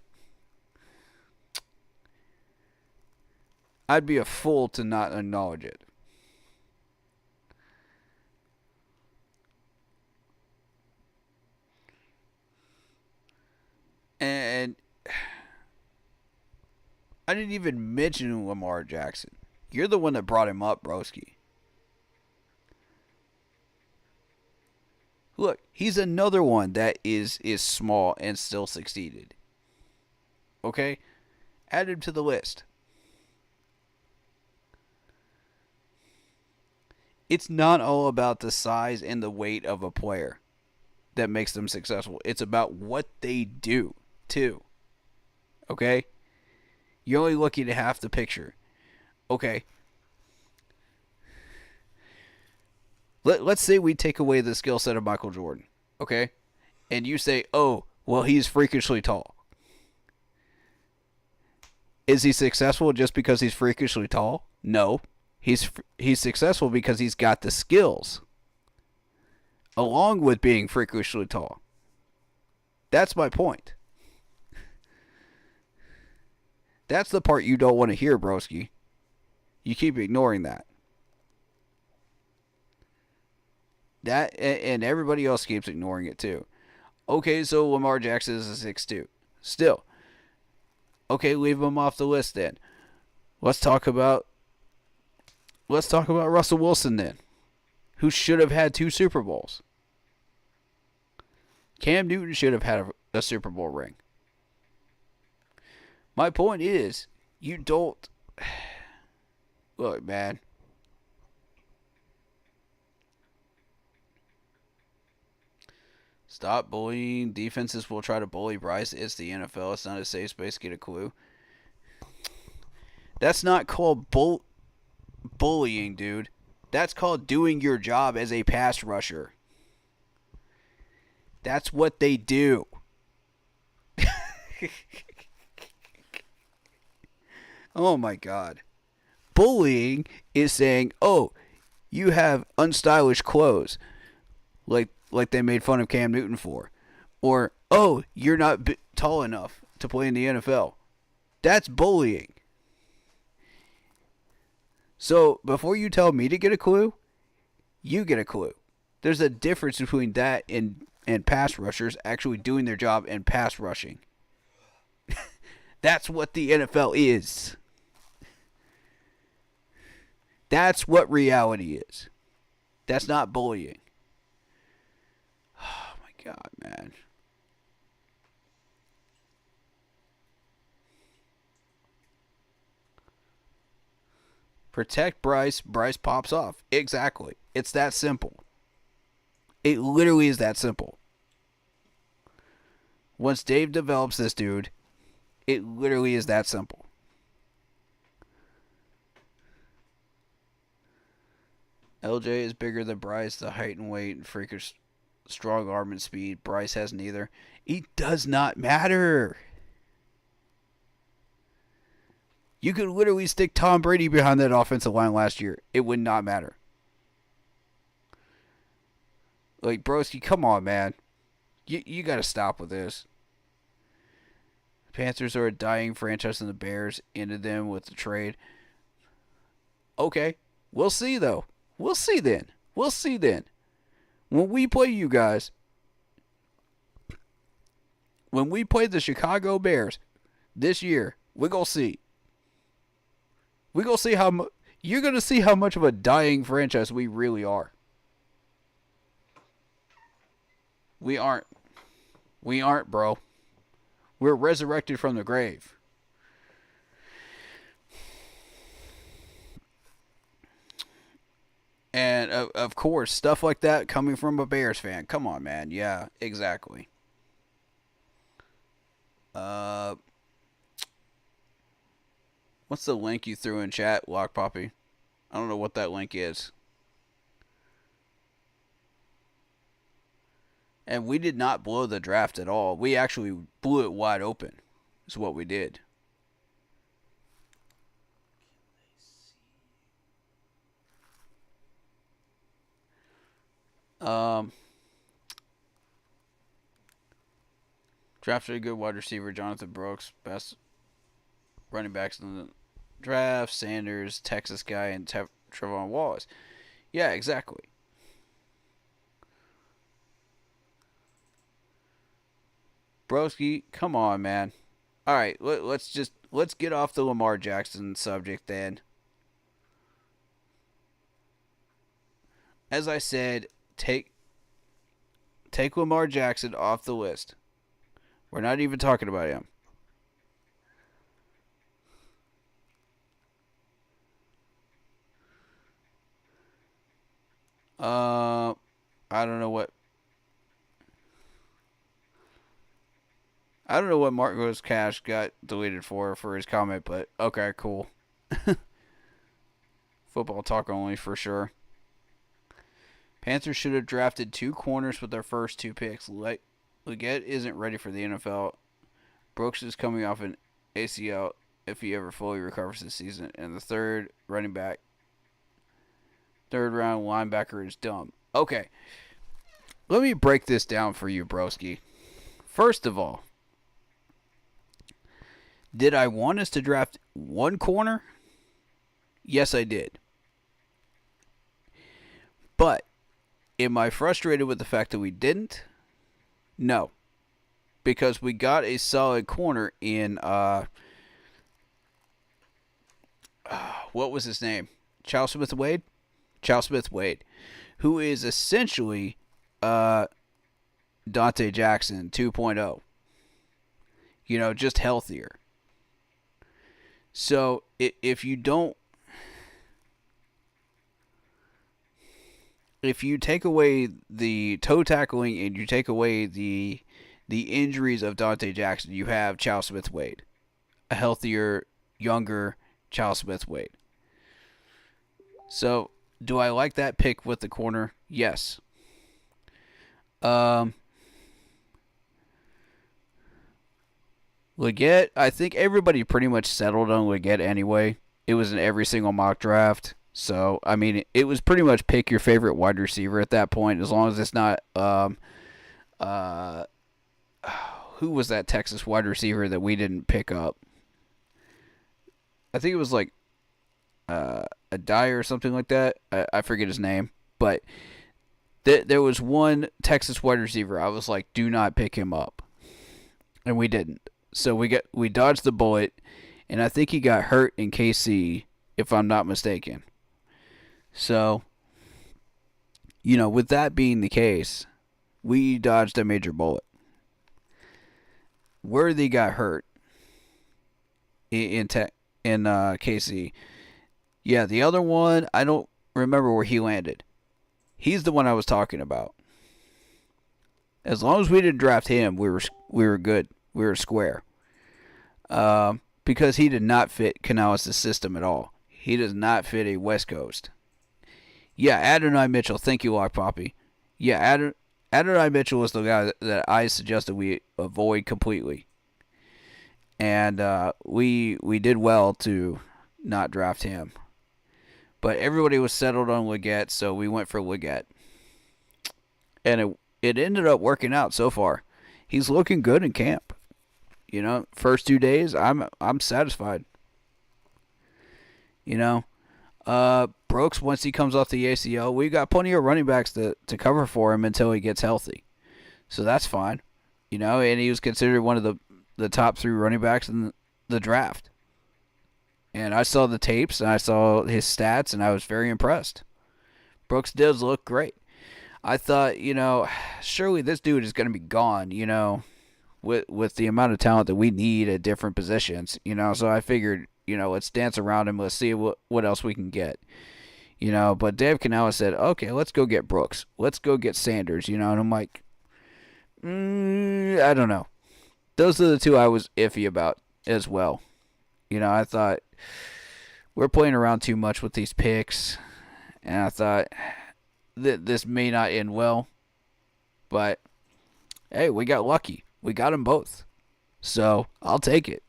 I'd be a fool to not acknowledge it. And I didn't even mention Lamar Jackson. You're the one that brought him up, broski. Look, he's another one that is small and still succeeded. Okay? Add him to the list. It's not all about the size and the weight of a player that makes them successful. It's about what they do, too. Okay? You're only looking at half the picture. Okay. Let's say we take away the skill set of Michael Jordan. Okay? And you say, oh, well, he's freakishly tall. Is he successful just because he's freakishly tall? No. He's successful because he's got the skills along with being freakishly tall. That's my point. That's the part you don't want to hear, broski. You keep ignoring that. That and everybody else keeps ignoring it too. Okay, so Lamar Jackson is a 6'2". Still. Okay, leave him off the list then. Let's talk about Russell Wilson then, who should have had 2 Super Bowls. Cam Newton should have had a Super Bowl ring. My point is, you don't... Look, man. Stop bullying. Defenses will try to bully Bryce. It's the NFL. It's not a safe space. Get a clue. That's not called bullying, dude. That's called doing your job as a pass rusher. That's what they do. Oh my God. Bullying is saying, oh, you have unstylish clothes. Like they made fun of Cam Newton for. Or, oh, you're not tall enough to play in the NFL. That's bullying. So, before you tell me to get a clue, you get a clue. There's a difference between that and pass rushers actually doing their job and pass rushing. That's what the NFL is. That's what reality is. That's not bullying. Oh my God, man. Protect Bryce. Bryce pops off. Exactly. It's that simple. It literally is that simple. Once Dave develops this dude, it literally is that simple. LJ is bigger than Bryce, the height and weight and freakish strong arm and speed. Bryce has neither. It does not matter. You could literally stick Tom Brady behind that offensive line last year. It would not matter. Like, broski, come on, man. You got to stop with this. Panthers are a dying franchise and the Bears ended them with the trade. Okay. We'll see, though. We'll see then. We'll see then. When we play you guys, when we play the Chicago Bears this year, we're going to see. We're going to see how you're going to see how much of a dying franchise we really are. We aren't. We aren't, bro. We're resurrected from the grave. And, of course, stuff like that coming from a Bears fan. Come on, man. Yeah, exactly. What's the link you threw in chat, Lock Poppy? I don't know what that link is. And we did not blow the draft at all. We actually blew it wide open. Is what we did. Um, drafted a good wide receiver, Jonathan Brooks, best running backs in the draft. Sanders, Texas guy, and Trevon Wallace. Yeah, exactly. Broski, come on, man. All right, let's get off the Lamar Jackson subject then. As I said, take Lamar Jackson off the list. We're not even talking about him. Uh, I don't know what Marcos Cash got deleted for his comment, but okay, cool. Football talk only for sure. Panthers should have drafted 2 corners with their first 2 picks. Leggett isn't ready for the NFL. Brooks is coming off an ACL if he ever fully recovers this season. And the third round linebacker is dumb. Okay, let me break this down for you, broski. First of all, did I want us to draft 1 corner? Yes, I did. But am I frustrated with the fact that we didn't? No. Because we got a solid corner in what was his name? Charles Smith Wade? Charles Smith Wade. Who is essentially Dante Jackson 2.0. You know, just healthier. So if you take away the toe tackling and you take away the injuries of Dante Jackson, you have Charles Smith Wade, a healthier, younger Charles Smith Wade. So, do I like that pick with the corner? Yes. Leggett, I think everybody pretty much settled on Leggett anyway. It was in every single mock draft. So, I mean, it was pretty much pick your favorite wide receiver at that point, as long as it's not, who was that Texas wide receiver that we didn't pick up? I think it was like, a Dyer or something like that. I forget his name. But there was one Texas wide receiver. I was like, do not pick him up. And we didn't. So we dodged the bullet, and I think he got hurt in KC, if I'm not mistaken. So, you know, with that being the case, we dodged a major bullet. Worthy got hurt in KC. Yeah, the other one, I don't remember where he landed. He's the one I was talking about. As long as we didn't draft him, we were good. We were square. Because he did not fit Canales' system at all. He does not fit a West Coast. Yeah, Adonai Mitchell. Thank you, Lock Poppy. Yeah, Adonai Mitchell was the guy that I suggested we avoid completely. And we did well to not draft him. But everybody was settled on Leggett, so we went for Leggett. And it ended up working out so far. He's looking good in camp. You know, first 2 days, I'm satisfied. You know, Brooks, once he comes off the ACL, we got plenty of running backs to cover for him until he gets healthy. So that's fine. You know, and he was considered one of the top 3 running backs in the draft. And I saw the tapes, and I saw his stats, and I was very impressed. Brooks does look great. I thought, you know, surely this dude is going to be gone, you know, with the amount of talent that we need at different positions, you know. So I figured, you know, let's dance around him. Let's see what else we can get, you know. But Dave Canales said, okay, let's go get Brooks. Let's go get Sanders, you know. And I'm like, I don't know. Those are the 2 I was iffy about as well. You know, I thought we're playing around too much with these picks. And I thought that this may not end well. But, hey, we got lucky. We got them both. So, I'll take it.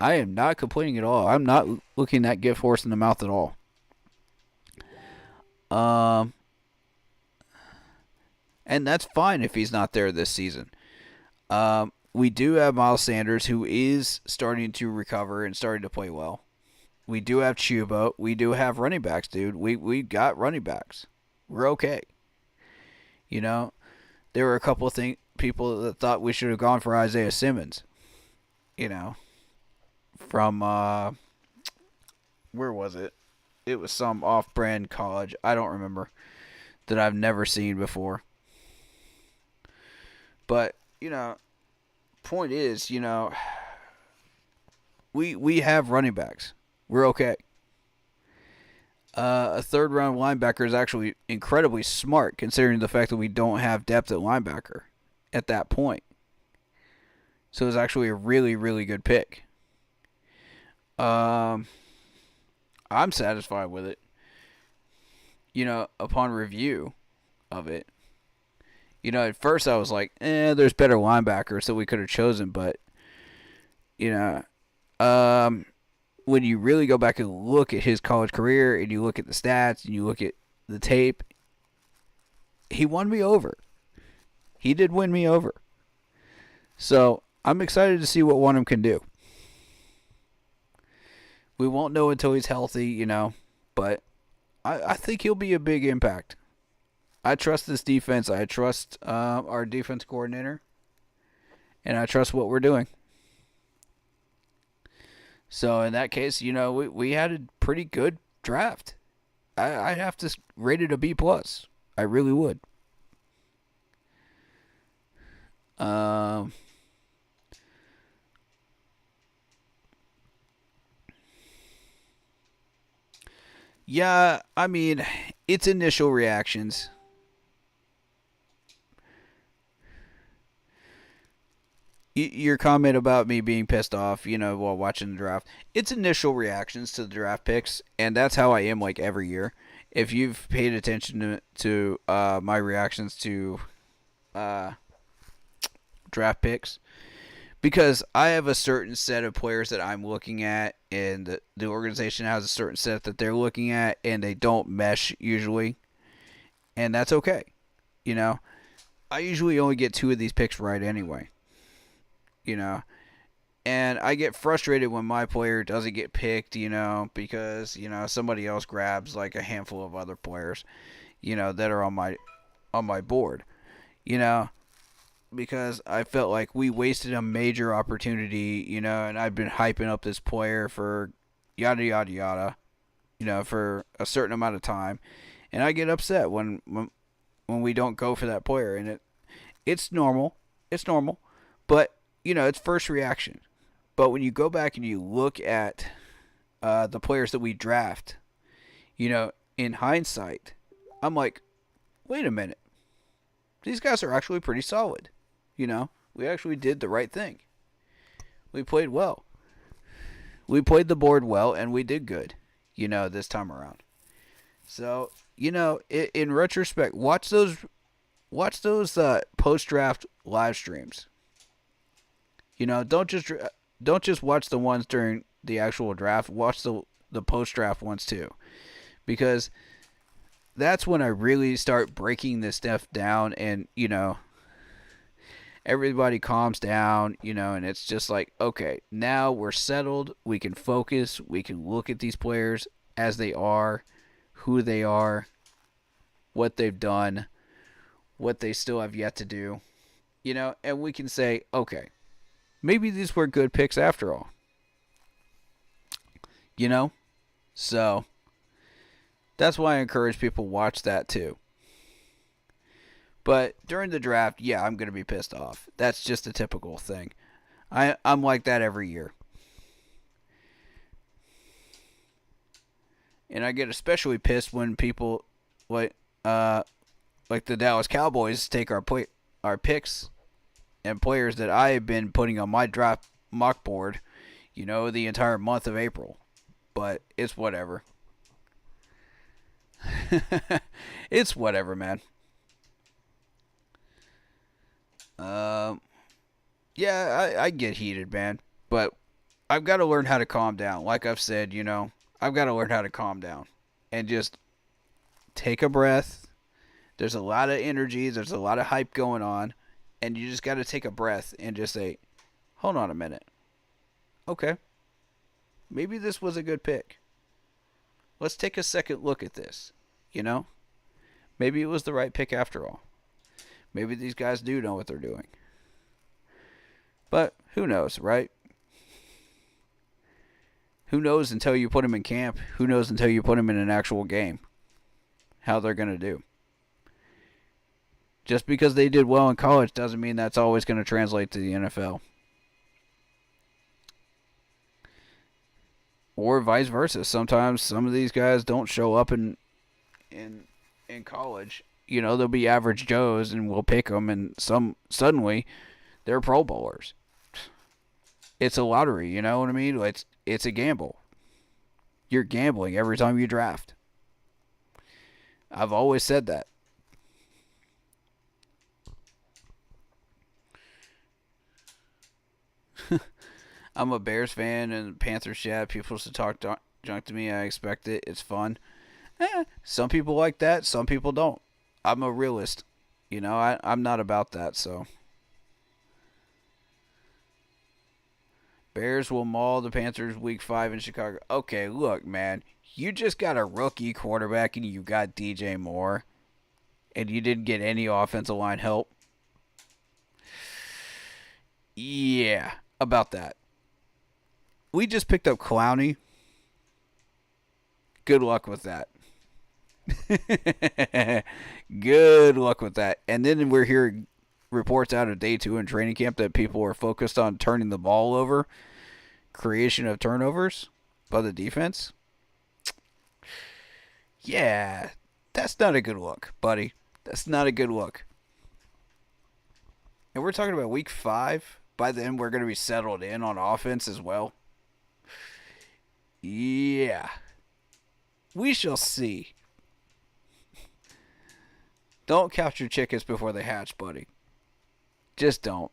I am not complaining at all. I'm not looking that gift horse in the mouth at all. And that's fine if he's not there this season. We do have Miles Sanders, who is starting to recover and starting to play well. We do have Chuba. We do have running backs, dude. We got running backs. We're okay. You know, there were a couple of people that thought we should have gone for Isaiah Simmons. You know, from where was it? It was some off-brand college. I don't remember, that I've never seen before. But point is, we have running backs. We're okay. A third-round linebacker is actually incredibly smart, considering the fact that we don't have depth at linebacker at that point. So it's actually a really, really good pick. I'm satisfied with it. Upon review of it, at first I was like, there's better linebackers that we could have chosen, but, when you really go back and look at his college career and you look at the stats and you look at the tape, he won me over. He did win me over. So I'm excited to see what Wonnum can do. We won't know until he's healthy, but I think he'll be a big impact. I trust this defense. I trust our defense coordinator. And I trust what we're doing. So in that case, we had a pretty good draft. I'd have to rate it a B+. I really would. Yeah, I mean, it's initial reactions. Your comment about me being pissed off, while watching the draft, it's initial reactions to the draft picks, and that's how I am like every year. If you've paid attention to my reactions to draft picks, because I have a certain set of players that I'm looking at, and the organization has a certain set that they're looking at, and they don't mesh usually, and that's okay. I usually only get 2 of these picks right anyway. And I get frustrated when my player doesn't get picked, because, somebody else grabs like a handful of other players, that are on my board, because I felt like we wasted a major opportunity, and I've been hyping up this player for yada, yada, yada, for a certain amount of time. And I get upset when we don't go for that player. And it's normal. It's normal. But, it's first reaction. But when you go back and you look at the players that we draft, in hindsight, I'm like, wait a minute. These guys are actually pretty solid. We actually did the right thing. We played well. We played the board well, and we did good, this time around. So, in retrospect, watch those post-draft live streams. Don't just watch the ones during the actual draft. Watch the post-draft ones too, because that's when I really start breaking this stuff down, and everybody calms down, and it's just like, okay, now we're settled. We can focus. We can look at these players as they are, who they are, what they've done, what they still have yet to do, and we can say, okay, maybe these were good picks after all. So that's why I encourage people to watch that too. But during the draft, yeah, I'm going to be pissed off. That's just a typical thing. I'm like that every year. And I get especially pissed when people like the Dallas Cowboys take our picks and players that I have been putting on my draft mock board, the entire month of April. But it's whatever. It's whatever, man. Yeah, I get heated, man. But I've got to learn how to calm down. Like I've said, I've got to learn how to calm down. And just take a breath. There's a lot of energy. There's a lot of hype going on. And you just got to take a breath and just say, hold on a minute. Okay. Maybe this was a good pick. Let's take a second look at this. You know? Maybe it was the right pick after all. Maybe these guys do know what they're doing. But who knows, right? Who knows until you put them in camp? Who knows until you put them in an actual game? How they're going to do. Just because they did well in college doesn't mean that's always going to translate to the NFL. Or vice versa. Sometimes some of these guys don't show up in college. You know, they'll be average Joes and we'll pick them, and suddenly they're Pro Bowlers. It's a lottery, you know what I mean? It's a gamble. You're gambling every time you draft. I've always said that. I'm a Bears fan and Panthers chat. People used to talk junk to me. I expect it. It's fun. Some people like that. Some people don't. I'm a realist. You know, I'm not about that, so. Bears will maul the Panthers week 5 in Chicago. Okay, look, man. You just got a rookie quarterback and you got DJ Moore. And you didn't get any offensive line help. Yeah, about that. We just picked up Clowney. Good luck with that. Good luck with that. And then we're hearing reports out of day 2 in training camp that people are focused on turning the ball over. Creation of turnovers by the defense. Yeah, that's not a good look, buddy. That's not a good look. And we're talking about week 5. By then, we're going to be settled in on offense as well. Yeah. We shall see. Don't count your chickens before they hatch, buddy. Just don't.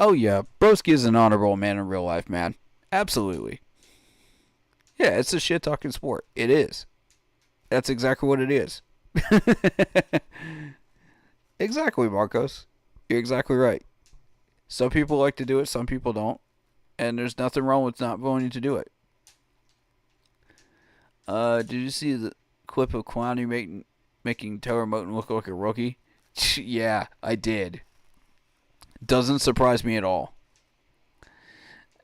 Oh yeah, Broski is an honorable man in real life, man. Absolutely. Yeah, it's a shit-talking sport. It is. That's exactly what it is. Exactly, Marcos. You're exactly right. Some people like to do it, some people don't. And there's nothing wrong with not wanting to do it. Did you see the clip of Clowney making Taylor Moton look like a rookie? Yeah, I did. Doesn't surprise me at all.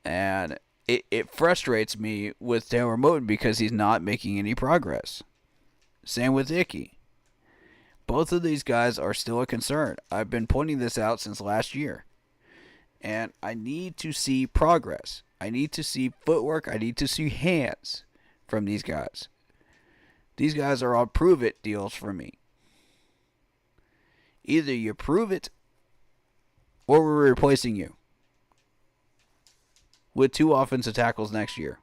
And it frustrates me with Taylor Moton because he's not making any progress. Same with Icky. Both of these guys are still a concern. I've been pointing this out since last year. And I need to see progress. I need to see footwork. I need to see hands from these guys. These guys are on prove-it deals for me. Either you prove it or we're replacing you with 2 offensive tackles next year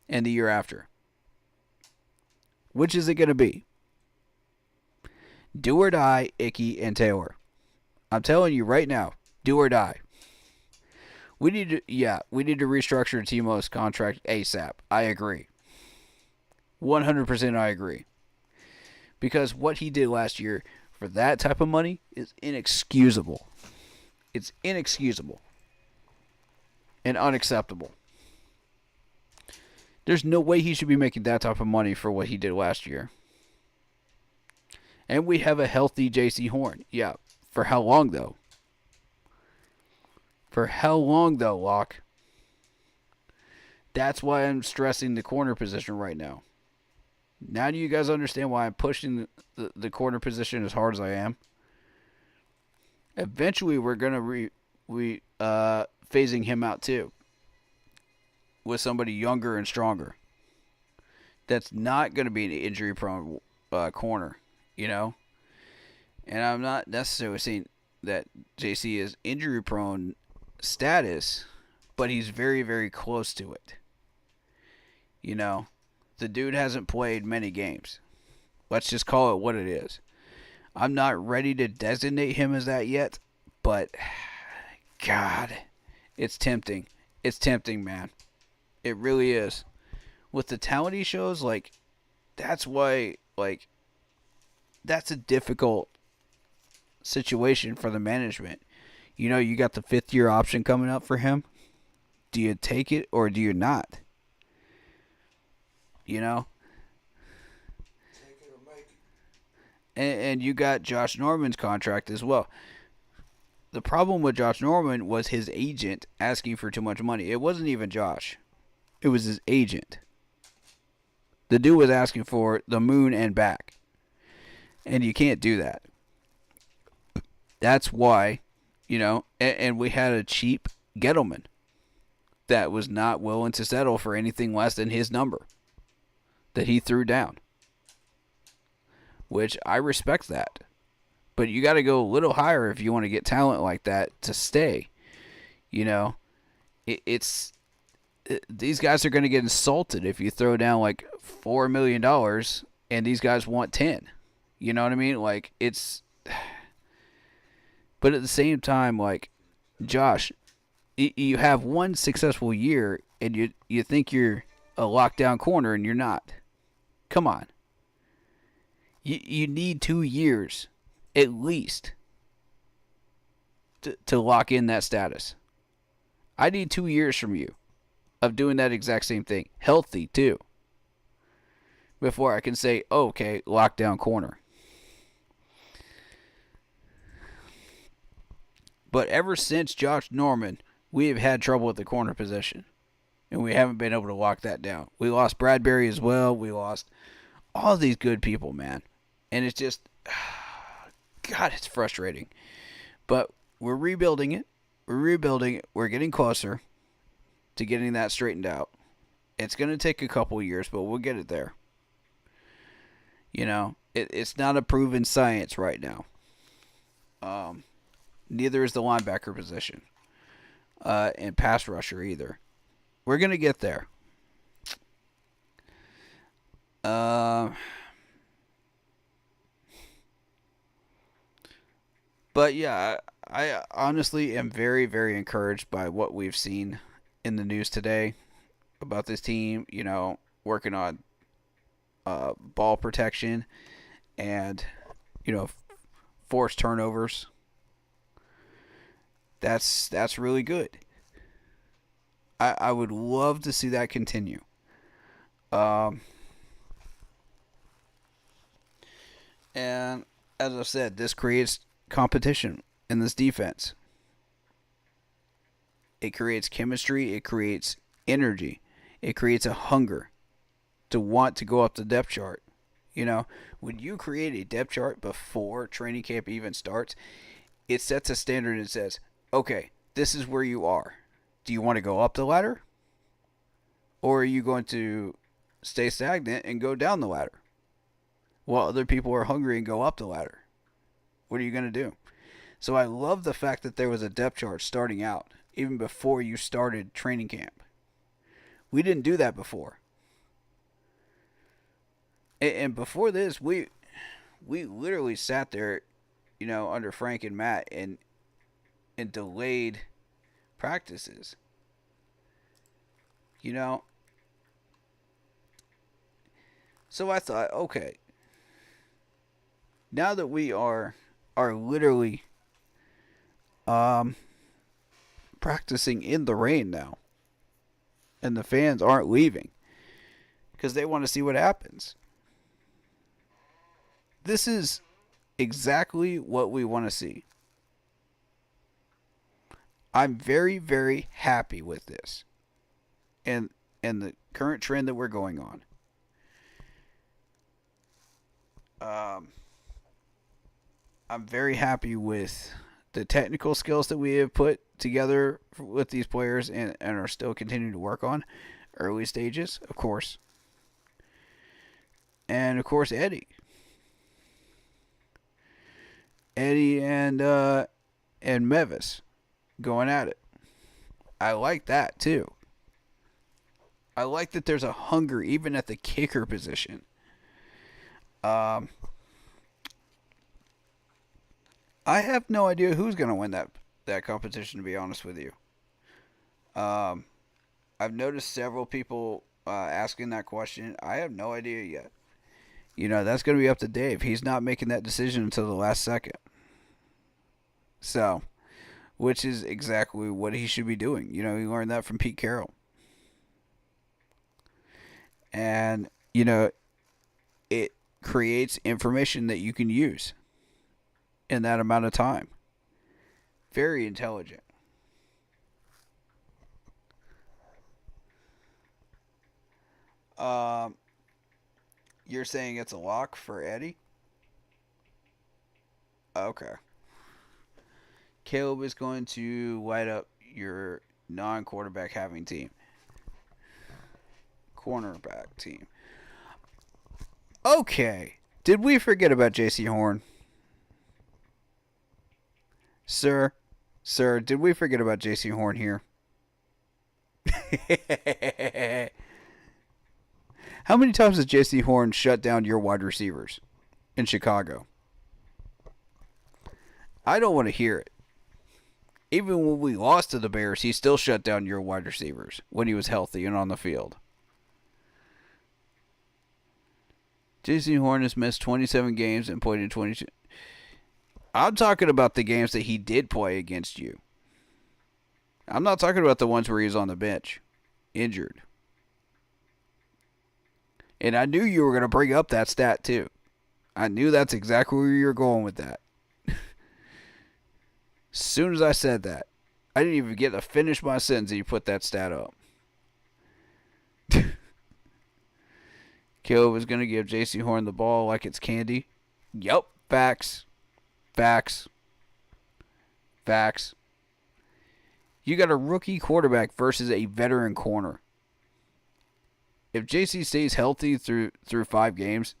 and the year after. Which is it going to be? Do or die, Icky and Taylor. I'm telling you right now, do or die. We need to restructure Timo's contract ASAP. I agree. 100% I agree. Because what he did last year for that type of money is inexcusable. It's inexcusable. And unacceptable. There's no way he should be making that type of money for what he did last year. And we have a healthy J.C. Horn. Yeah. For how long, though? For how long, though, Locke? That's why I'm stressing the corner position right now. Now do you guys understand why I'm pushing the corner position as hard as I am? Eventually, we're going to phasing him out, too. With somebody younger and stronger. That's not going to be an injury-prone corner, you know? And I'm not necessarily saying that JC is injury-prone status, but he's very, very close to it. You know? The dude hasn't played many games. Let's just call it what it is. I'm not ready to designate him as that yet, But, God, it's tempting. It's tempting, man. It really is. With the talent he shows, like, that's why, like, that's a difficult situation for the management. You know, you got the 5th-year option coming up for him. Do you take it or do you not? You know? Take it or make it. And you got Josh Norman's contract as well. The problem with Josh Norman was his agent asking for too much money. It wasn't even Josh. It was his agent. The dude was asking for the moon and back. And you can't do that. That's why, you know, and we had a cheap Gettleman that was not willing to settle for anything less than his number that he threw down. Which I respect that. But you got to go a little higher if you want to get talent like that to stay. You know, these guys are going to get insulted if you throw down like $4 million and these guys want 10. You know what I mean? Like, it's... But at the same time, like, Josh, you have one successful year and you think you're a lockdown corner and you're not. Come on. You need 2 years at least to lock in that status. I need 2 years from you of doing that exact same thing. Healthy, too. Before I can say, oh, okay, lockdown corner. But ever since Josh Norman, we have had trouble with the corner position. And we haven't been able to lock that down. We lost Bradbury as well. We lost all these good people, man. And it's just... God, it's frustrating. But we're rebuilding it. We're rebuilding it. We're getting closer to getting that straightened out. It's going to take a couple years, but we'll get it there. You know, it's not a proven science right now. Neither is the linebacker position. And pass rusher either. We're going to get there. But yeah, I honestly am very, very encouraged by what we've seen in the news today about this team, you know, working on ball protection and, you know, forced turnovers. That's really good. I would love to see that continue. And as I said, this creates competition in this defense. It creates chemistry. It creates energy. It creates a hunger to want to go up the depth chart. You know, when you create a depth chart before training camp even starts, it sets a standard and says, okay, this is where you are. Do you want to go up the ladder? Or are you going to stay stagnant and go down the ladder? While other people are hungry and go up the ladder. What are you going to do? So I love the fact that there was a depth chart starting out, even before you started training camp. We didn't do that before. And before this, we literally sat there, you know, under Frank and Matt and delayed practices. You know? So I thought, okay, now that we are literally practicing in the rain now, and the fans aren't leaving because they want to see what happens. This is exactly what we want to see. I'm very, very happy with this and the current trend that we're going on. I'm very happy with the technical skills that we have put together with these players and are still continuing to work on. Early stages, of course. And, of course, Eddie. Eddie and Mevis going at it. I like that, too. I like that there's a hunger even at the kicker position. I have no idea who's going to win that competition, to be honest with you. Um, I've noticed several people asking that question. I have no idea yet. That's going to be up to Dave. He's not making that decision until the last second. So, which is exactly what he should be doing. He learned that from Pete Carroll. And, it creates information that you can use in that amount of time. Very intelligent. You're saying it's a lock for Eddie? Okay. Caleb is going to light up your non-quarterback having team. Cornerback team. Okay. Did we forget about J.C. Horn? Sir, did we forget about J.C. Horn here? How many times has J.C. Horn shut down your wide receivers in Chicago? I don't want to hear it. Even when we lost to the Bears, he still shut down your wide receivers when he was healthy and on the field. J.C. Horn has missed 27 games and played in 22. I'm talking about the games that he did play against you. I'm not talking about the ones where he was on the bench, injured. And I knew you were going to bring up that stat too. I knew that's exactly where you were going with that. As soon as I said that, I didn't even get to finish my sentence and you put that stat up. Caleb is going to give J.C. Horn the ball like it's candy. Yup, facts. Facts. Facts. You got a rookie quarterback versus a veteran corner. If JC stays healthy through 5 games,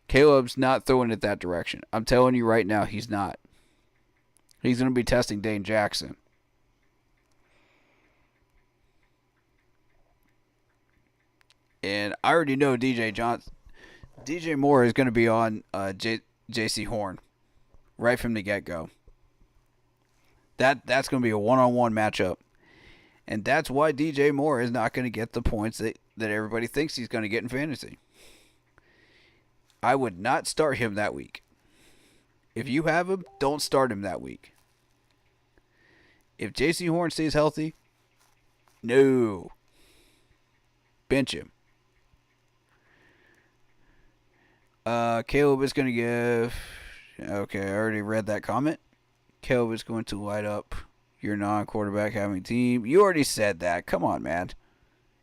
Caleb's not throwing it that direction. I'm telling you right now, he's not. He's going to be testing Dane Jackson. And I already know DJ Moore is going to be on J.C. Horn right from the get-go. That's going to be a one-on-one matchup. And that's why DJ Moore is not going to get the points that everybody thinks he's going to get in fantasy. I would not start him that week. If you have him, don't start him that week. If J.C. Horn stays healthy, no. Bench him. Caleb is going to give... Okay, I already read that comment. Caleb is going to light up your non-quarterback having team. You already said that. Come on, man.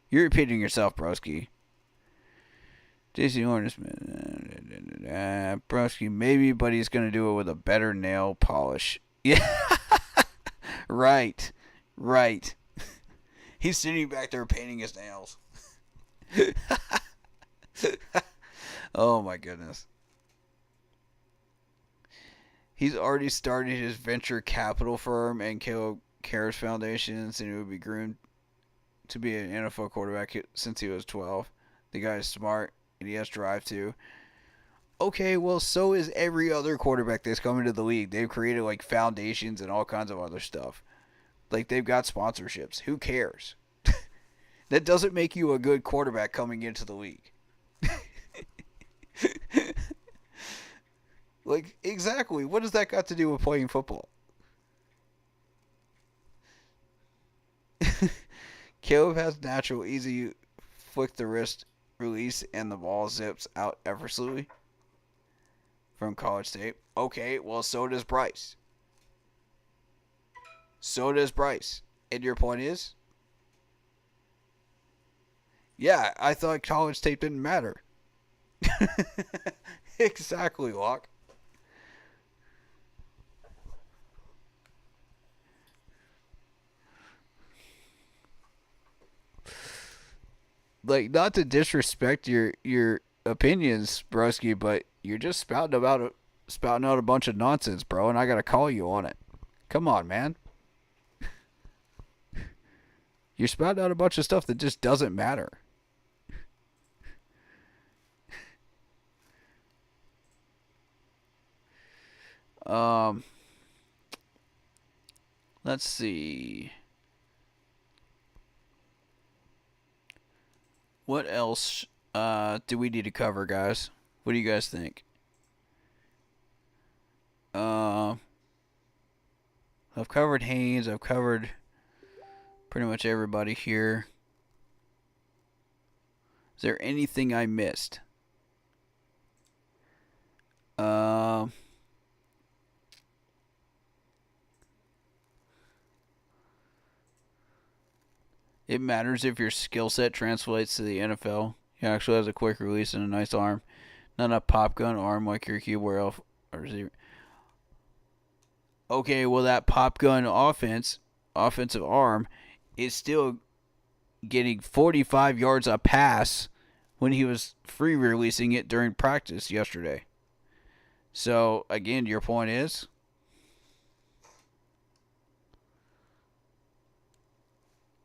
You're repeating yourself, broski. J.C. Horn is... broski, maybe, but he's going to do it with a better nail polish. Yeah. Right. He's sitting back there painting his nails. Oh, my goodness. He's already started his venture capital firm and Caleb Cares Foundations, and it would be groomed to be an NFL quarterback since he was 12. The guy is smart, and he has drive too. Okay, well, so is every other quarterback that's coming to the league. They've created, like, foundations and all kinds of other stuff. Like, they've got sponsorships. Who cares? That doesn't make you a good quarterback coming into the league. Like, exactly. What does that got to do with playing football? Caleb has natural, easy flick the wrist release, and the ball zips out effortlessly from college tape. Okay, well, so does Bryce. And your point is? Yeah, I thought college tape didn't matter. Exactly, Locke. Like, not to disrespect your opinions, broski, but you're just spouting out a bunch of nonsense, bro, and I gotta call you on it. Come on, man. You're spouting out a bunch of stuff that just doesn't matter. Um, let's see. What else do we need to cover, guys? What do you guys think? Uh, I've covered Haynes. I've covered pretty much everybody here. Is there anything I missed? It matters if your skill set translates to the NFL. He actually has a quick release and a nice arm. Not a pop gun arm like your QB or receiver. Okay, well, that pop gun offensive arm, is still getting 45 yards a pass when he was free releasing it during practice yesterday. So, again, your point is?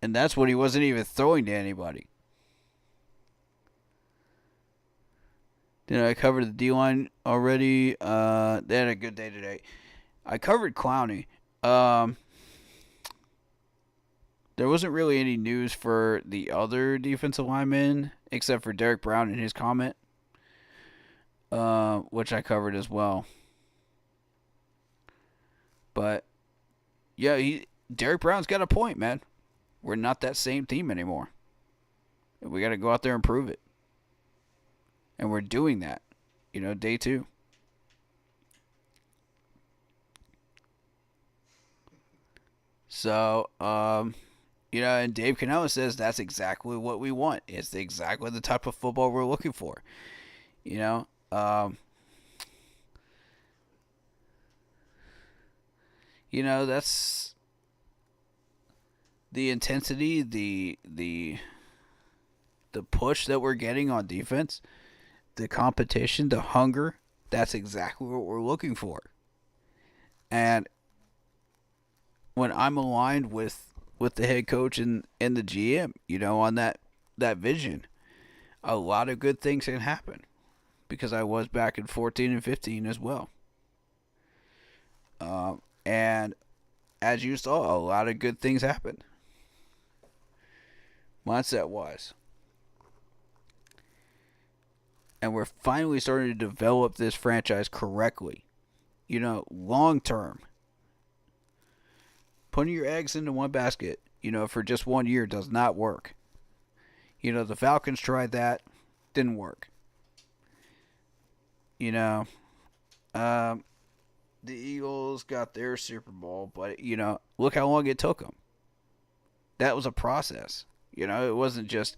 And that's when he wasn't even throwing to anybody. Did I cover the D-line already? They had a good day today. I covered Clowney. There wasn't really any news for the other defensive linemen except for Derek Brown and his comment, which I covered as well. But, yeah, Derek Brown's got a point, man. We're not that same team anymore. We got to go out there and prove it. And we're doing that, day 2. So, and Dave Cannella says that's exactly what we want. It's exactly the type of football we're looking for. That's the intensity, the push that we're getting on defense, the competition, the hunger. That's exactly what we're looking for. And when I'm aligned with the head coach and the GM, on that vision, a lot of good things can happen. Because I was back in 14 and 15 as well. And as you saw, a lot of good things happened. Mindset-wise. And we're finally starting to develop this franchise correctly. Long term. Putting your eggs into one basket, for just 1 year does not work. The Falcons tried that. Didn't work. The Eagles got their Super Bowl, but, look how long it took them. That was a process. It wasn't just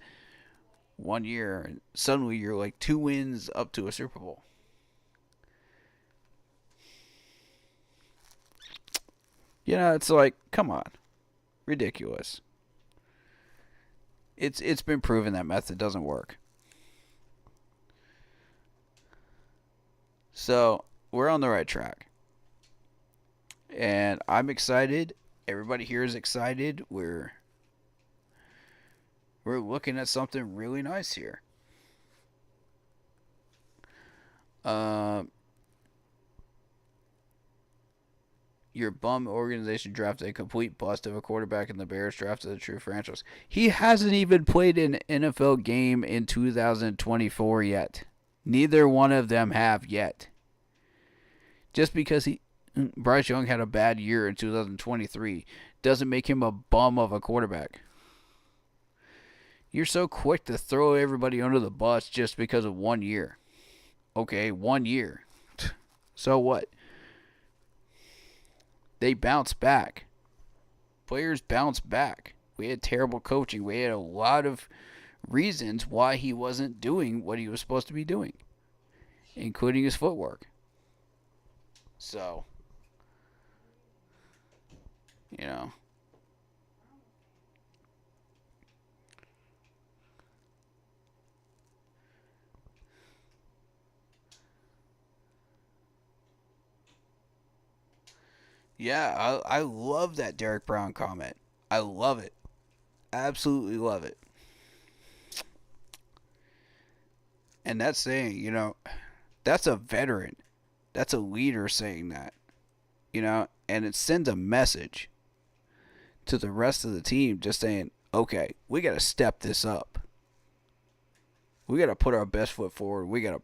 1 year and suddenly you're like 2 wins up to a Super Bowl. It's like, come on. Ridiculous. It's been proven that method doesn't work. So, we're on the right track. And I'm excited. Everybody here is excited. We're looking at something really nice here. Your bum organization drafted a complete bust of a quarterback, and the Bears drafted a true franchise. He hasn't even played an NFL game in 2024 yet. Neither one of them have yet. Just because Bryce Young had a bad year in 2023 doesn't make him a bum of a quarterback. You're so quick to throw everybody under the bus just because of 1 year. Okay, 1 year. So what? They bounce back. Players bounce back. We had terrible coaching. We had a lot of reasons why he wasn't doing what he was supposed to be doing, including his footwork. So, Yeah, I love that Derek Brown comment. I love it. Absolutely love it. And that's saying, that's a veteran. That's a leader saying that. and it sends a message to the rest of the team just saying, okay, we got to step this up. We got to put our best foot forward. We got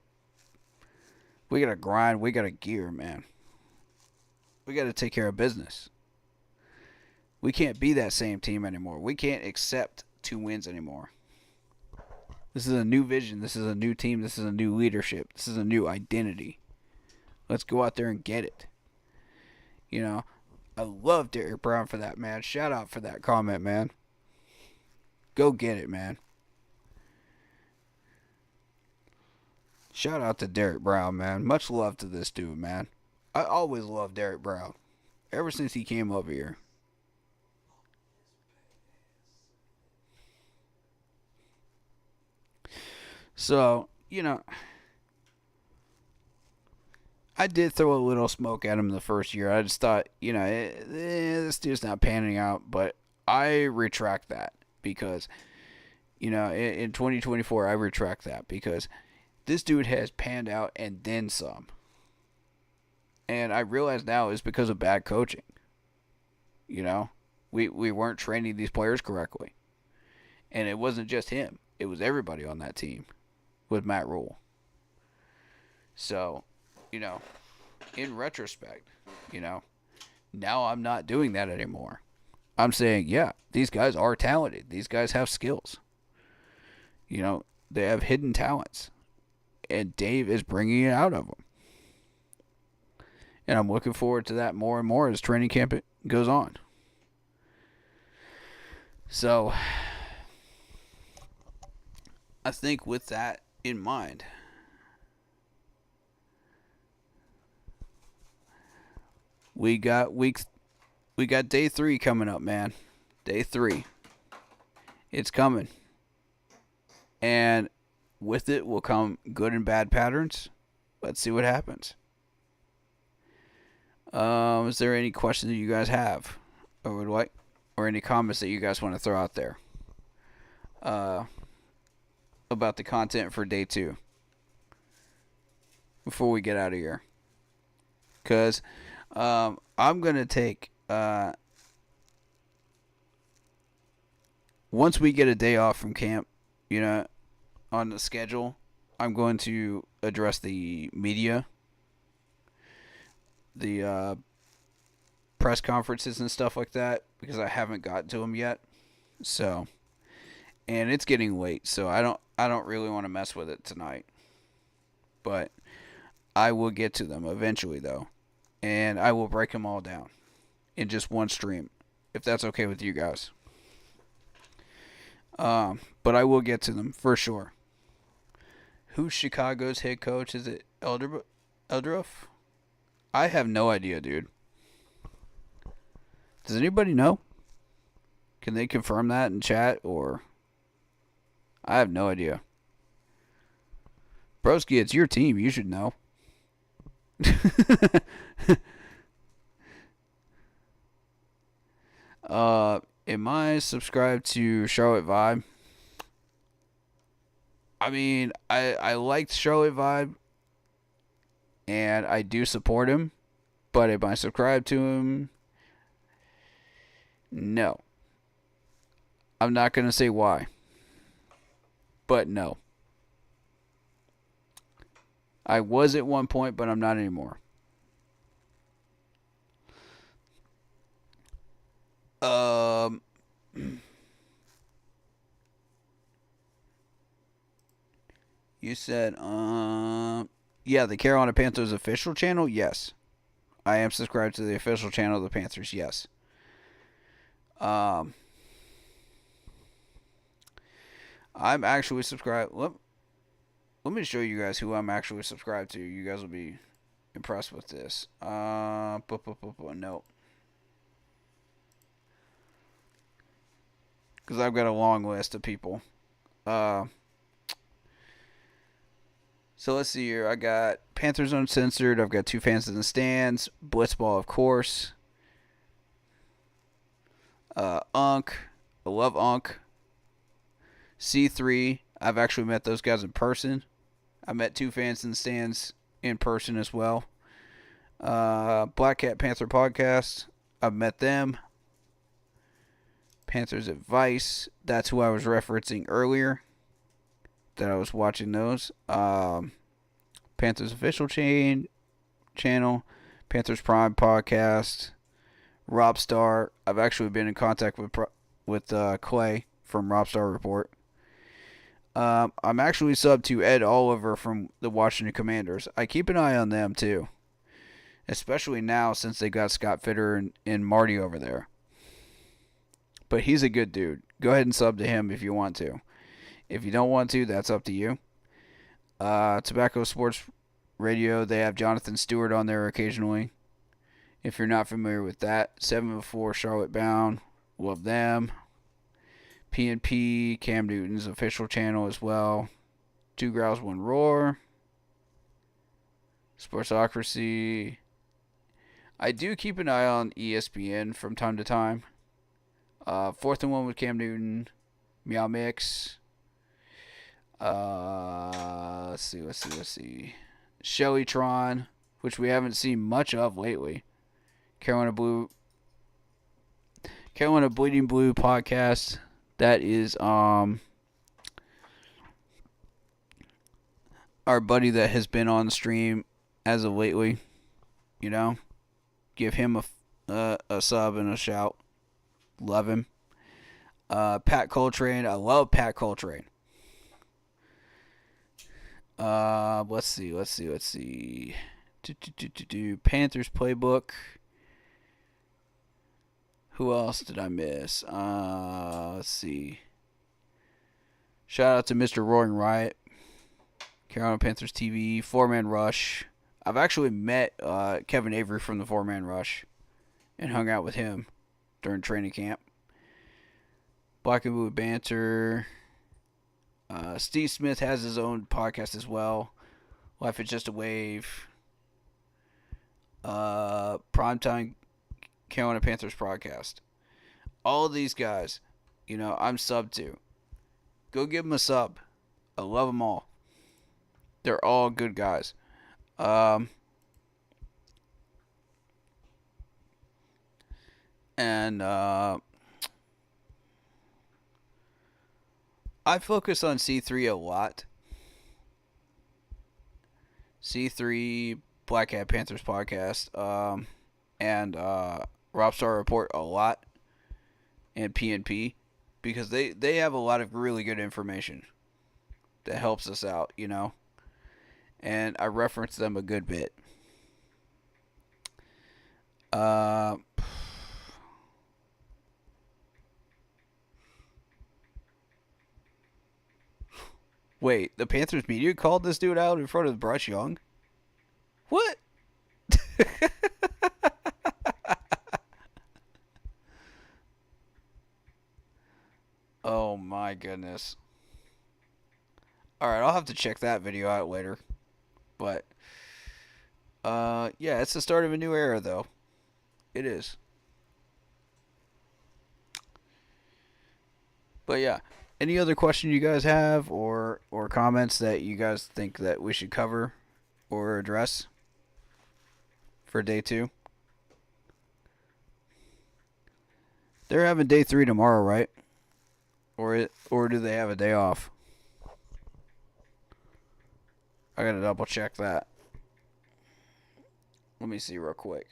to grind. We got to gear, man. We got to take care of business. We can't be that same team anymore. We can't accept 2 wins anymore. This is a new vision. This is a new team. This is a new leadership. This is a new identity. Let's go out there and get it. I love Derek Brown for that, man. Shout out for that comment, man. Go get it, man. Shout out to Derek Brown, man. Much love to this dude, man. I always loved Derek Brown. Ever since he came over here. So, I did throw a little smoke at him the first year. I just thought, this dude's not panning out. But I retract that because, in 2024, I retract that because this dude has panned out and then some. And I realize now it's because of bad coaching. We weren't training these players correctly. And it wasn't just him. It was everybody on that team with Matt Rule. So, in retrospect, now I'm not doing that anymore. I'm saying, yeah, these guys are talented. These guys have skills. They have hidden talents. And Dave is bringing it out of them. And I'm looking forward to that more and more as training camp goes on. So, I think with that in mind, we got day 3 coming up, man. Day 3. It's coming. And with it will come good and bad patterns. Let's see what happens. Is there any questions that you guys have or would like, or any comments that you guys want to throw out there about the content for day 2 before we get out of here? Because I'm going to take, once we get a day off from camp, on the schedule, I'm going to address the media, the press conferences and stuff like that, because I haven't gotten to them yet. So, and it's getting late, so I don't really want to mess with it tonight. But I will get to them eventually, though, and I will break them all down in just one stream, if that's okay with you guys. But I will get to them for sure. Who's Chicago's head coach? Is it Eldorf? I have no idea, dude. Does anybody know? Can they confirm that in chat, or? I have no idea. Broski, it's your team. You should know. Am I subscribed to Charlotte Vibe? I mean, I liked Charlotte Vibe, and I do support him, but am I subscribed to him? No. I'm not going to say why, but no. I was at one point, but I'm not anymore. You said, yeah, the Carolina Panthers official channel? Yes. I am subscribed to the official channel of the Panthers, yes. I'm actually subscribed. Let me show you guys who I'm actually subscribed to. You guys will be impressed with this. No. Because I've got a long list of people. So let's see here. I got Panthers Uncensored. I've got Two Fans in the Stands. Blitzball, of course. Unk. I love Unk. C3. I've actually met those guys in person. I met Two Fans in the Stands in person as well. Black Cat Panther podcast. I've met them. Panthers Advice. That's who I was referencing earlier. That I was watching those. Panthers Official Channel. Panthers Prime podcast. Rob Star. I've actually been in contact with Clay from Rob Star Report. I'm actually subbed to Ed Oliver from the Washington Commanders. I keep an eye on them too, especially now since they got Scott Fitter and Marty over there. But he's a good dude. Go ahead and sub to him if you want to. If you don't want to, that's up to you. Tobacco Sports Radio, they have Jonathan Stewart on there occasionally. If you're not familiar with that, 704 Charlotte Bound, love them. PNP, Cam Newton's official channel as well. Two Growls, One Roar. Sportsocracy. I do keep an eye on ESPN from time to time. Fourth and One with Cam Newton. Meow Mix. Let's see. Shellytron, which we haven't seen much of lately. Carolina Bleeding Blue podcast. That is our buddy that has been on the stream as of lately. You know, give him a sub and a shout. Love him. Pat Coltrane. I love Pat Coltrane. Let's see. Panthers Playbook. Who else did I miss? Let's see. Shout out to Mr. Roaring Riot. Carolina Panthers TV. Four-Man Rush. I've actually met Kevin Avery from the Four-Man Rush and hung out with him during training camp. Black and Blue Banter. Steve Smith has his own podcast as well. Life is Just a Wave. Primetime Carolina Panthers podcast. All of these guys, you know, I'm subbed to. Go give them a sub. I love them all. They're all good guys. I focus on C3 a lot. C3, Black Hat Panthers podcast, and Rob Star Report a lot, and PNP, because they have a lot of really good information that helps us out, you know, and I reference them a good bit. Wait, the Panthers media called this dude out in front of Bryce Young? What? Oh my goodness. Alright, I'll have to check that video out later. But, yeah, it's the start of a new era, though. It is. But yeah, any other question you guys have or comments that you guys think that we should cover or address for day 2? They're having day 3 tomorrow, right? Or do they have a day off? I gotta double check that. Let me see real quick.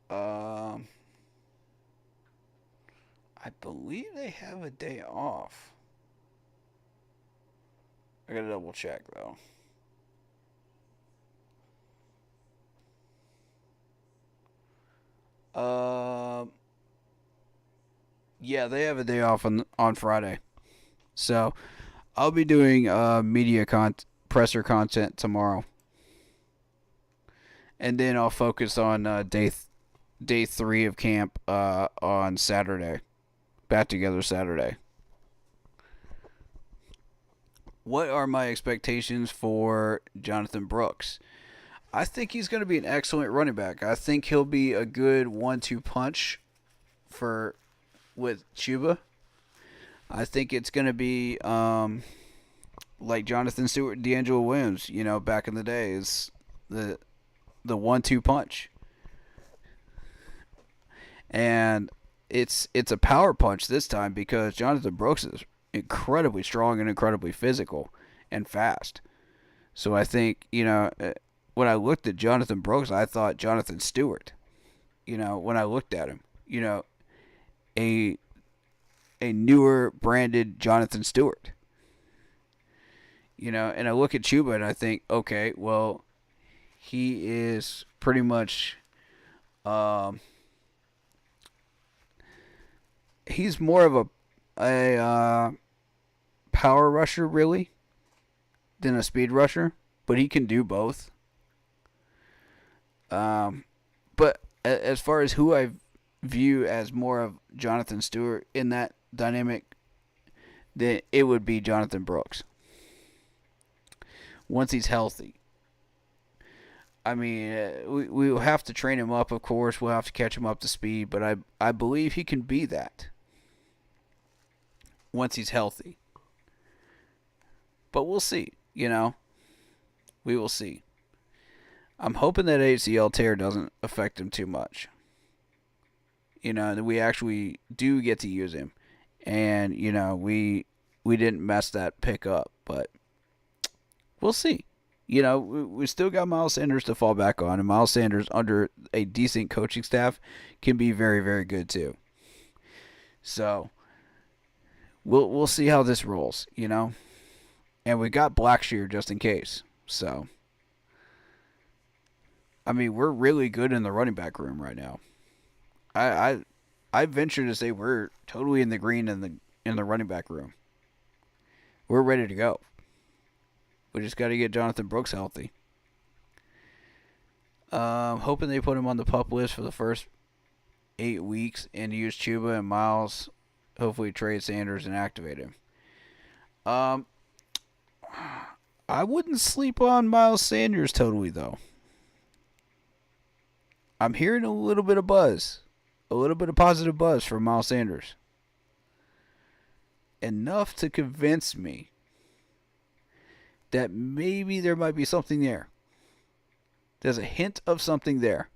I believe they have a day off. I gotta double check though. Yeah, they have a day off on Friday. So, I'll be doing media presser content tomorrow. And then I'll focus on day 3 of camp on Saturday. Back together Saturday. What are my expectations for Jonathan Brooks? I think he's going to be an excellent running back. I think he'll be a good 1-2 punch with Chuba. I think it's going to be like Jonathan Stewart and D'Angelo Williams, you know, back in the days. the 1-2 punch. And it's a power punch this time because Jonathan Brooks is incredibly strong and incredibly physical and fast. So I think, when I looked at Jonathan Brooks, I thought Jonathan Stewart. When I looked at him, a newer branded Jonathan Stewart. And I look at Chuba and I think, okay, well, he is pretty much, he's more of a power rusher, really, than a speed rusher, but he can do both. But as far as who I view as more of Jonathan Stewart in that dynamic, then it would be Jonathan Brooks. Once he's healthy. I mean, we will have to train him up, of course. We'll have to catch him up to speed, but I believe he can be that once he's healthy. But we'll see, We will see. I'm hoping that ACL tear doesn't affect him too much. That we actually do get to use him. And, we didn't mess that pick up, but we'll see. We still got Miles Sanders to fall back on, and Miles Sanders under a decent coaching staff can be very, very good too. So we'll see how this rolls, And we got Blackshear just in case. So I mean, we're really good in the running back room right now. I venture to say we're totally in the green in the running back room. We're ready to go. We just got to get Jonathan Brooks healthy. Hoping they put him on the PUP list for the first 8 weeks and use Chuba and Miles. Hopefully trade Sanders and activate him. I wouldn't sleep on Miles Sanders totally, though. I'm hearing a little bit of buzz. A little bit of positive buzz from Miles Sanders. Enough to convince me that maybe there might be something there. There's a hint of something there.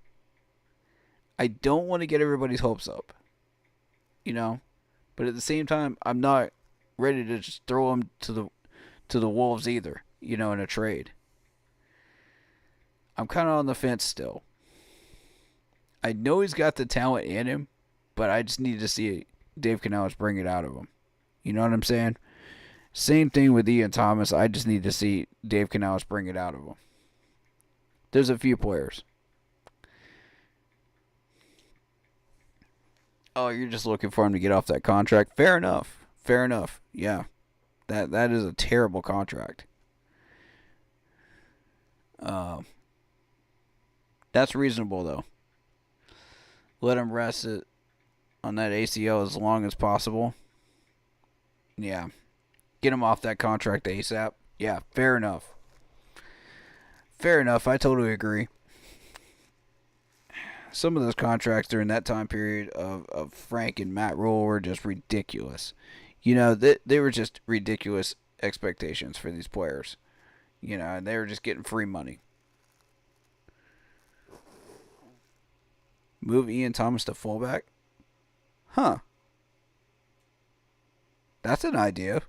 I don't want to get everybody's hopes up. But at the same time, I'm not ready to just throw him to the wolves either, in a trade. I'm kind of on the fence still. I know he's got the talent in him, but I just need to see Dave Canales bring it out of him. You know what I'm saying? Same thing with Ian Thomas. I just need to see Dave Canales bring it out of him. There's a few players. Oh, you're just looking for him to get off that contract? Fair enough. Fair enough. Yeah. That is a terrible contract. That's reasonable, though. Let him rest it on that ACL as long as possible. Yeah. Get him off that contract ASAP. Yeah, fair enough. Fair enough. I totally agree. Some of those contracts during that time period of Frank and Matt Rule were just ridiculous. They were just ridiculous expectations for these players. And they were just getting free money. Move Ian Thomas to fullback? Huh. That's an idea.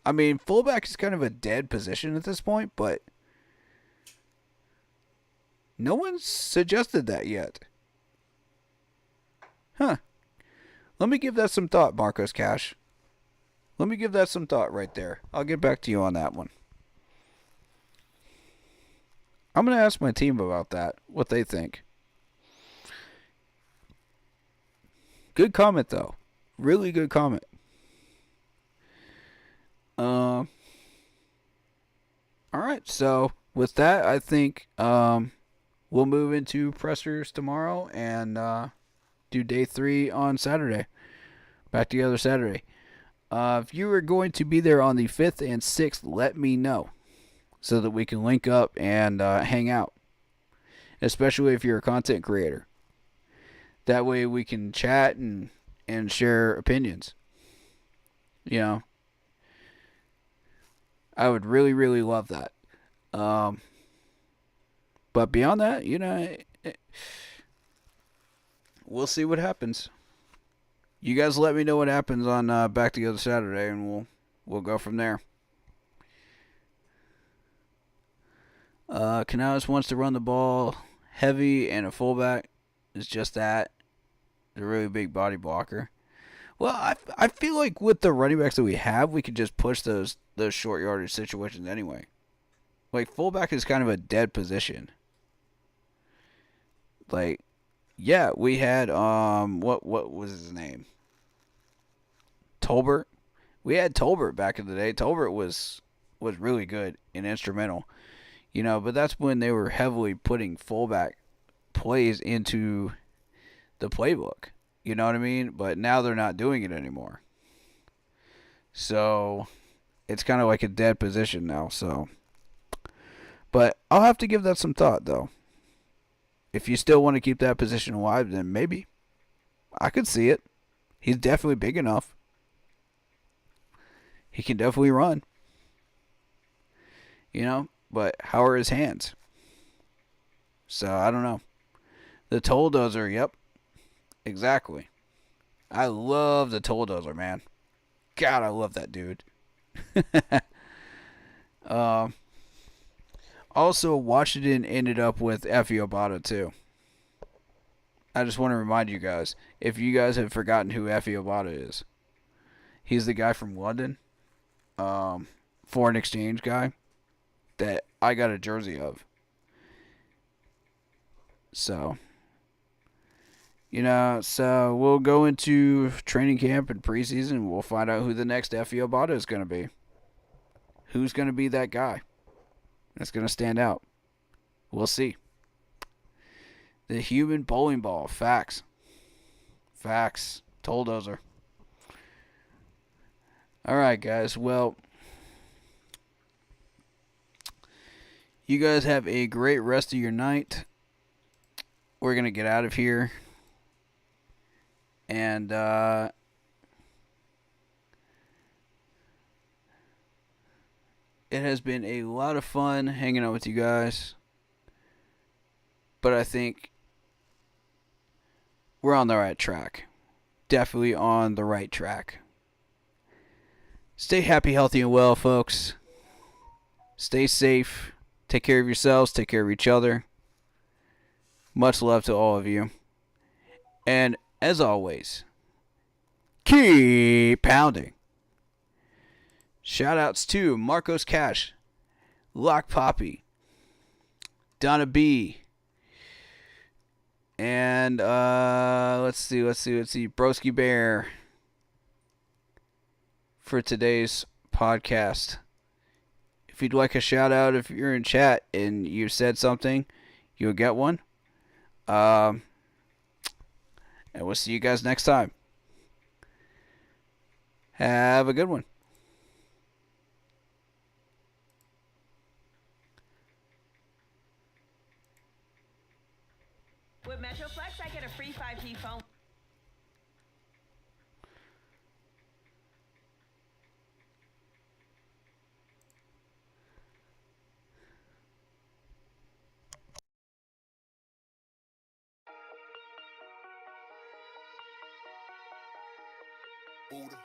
I mean, fullback is kind of a dead position at this point, but no one's suggested that yet. Huh. Let me give that some thought, Marcos Cash. Let me give that some thought right there. I'll get back to you on that one. I'm going to ask my team about that, what they think. Good comment, though. Really good comment. All right, so with that, I think we'll move into pressers tomorrow and do day 3 on Saturday. Back together Saturday. If you are going to be there on the 5th and 6th, let me know so that we can link up and hang out, especially if you're a content creator. That way we can chat and share opinions. I would really, really love that. But beyond that, we'll see what happens. You guys let me know what happens on Back Together Saturday, and we'll go from there. Canales wants to run the ball heavy, and a fullback is just that. A really big body blocker. Well, I feel like with the running backs that we have, we could just push those short yardage situations anyway. Like, fullback is kind of a dead position. Like, yeah, we had what was his name? Tolbert. We had Tolbert back in the day. Tolbert was really good and instrumental. But that's when they were heavily putting fullback plays into the playbook. You know what I mean? But now they're not doing it anymore. So it's kind of like a dead position now. So, but I'll have to give that some thought, though. If you still want to keep that position alive, then maybe I could see it. He's definitely big enough. He can definitely run. But how are his hands? So I don't know. The Tolldozer, yep. Exactly. I love the Tolldozer, man. God, I love that dude. Also, Washington ended up with Effie Obata, too. I just want to remind you guys, if you guys have forgotten who Effie Obata is, he's the guy from London, foreign exchange guy, that I got a jersey of. So, so we'll go into training camp and preseason. We'll find out who the next Effie Obata is going to be. Who's going to be that guy that's going to stand out? We'll see. The human bowling ball. Facts. Tolldozer. All right, guys. Well, you guys have a great rest of your night. We're going to get out of here. And it has been a lot of fun hanging out with you guys. But I think we're on the right track. Definitely on the right track. Stay happy, healthy, and well, folks. Stay safe. Take care of yourselves. Take care of each other. Much love to all of you. And as always, keep pounding. Shoutouts to Marcos Cash, Lock Poppy, Donna B, and let's see, Broski Bear for today's podcast. If you'd like a shout out, if you're in chat and you said something, you'll get one. And we'll see you guys next time. Have a good one. With MetroFlex, I get a free 5G phone. Buddha.